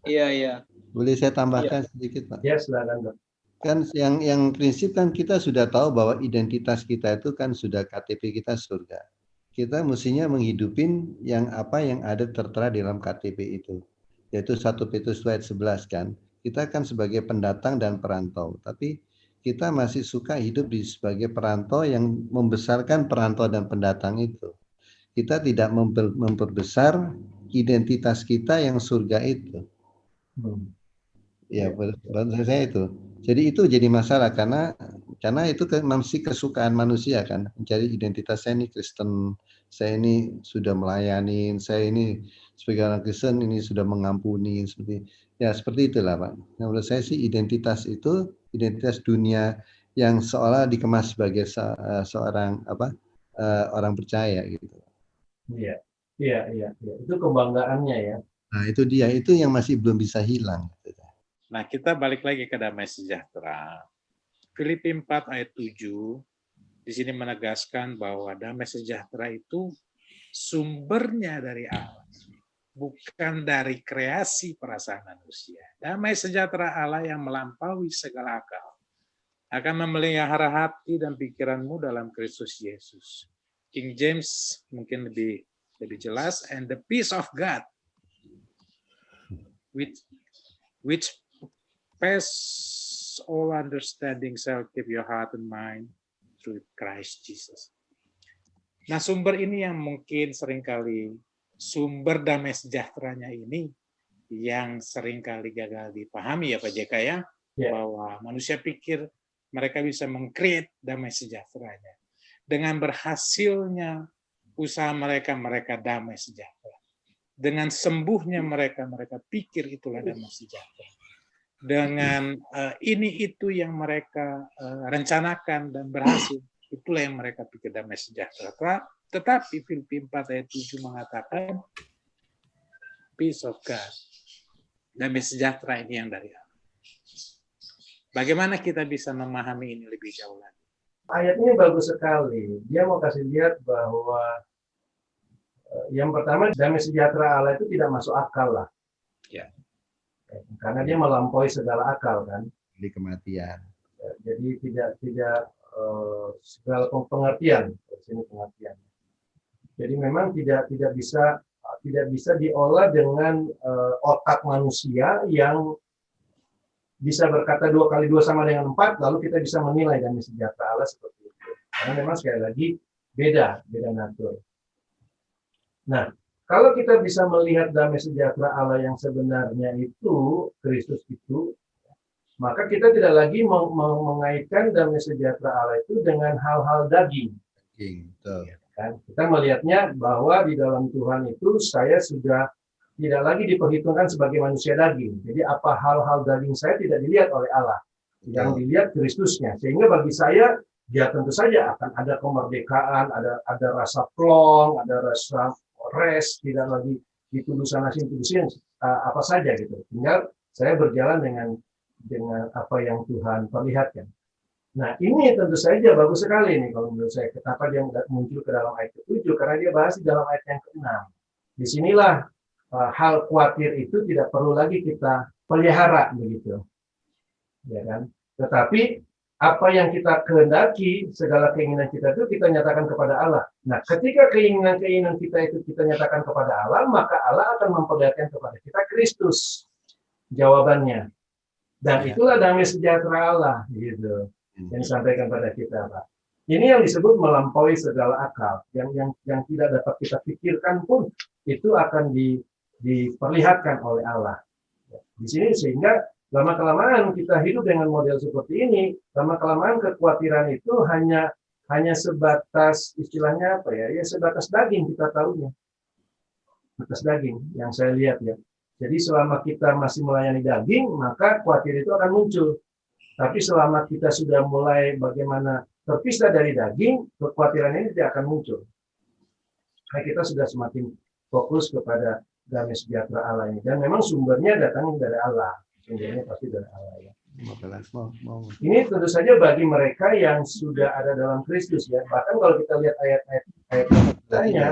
Iya. Boleh saya tambahkan sedikit Pak? Ya silakan Pak. Kan yang prinsip kan kita sudah tahu bahwa identitas kita itu kan sudah KTP kita surga. Kita mestinya menghidupin yang ada tertera di dalam KTP itu. Yaitu 1 Petrus ayat 11 kan. Kita kan sebagai pendatang dan perantau. Tapi kita masih suka hidup sebagai perantau yang membesarkan perantau dan pendatang itu. Kita tidak memperbesar identitas kita yang surga itu. Ya, menurut saya itu. Jadi itu jadi masalah karena itu masih kesukaan manusia kan, mencari identitas saya ini Kristen, saya ini sudah melayani, saya ini sebagai orang Kristen ini sudah mengampuni, seperti itulah Pak. Nah, menurut saya sih identitas itu identitas dunia yang seolah dikemas sebagai seorang orang percaya gitu. Iya. Itu kebanggaannya ya. Nah itu dia, itu yang masih belum bisa hilang. Nah, kita balik lagi ke damai sejahtera. Filipi 4 ayat 7 di sini menegaskan bahwa damai sejahtera itu sumbernya dari Allah, bukan dari kreasi perasaan manusia. Damai sejahtera Allah yang melampaui segala akal akan memelihara hati dan pikiranmu dalam Kristus Yesus. King James mungkin lebih jelas, and the peace of God which pass all understanding shall keep your heart and mind through Christ Jesus. Nah, sumber ini yang mungkin seringkali, sumber damai sejahteranya ini yang seringkali gagal dipahami ya Pak JK ya, bahwa manusia pikir mereka bisa meng-create damai sejahteranya. Dengan berhasilnya usaha mereka damai sejahtera. Dengan sembuhnya mereka pikir itulah damai sejahtera. Dengan ini itu yang mereka rencanakan dan berhasil, itulah yang mereka pikir damai sejahtera. Tetapi Filipi 4 ayat 7 mengatakan peace of God, damai sejahtera ini yang dari Allah. Bagaimana kita bisa memahami ini lebih jauh lagi? Ayatnya bagus sekali. Dia mau kasih lihat bahwa yang pertama damai sejahtera Allah itu tidak masuk akal lah. Ya. Karena dia melampaui segala akal kan. Di kematian. Jadi tidak segala pengertian. Di sini pengertian. Jadi memang tidak bisa diolah dengan otak manusia yang bisa berkata 2 kali 2 sama dengan 4, lalu kita bisa menilai damai sejahtera Allah seperti itu. Karena memang sekali lagi beda natur. Nah, kalau kita bisa melihat damai sejahtera Allah yang sebenarnya itu, Kristus itu, maka kita tidak lagi mengaitkan damai sejahtera Allah itu dengan hal-hal daging. Kan? Kita melihatnya bahwa di dalam Tuhan itu saya sudah tidak lagi diperhitungkan sebagai manusia daging. Jadi apa hal-hal daging saya tidak dilihat oleh Allah. Yang dilihat Kristusnya. Sehingga bagi saya ya tentu saja akan ada kemerdekaan, ada rasa plong, ada rasa rest, tidak lagi dituduh sana sini, apa saja gitu. Tinggal saya berjalan dengan apa yang Tuhan perlihatkan. Nah, ini tentu saja bagus sekali nih kalau menurut saya. Kenapa dia muncul ke dalam ayat ke-7? Karena dia bahas di dalam ayat yang ke-6. Disinilah hal khawatir itu tidak perlu lagi kita pelihara begitu, ya kan? Tetapi apa yang kita kehendaki, segala keinginan kita itu kita nyatakan kepada Allah. Nah, ketika keinginan-keinginan kita itu kita nyatakan kepada Allah, maka Allah akan memperlihatkan kepada kita Kristus. Jawabannya. Dan itulah damai sejahtera Allah, gitu. Yang disampaikan pada kita, Pak. Ini yang disebut melampaui segala akal. Yang tidak dapat kita pikirkan pun itu akan diperlihatkan oleh Allah. Di sini sehingga lama-kelamaan kita hidup dengan model seperti ini, lama-kelamaan kekhawatiran itu hanya sebatas istilahnya apa ya? Ya sebatas daging kita tahunya. Batas daging yang saya lihat ya. Jadi selama kita masih melayani daging, maka khawatir itu akan muncul. Tapi selama kita sudah mulai bagaimana terpisah dari daging, kekhawatiran ini tidak akan muncul. Karena kita sudah semakin fokus kepada damai sejahtera Allah ini. Dan memang sumbernya datang dari Allah. Sumbernya pasti dari Allah ya. Ini tentu saja bagi mereka yang sudah ada dalam Kristus ya. Bahkan kalau kita lihat ayat lainnya,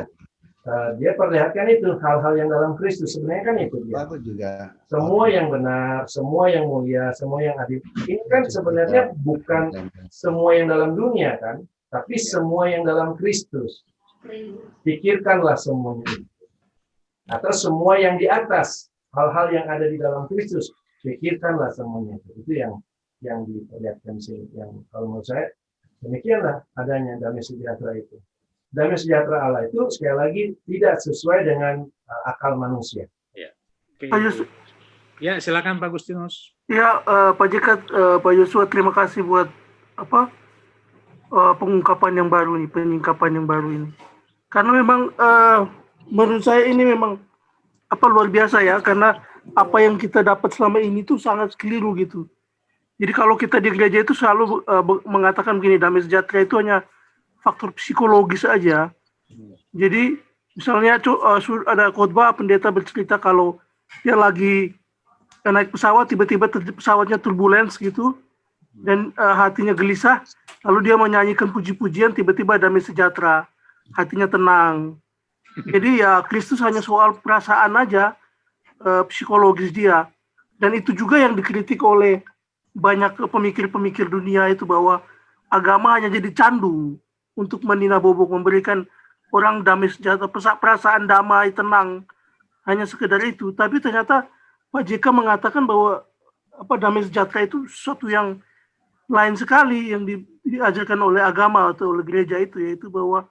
dia perlihatkan itu hal-hal yang dalam Kristus. Sebenarnya kan itu dia. Semua yang benar, semua yang mulia, semua yang adil. Ini kan sebenarnya bukan semua yang dalam dunia kan, tapi semua yang dalam Kristus. Pikirkanlah semuanya itu. Atau semua yang di atas, hal-hal yang ada di dalam Kristus. Pikirkanlah semuanya itu. Itu yang diperlihatkan sini. Yang kalau menurut saya demikianlah adanya damai sejahtera itu. Damai sejahtera Allah itu sekali lagi tidak sesuai dengan akal manusia. Ya, ya silakan Pak Agustinus. Ya, Pak JK, Pak Yosua, terima kasih buat pengungkapan yang baru ini, penyingkapan yang baru ini. Karena memang menurut saya ini memang luar biasa ya, karena apa yang kita dapat selama ini tuh sangat keliru gitu. Jadi kalau kita di gereja itu selalu mengatakan begini, damai sejahtera itu hanya faktor psikologis aja. Jadi misalnya ada khotbah pendeta bercerita kalau dia lagi naik pesawat, tiba-tiba pesawatnya turbulence gitu, dan hatinya gelisah, lalu dia menyanyikan puji-pujian, tiba-tiba damai sejahtera, hatinya tenang. Jadi ya Kristus hanya soal perasaan aja, psikologis dia. Dan itu juga yang dikritik oleh banyak pemikir-pemikir dunia itu, bahwa agama hanya jadi candu untuk meninabobok, memberikan orang damai sejahtera, perasaan damai, tenang, hanya sekedar itu. Tapi ternyata Pak JK mengatakan bahwa damai sejahtera itu sesuatu yang lain sekali yang diajarkan oleh agama atau oleh gereja itu, yaitu bahwa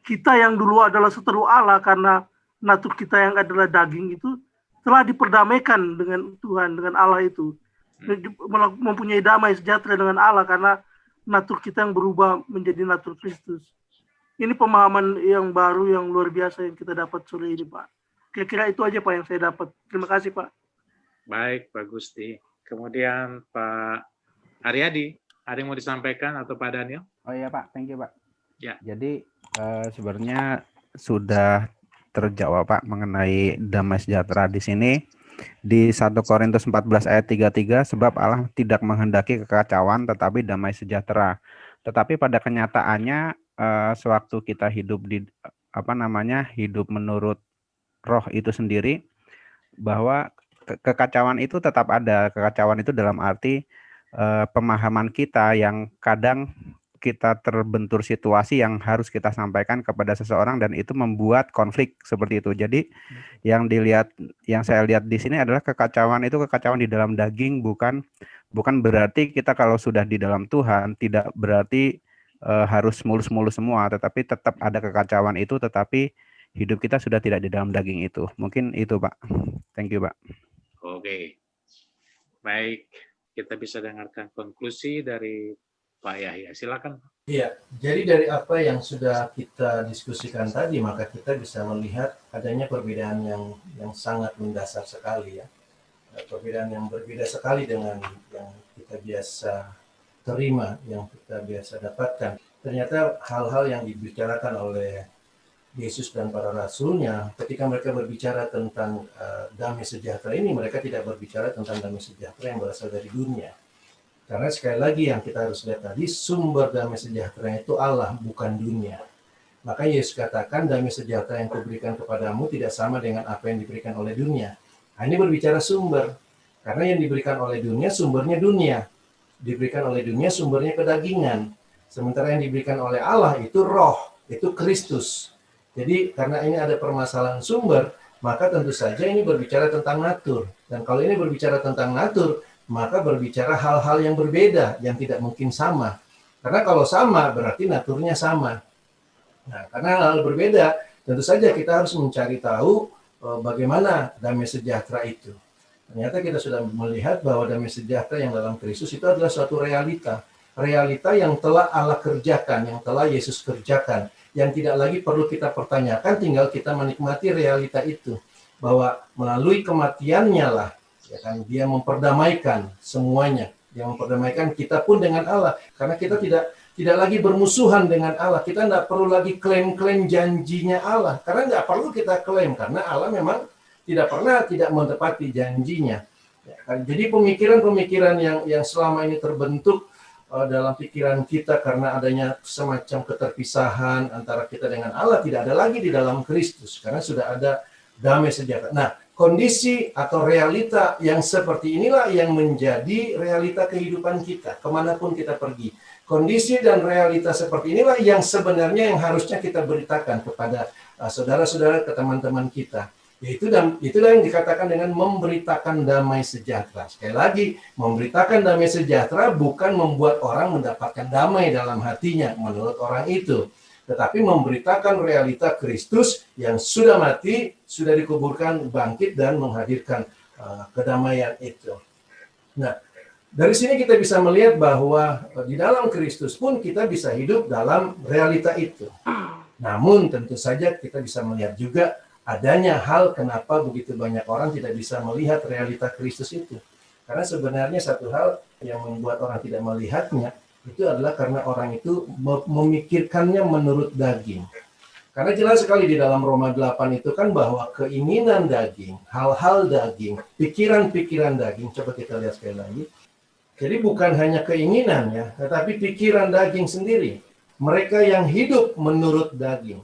kita yang dulu adalah seteru Allah karena natur kita yang adalah daging itu telah diperdamaikan dengan Tuhan, dengan Allah itu. Mempunyai damai sejahtera dengan Allah karena natur kita yang berubah menjadi natur Kristus. Ini pemahaman yang baru, yang luar biasa yang kita dapat sore ini, Pak. Kira-kira itu aja, Pak, yang saya dapat. Terima kasih, Pak. Baik, Pak Gusti. Kemudian Pak Aryadi, ada yang mau disampaikan atau Pak Daniel? Oh iya, Pak. Thank you, Pak. Ya. Jadi sebenarnya sudah terjawab, Pak, mengenai damai sejahtera di sini. Di 1 Korintus 14 ayat 33, sebab Allah tidak menghendaki kekacauan tetapi damai sejahtera. Tetapi pada kenyataannya sewaktu kita hidup di hidup menurut roh itu sendiri, bahwa kekacauan itu tetap ada. Kekacauan itu dalam arti pemahaman kita yang kadang kita terbentur situasi yang harus kita sampaikan kepada seseorang dan itu membuat konflik seperti itu. Jadi yang saya lihat di sini adalah kekacauan di dalam daging, bukan berarti kita kalau sudah di dalam Tuhan tidak berarti harus mulus-mulus semua, tetapi tetap ada kekacauan itu, tetapi hidup kita sudah tidak di dalam daging itu. Mungkin itu, Pak. Thank you, Pak. Oke. Baik, kita bisa dengarkan konklusi dari Pak Yahya, silakan. Iya, jadi dari apa yang sudah kita diskusikan tadi, maka kita bisa melihat adanya perbedaan yang sangat mendasar sekali ya. Perbedaan yang berbeda sekali dengan yang kita biasa terima, yang kita biasa dapatkan. Ternyata hal-hal yang dibicarakan oleh Yesus dan para rasulnya, ketika mereka berbicara tentang damai sejahtera ini, mereka tidak berbicara tentang damai sejahtera yang berasal dari dunia. Karena sekali lagi yang kita harus lihat tadi, sumber damai sejahtera itu Allah, bukan dunia. Maka Yesus katakan, damai sejahtera yang kuberikan kepadamu tidak sama dengan apa yang diberikan oleh dunia. Nah, ini berbicara sumber. Karena yang diberikan oleh dunia, sumbernya dunia. Diberikan oleh dunia, sumbernya kedagingan. Sementara yang diberikan oleh Allah itu roh, itu Kristus. Jadi karena ini ada permasalahan sumber, maka tentu saja ini berbicara tentang natur. Dan kalau ini berbicara tentang natur, maka berbicara hal-hal yang berbeda, yang tidak mungkin sama. Karena kalau sama, berarti naturnya sama. Nah, karena hal berbeda, tentu saja kita harus mencari tahu bagaimana damai sejahtera itu. Ternyata kita sudah melihat bahwa damai sejahtera yang dalam Kristus itu adalah suatu realita. Realita yang telah Allah kerjakan, yang telah Yesus kerjakan. Yang tidak lagi perlu kita pertanyakan, tinggal kita menikmati realita itu. Bahwa melalui kematiannya lah, ya kan, dia memperdamaikan semuanya. Dia memperdamaikan kita pun dengan Allah. Karena kita tidak lagi bermusuhan dengan Allah. Kita tidak perlu lagi klaim-klaim janjinya Allah. Karena tidak perlu kita klaim, karena Allah memang tidak pernah tidak menepati janjinya. Ya, kan? Jadi pemikiran-pemikiran yang selama ini terbentuk dalam pikiran kita karena adanya semacam keterpisahan antara kita dengan Allah tidak ada lagi di dalam Kristus. Karena sudah ada damai sejahtera. Nah, kondisi atau realita yang seperti inilah yang menjadi realita kehidupan kita, kemanapun kita pergi. Kondisi dan realita seperti inilah yang sebenarnya yang harusnya kita beritakan kepada saudara-saudara, ke teman-teman kita. Itulah yang dikatakan dengan memberitakan damai sejahtera. Sekali lagi, memberitakan damai sejahtera bukan membuat orang mendapatkan damai dalam hatinya menurut orang itu. Tetapi memberitakan realita Kristus yang sudah mati, sudah dikuburkan, bangkit, dan menghadirkan kedamaian itu. Nah, dari sini kita bisa melihat bahwa di dalam Kristus pun kita bisa hidup dalam realita itu. Namun tentu saja kita bisa melihat juga adanya hal kenapa begitu banyak orang tidak bisa melihat realita Kristus itu. Karena sebenarnya satu hal yang membuat orang tidak melihatnya itu adalah karena orang itu memikirkannya menurut daging. Karena jelas sekali di dalam Roma 8 itu kan bahwa keinginan daging, hal-hal daging, pikiran-pikiran daging, coba kita lihat sekali lagi. Jadi bukan hanya keinginan ya, tetapi pikiran daging sendiri. Mereka yang hidup menurut daging,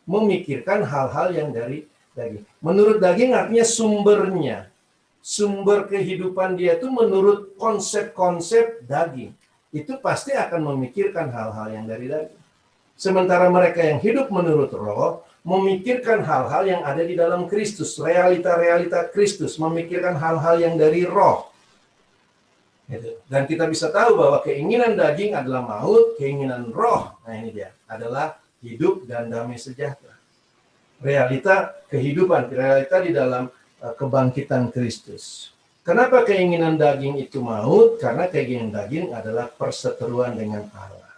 memikirkan hal-hal yang dari daging. Menurut daging artinya sumbernya. Sumber kehidupan dia itu menurut konsep-konsep daging. Itu pasti akan memikirkan hal-hal yang dari daging. Sementara mereka yang hidup menurut roh, memikirkan hal-hal yang ada di dalam Kristus. Realita-realita Kristus, memikirkan hal-hal yang dari roh. Dan kita bisa tahu bahwa keinginan daging adalah maut, keinginan roh, nah ini dia, adalah hidup dan damai sejahtera. Realita kehidupan, realita di dalam kebangkitan Kristus. Kenapa keinginan daging itu maut? Karena keinginan daging adalah perseteruan dengan Allah.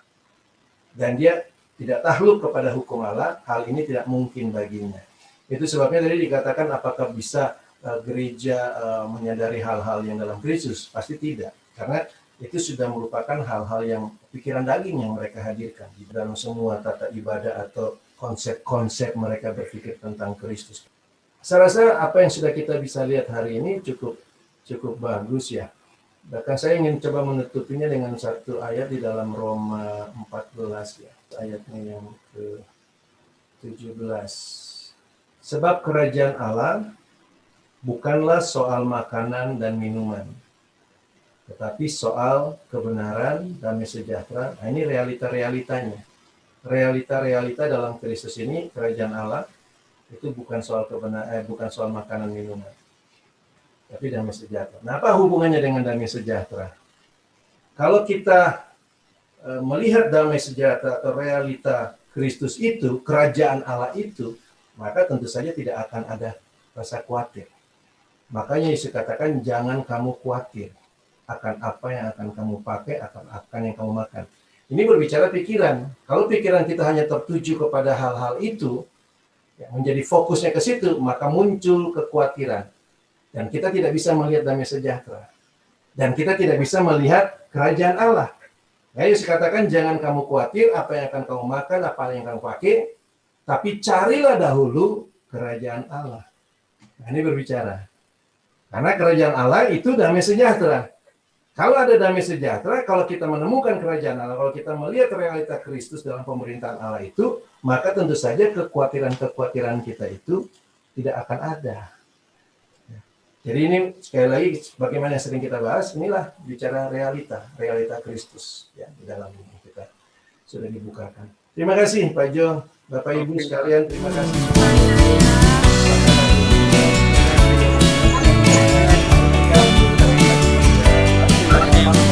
Dan dia tidak takluk kepada hukum Allah, hal ini tidak mungkin baginya. Itu sebabnya tadi dikatakan apakah bisa gereja menyadari hal-hal yang dalam Kristus? Pasti tidak. Karena itu sudah merupakan hal-hal yang pikiran daging yang mereka hadirkan di dalam semua tata ibadah atau konsep-konsep mereka berpikir tentang Kristus. Saya rasa apa yang sudah kita bisa lihat hari ini cukup bagus ya. Bahkan saya ingin coba menutupinya dengan satu ayat di dalam Roma 14 ya, ayatnya yang ke-17. Sebab kerajaan Allah bukanlah soal makanan dan minuman, tetapi soal kebenaran, damai sejahtera. Nah, ini realita-realitanya. Realita-realita dalam Kristus ini, kerajaan Allah, itu bukan soal kebenaran, bukan soal makanan minuman, tapi damai sejahtera. Nah, apa hubungannya dengan damai sejahtera? Kalau kita melihat damai sejahtera atau realita Kristus itu, kerajaan Allah itu, maka tentu saja tidak akan ada rasa khawatir. Makanya Yesus katakan, jangan kamu khawatir akan apa yang akan kamu pakai, akan yang kamu makan. Ini berbicara pikiran. Kalau pikiran kita hanya tertuju kepada hal-hal itu, ya, menjadi fokusnya ke situ, maka muncul kekhawatiran. Dan kita tidak bisa melihat damai sejahtera. Dan kita tidak bisa melihat kerajaan Allah. Nah, Yesus katakan jangan kamu khawatir apa yang akan kamu makan, apa yang kamu pakai, tapi carilah dahulu kerajaan Allah. Nah, ini berbicara. Karena kerajaan Allah itu damai sejahtera. Kalau ada damai sejahtera, kalau kita menemukan kerajaan Allah, kalau kita melihat realita Kristus dalam pemerintahan Allah itu, maka tentu saja kekhawatiran-kekhawatiran kita itu tidak akan ada. Jadi ini sekali lagi, bagaimana yang sering kita bahas, inilah bicara realita Kristus ya, di dalam ini kita sudah dibukakan. Terima kasih Pak Jo, Bapak Ibu sekalian, terima kasih. Terima kasih.